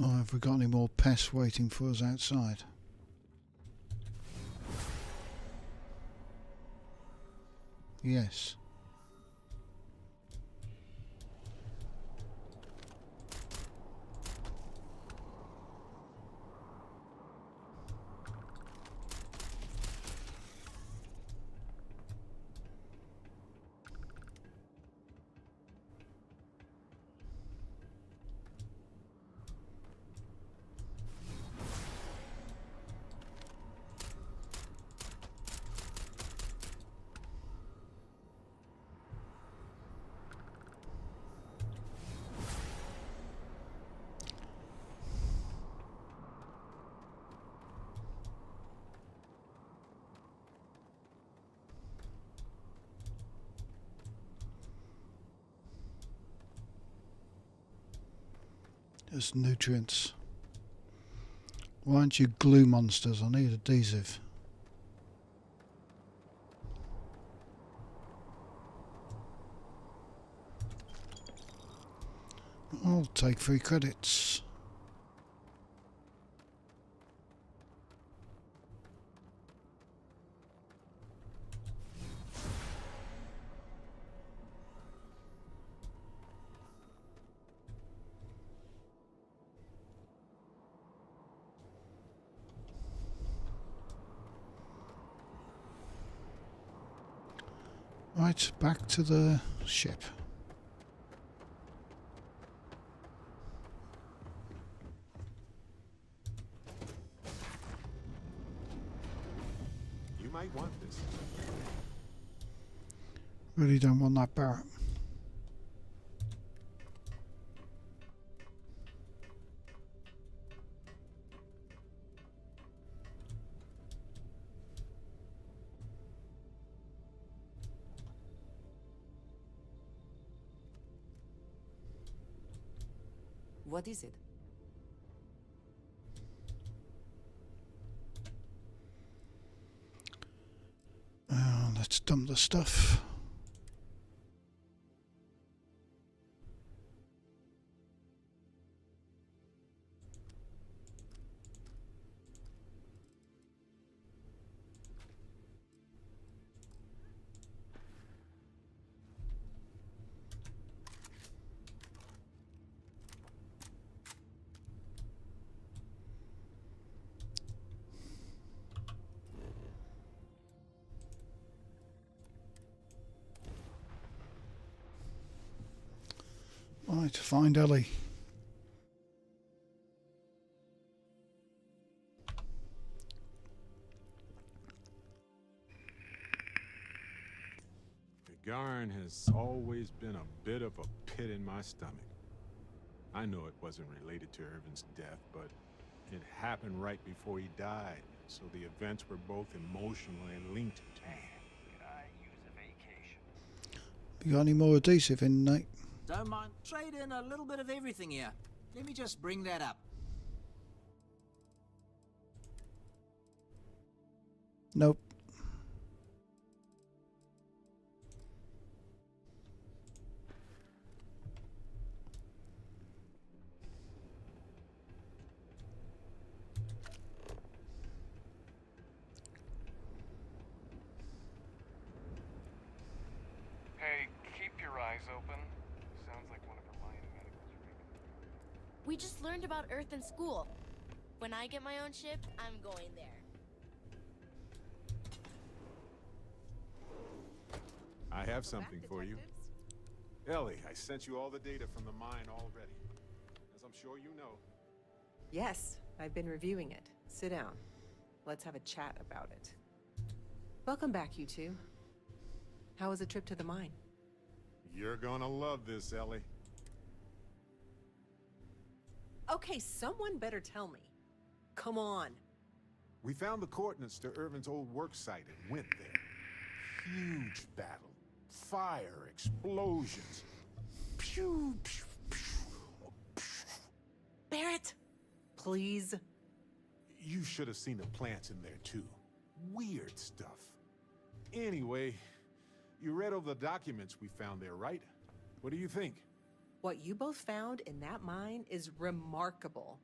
Oh, have we got any more pests waiting for us outside? Yes. There's nutrients. Why aren't you glue monsters? I need adhesive. I'll take 3 credits. Right, back to the ship.
You might want this.
Really don't want that Barrett.
What is it?
Let's dump the stuff. Right, find Ellie.
Gagarin has always been a bit of a pit in my stomach. I know it wasn't related to Irvin's death, but it happened right before he died, so the events were both emotionally linked to me.
You got any more adhesive in, Nate?
Don't mind. Trade in a little bit of everything here. Let me just bring that up.
Nope.
Hey, keep your eyes open. Sounds like one of her mining medicals
We just learned about Earth in school. When I get my own ship, I'm going there.
I have something for you. Ellie, I sent you all the data from the mine already. As I'm sure you know.
Yes, I've been reviewing it. Sit down. Let's have a chat about it. Welcome back, you two. How was the trip to the mine?
You're gonna love this, Ellie.
Okay, someone better tell me. Come on.
We found the coordinates to Irvin's old work site and went there. Huge battle. Fire, explosions. Pew, pew, pew.
Barrett, please.
You should have seen the plants in there too. Weird stuff. Anyway, you read over the documents we found there, right? What do you think?
What you both found in that mine is remarkable.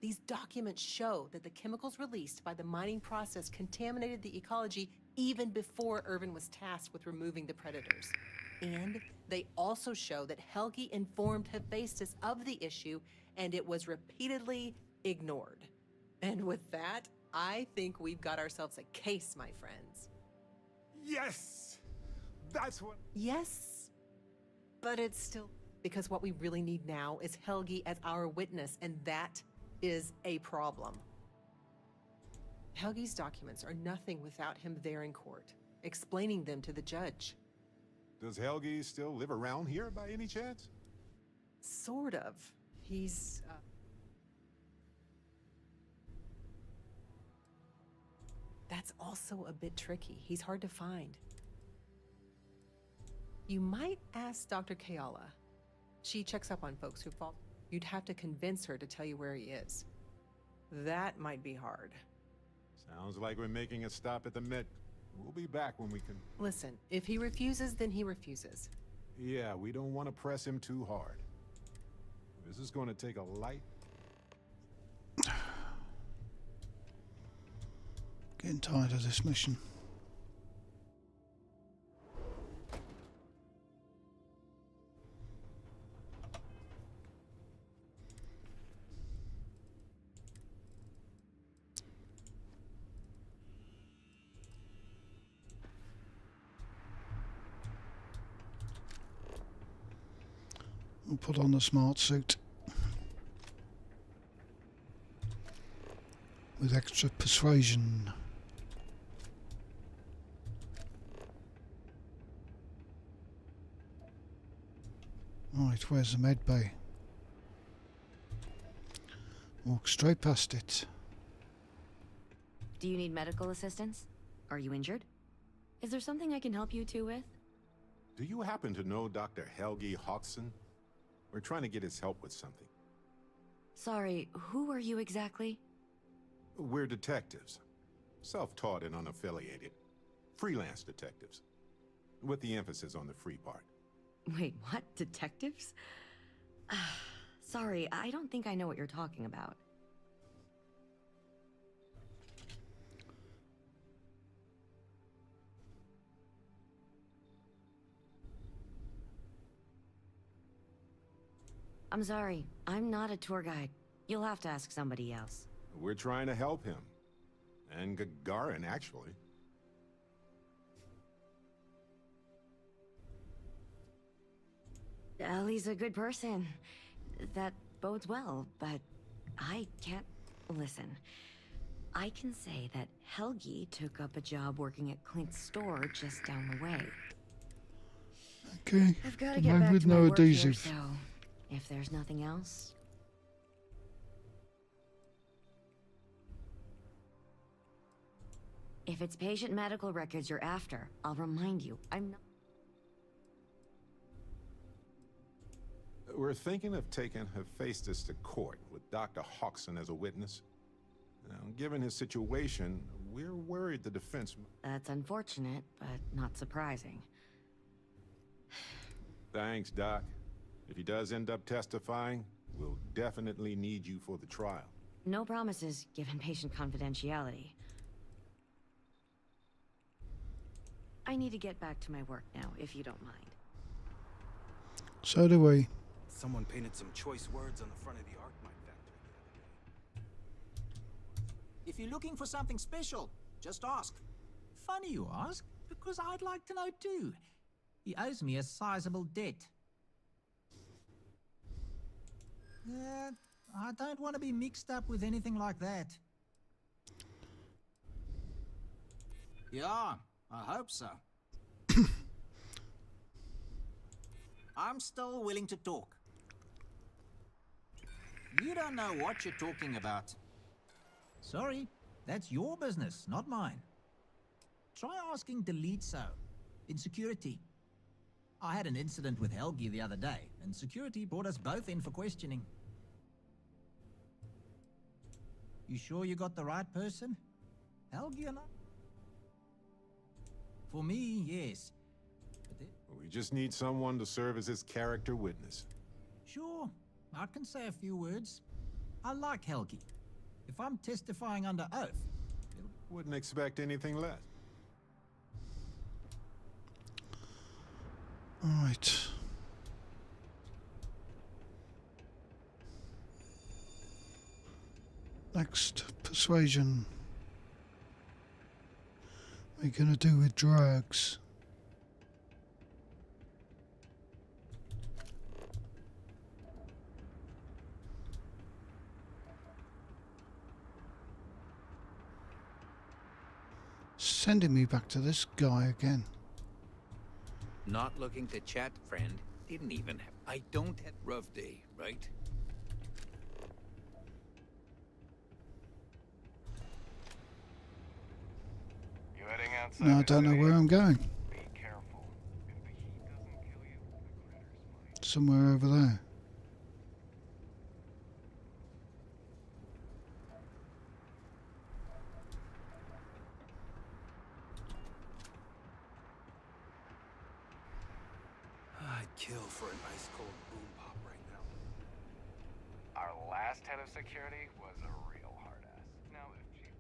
These documents show that the chemicals released by the mining process contaminated the ecology even before Irvin was tasked with removing the predators. And they also show that Helgi informed Hephaestus of the issue, and it was repeatedly ignored. And with that, I think we've got ourselves a case, my friends.
Yes! That's what...
Yes, but it's still... Because what we really need now is Helgi as our witness, and that is a problem. Helgi's documents are nothing without him there in court, explaining them to the judge.
Does Helgi still live around here by any chance?
Sort of. He's, That's also a bit tricky. He's hard to find. You might ask Dr. Kayala. She checks up on folks who fall. You'd have to convince her to tell you where he is. That might be hard.
Sounds like we're making a stop at the Met. We'll be back when we can...
Listen, if he refuses, then he refuses.
Yeah, we don't want to press him too hard. This is going to take a light...
Getting tired of this mission. We'll put on the smart suit with extra persuasion. Right, where's the med bay? Walk straight past it.
Do you need medical assistance? Are you injured? Is there something I can help you two with?
Do you happen to know Dr. Helgi Hodgson? We're trying to get his help with something.
Sorry, who are you exactly?
We're detectives. Self-taught and unaffiliated. Freelance detectives. With the emphasis on the free part.
Wait, what? Detectives? Sorry, I don't think I know what you're talking about. I'm sorry, I'm not a tour guide. You'll have to ask somebody else.
We're trying to help him. And Gagarin, actually.
Ellie's a good person. That bodes well, but I can't... Listen, I can say that Helgi took up a job working at Clint's store just down the way.
Okay,
I've got to get back
with
to my
no
work here,
adhesive.
so if there's nothing else... If it's patient medical records you're after, I'll remind you, I'm not...
We're thinking of taking Hephaestus to court with Dr. Hodgson as a witness. Now, given his situation, we're worried the defense...
That's unfortunate, but not surprising.
Thanks, Doc. If he does end up testifying, we'll definitely need you for the trial.
No promises, given patient confidentiality. I need to get back to my work now, if you don't mind.
So do we.
Someone painted some choice words on the front of the Arcmine factory the other day.
If you're looking for something special, just ask.
Funny you ask, because I'd like to know too. He owes me a sizable debt. I don't want to be mixed up with anything like that.
Yeah, I hope so. I'm still willing to talk. You don't know what you're talking about.
Sorry, that's your business, not mine. Try asking Delitso in security. I had an incident with Helgi the other day, and security brought us both in for questioning. You sure you got the right person? Helgi or not? For me, yes.
We just need someone to serve as his character witness.
Sure, I can say a few words. I like Helgi. If I'm testifying under oath,
wouldn't expect anything less.
All right. Next, persuasion. We're gonna do with drugs. Sending me back to this guy again.
Not looking to chat, friend. Didn't even have... I don't have... Rough day, right?
You heading outside?
Now I don't know where I'm going.
Be careful. If the heat doesn't kill you, the critters might.
Somewhere over there.
I'd kill for an ice-cold boom pop right now.
Our last head of security was a real hard-ass. Now, if Chief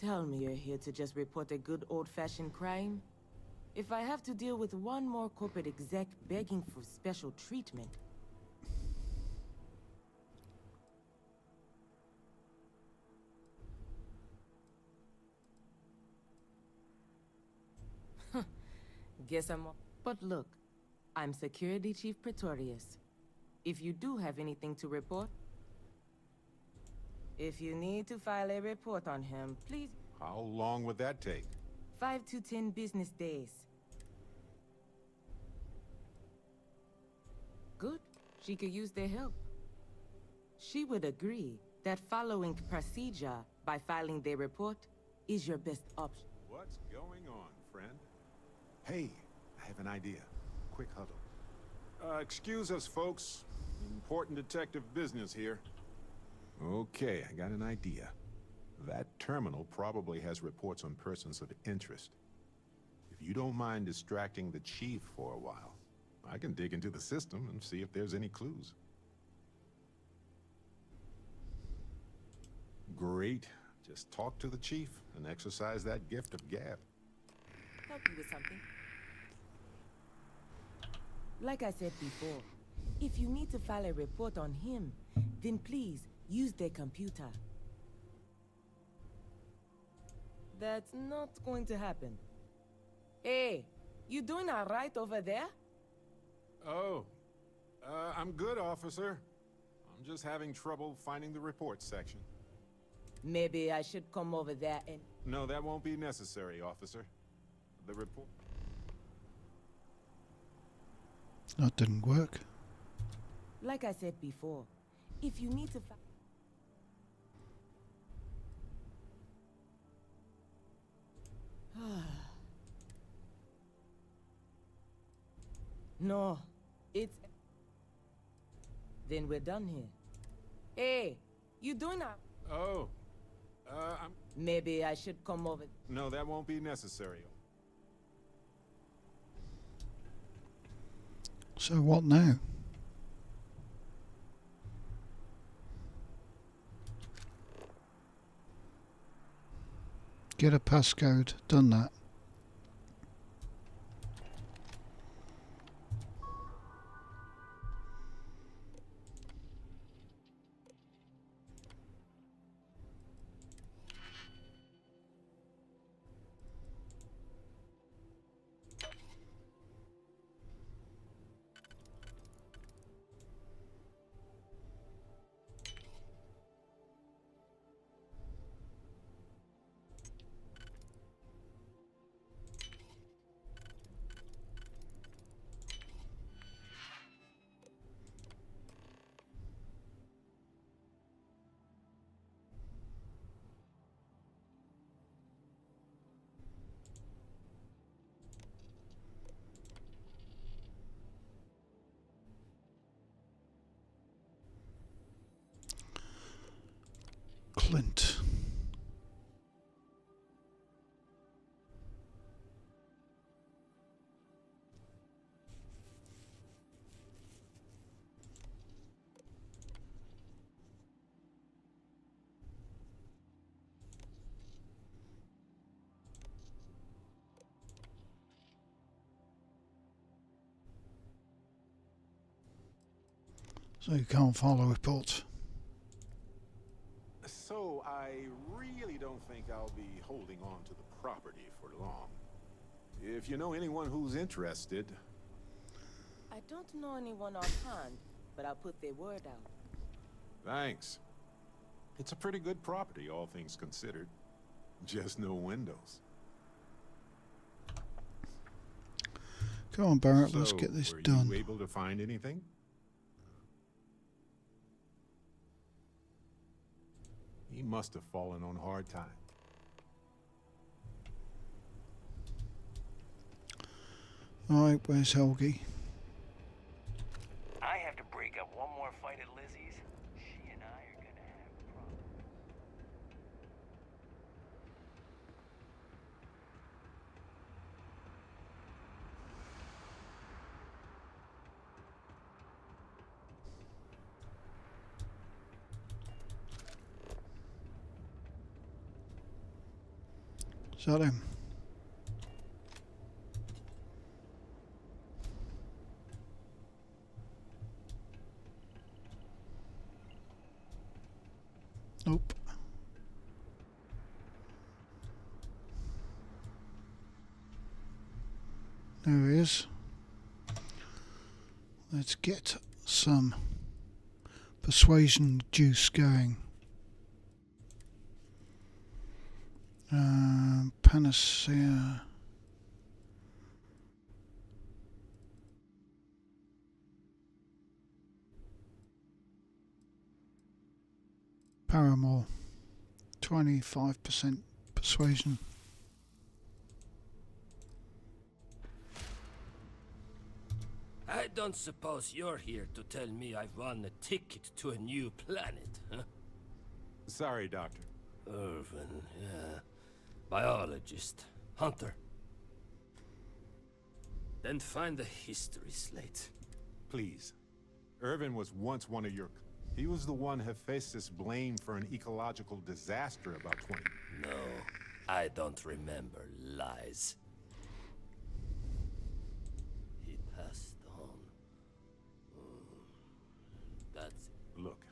Tell me you're here to just report a good old-fashioned crime? If I have to deal with one more corporate exec begging for special treatment... Guess I'm... But look, I'm Security Chief Pretorius. If you do have anything to report... If you need to file a report on him, please...
How long would that take?
5 to 10 business days. Good. She could use their help. She would agree that following procedure by filing their report is your best option.
What's going on, friend? Hey, I have an idea. Quick huddle. Excuse us, folks. Important detective business here. Okay, I got an idea. That terminal probably has reports on persons of interest. If you don't mind distracting the chief for a while, I can dig into the system and see if there's any clues. Great. Just talk to the chief and exercise that gift of gab.
Help you with something. Like I said before, if you need to file a report on him, then please use their computer. That's not going to happen. Hey, you doing all right over there?
Oh, I'm good, officer. I'm just having trouble finding the reports section.
Maybe I should come over there and...
No, that won't be necessary, officer. The report...
That didn't work.
Like I said before, if you need to... No, it's... Then we're done here. Hey, you doing that?
Oh, I'm...
Maybe I should come over...
No, that won't be necessary.
So what now? Get a passcode. Done that. Clint. So you can't follow reports.
So I really don't think I'll be holding on to the property for long. If you know anyone who's interested...
I don't know anyone offhand, but I'll put their word out.
Thanks. It's a pretty good property, all things considered. Just no windows.
Come on, Barrett, let's get this done.
Were you able to find anything? He must have fallen on hard times.
Alright, where's Helgi?
I have to break up one more fight at Lizzie's. She and I are gonna have problems.
Is that him? Nope. There he is. Let's get some persuasion juice going. Panacea. Paramore. 25% persuasion.
I don't suppose you're here to tell me I've won a ticket to a new planet, huh?
Sorry, Doctor.
Irvin, yeah. Biologist. Hunter. Then find the history slate.
Please. Irvin was once one of your... He was the one Hephaestus blamed for an ecological disaster about 20...
No, I don't remember lies. He passed on. That's...
Look,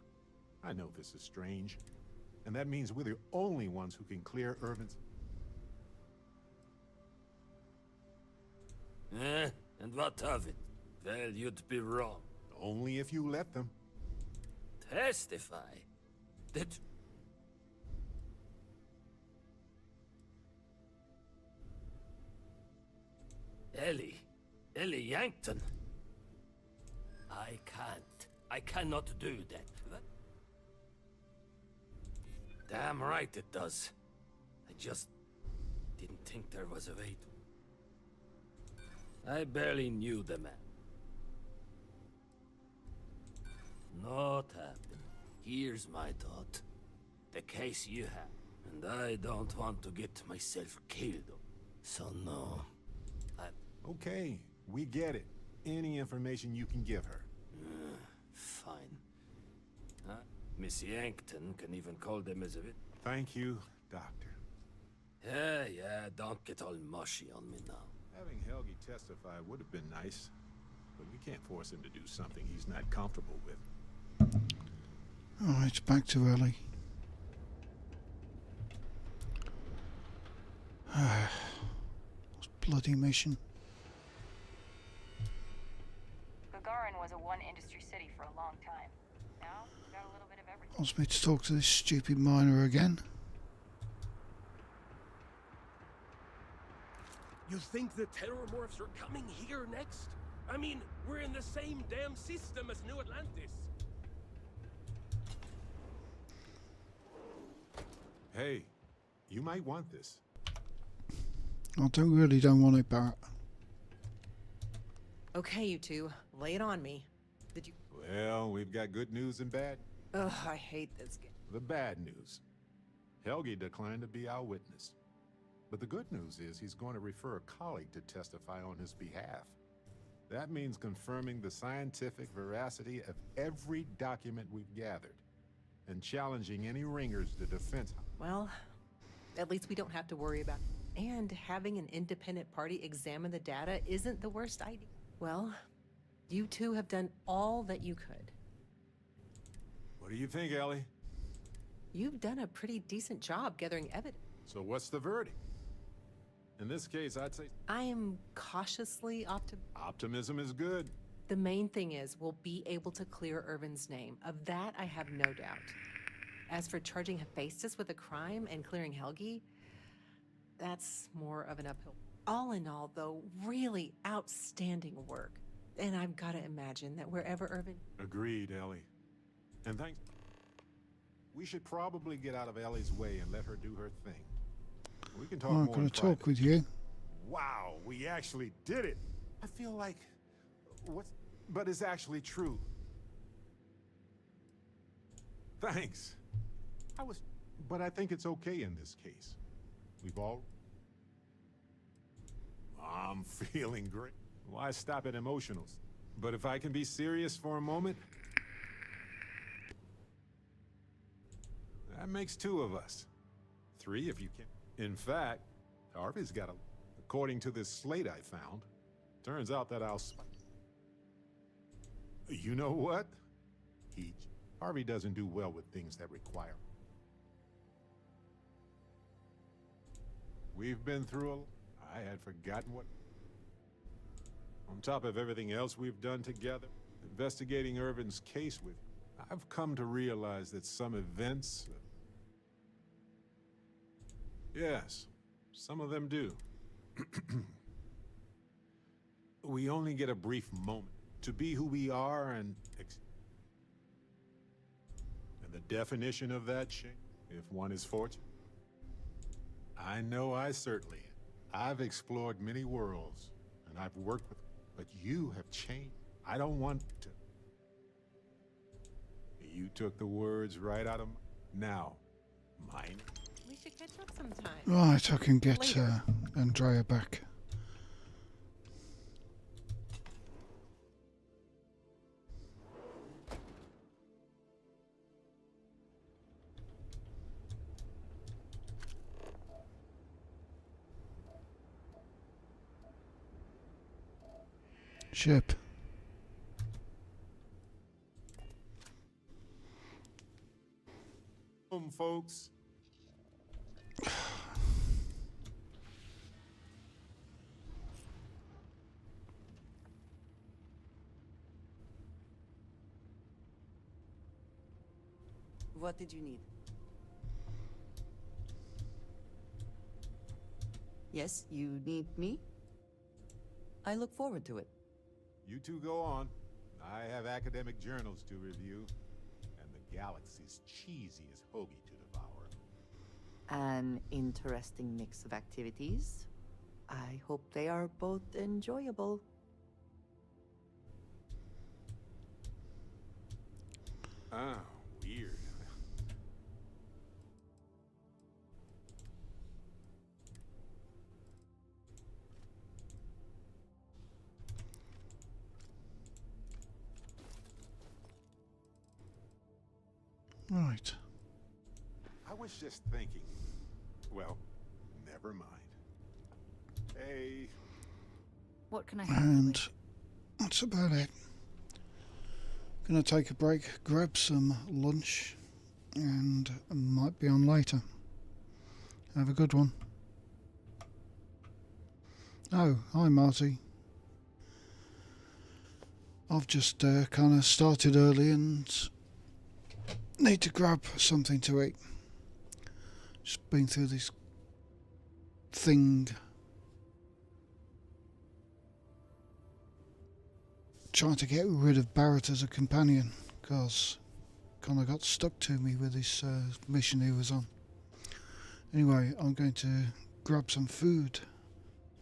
I know this is strange. And that means we're the only ones who can clear Irvin's...
And what of it? Well, you'd be wrong.
Only if you let them.
Testify? That... Ellie Yankton. I can't. I cannot do that. Damn right it does. I just didn't think there was a way to... I barely knew the man. Not happening. Here's my thought. The case you have. And I don't want to get myself killed. So no.
Okay, we get it. Any information you can give her.
Fine. Miss Yankton can even call them as of it.
Thank you, Doctor.
Yeah, don't get all mushy on me now.
Having Helgi testify would have been nice, but we can't force him to do something he's not comfortable with.
Alright, back to Ellie. Bloody mission.
Gagarin was a one-industry city for a long time. Now, we've got a little bit of everything.
Wants me to talk to this stupid miner again.
You think the terrormorphs are coming here next? I mean, we're in the same damn system as New Atlantis.
Hey, you might want this.
I don't want it, Barrett.
Okay, you two, lay it on me. Did you?
Well, we've got good news and bad.
Ugh, I hate this game.
The bad news. Helgi declined to be our witness. But the good news is he's going to refer a colleague to testify on his behalf. That means confirming the scientific veracity of every document we've gathered and challenging any ringers to defense.
Well, at least we don't have to worry about it. And having an independent party examine the data isn't the worst idea. Well, you two have done all that you could.
What do you think, Ellie?
You've done a pretty decent job gathering evidence.
So what's the verdict? In this case, I'd say
I am cautiously optimistic.
optimism is good.
The main thing is we'll be able to clear Irvin's name. Of that, I have no doubt. As for charging Hephaestus with a crime and clearing Helgi, that's more of an uphill. All in all, though, really outstanding work. And I've got to imagine that wherever Irvin...
Agreed, Ellie. And thanks. We should probably get out of Ellie's way and let her do her thing. We can talk
I'm
more
going
in
to talk
private.
with you.
Wow, we actually did it. I feel like but it's actually true. Thanks. But I think it's okay in this case. We've all... I'm feeling great. Why stop at emotionals? But if I can be serious for a moment, that makes two of us. Three if you can. In fact, Harvey's got a... According to this slate I found, turns out that You know what? Harvey doesn't do well with things that require... We've been through I had forgotten what... On top of everything else we've done together, investigating Irvin's case with you, I've come to realize that some events... Yes, some of them do. We only get a brief moment to be who we are and the definition of that change, if one is fortunate. I know I certainly am. I've explored many worlds, and I've worked with... But you have changed. I don't want to... You took the words right out of... Now, mine.
We should catch up sometime.
Right, I can get
Later.
Andrea back. Ship.
Folks.
What did you need? Yes, you need me? I look forward to it.
You two go on. I have academic journals to review, and the galaxy's cheesy as hoagie to devour.
An interesting mix of activities. I hope they are both enjoyable.
Ah, weird.
Right.
I was just thinking. Well, never. Never mind. Hey.
What can I help you
And
with?
that's about it. Gonna take a break, grab some lunch, and might be on later. Have a good one. Oh, hi Marty. I've just kind of started early and need to grab something to eat. Just been through this thing trying to get rid of Barrett as a companion, because kind of got stuck to me with this mission he was on. Anyway, I'm going to grab some food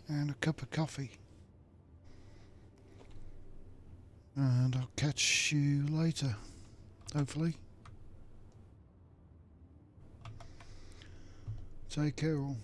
and a cup of coffee, and I'll catch you later, hopefully. Take care all.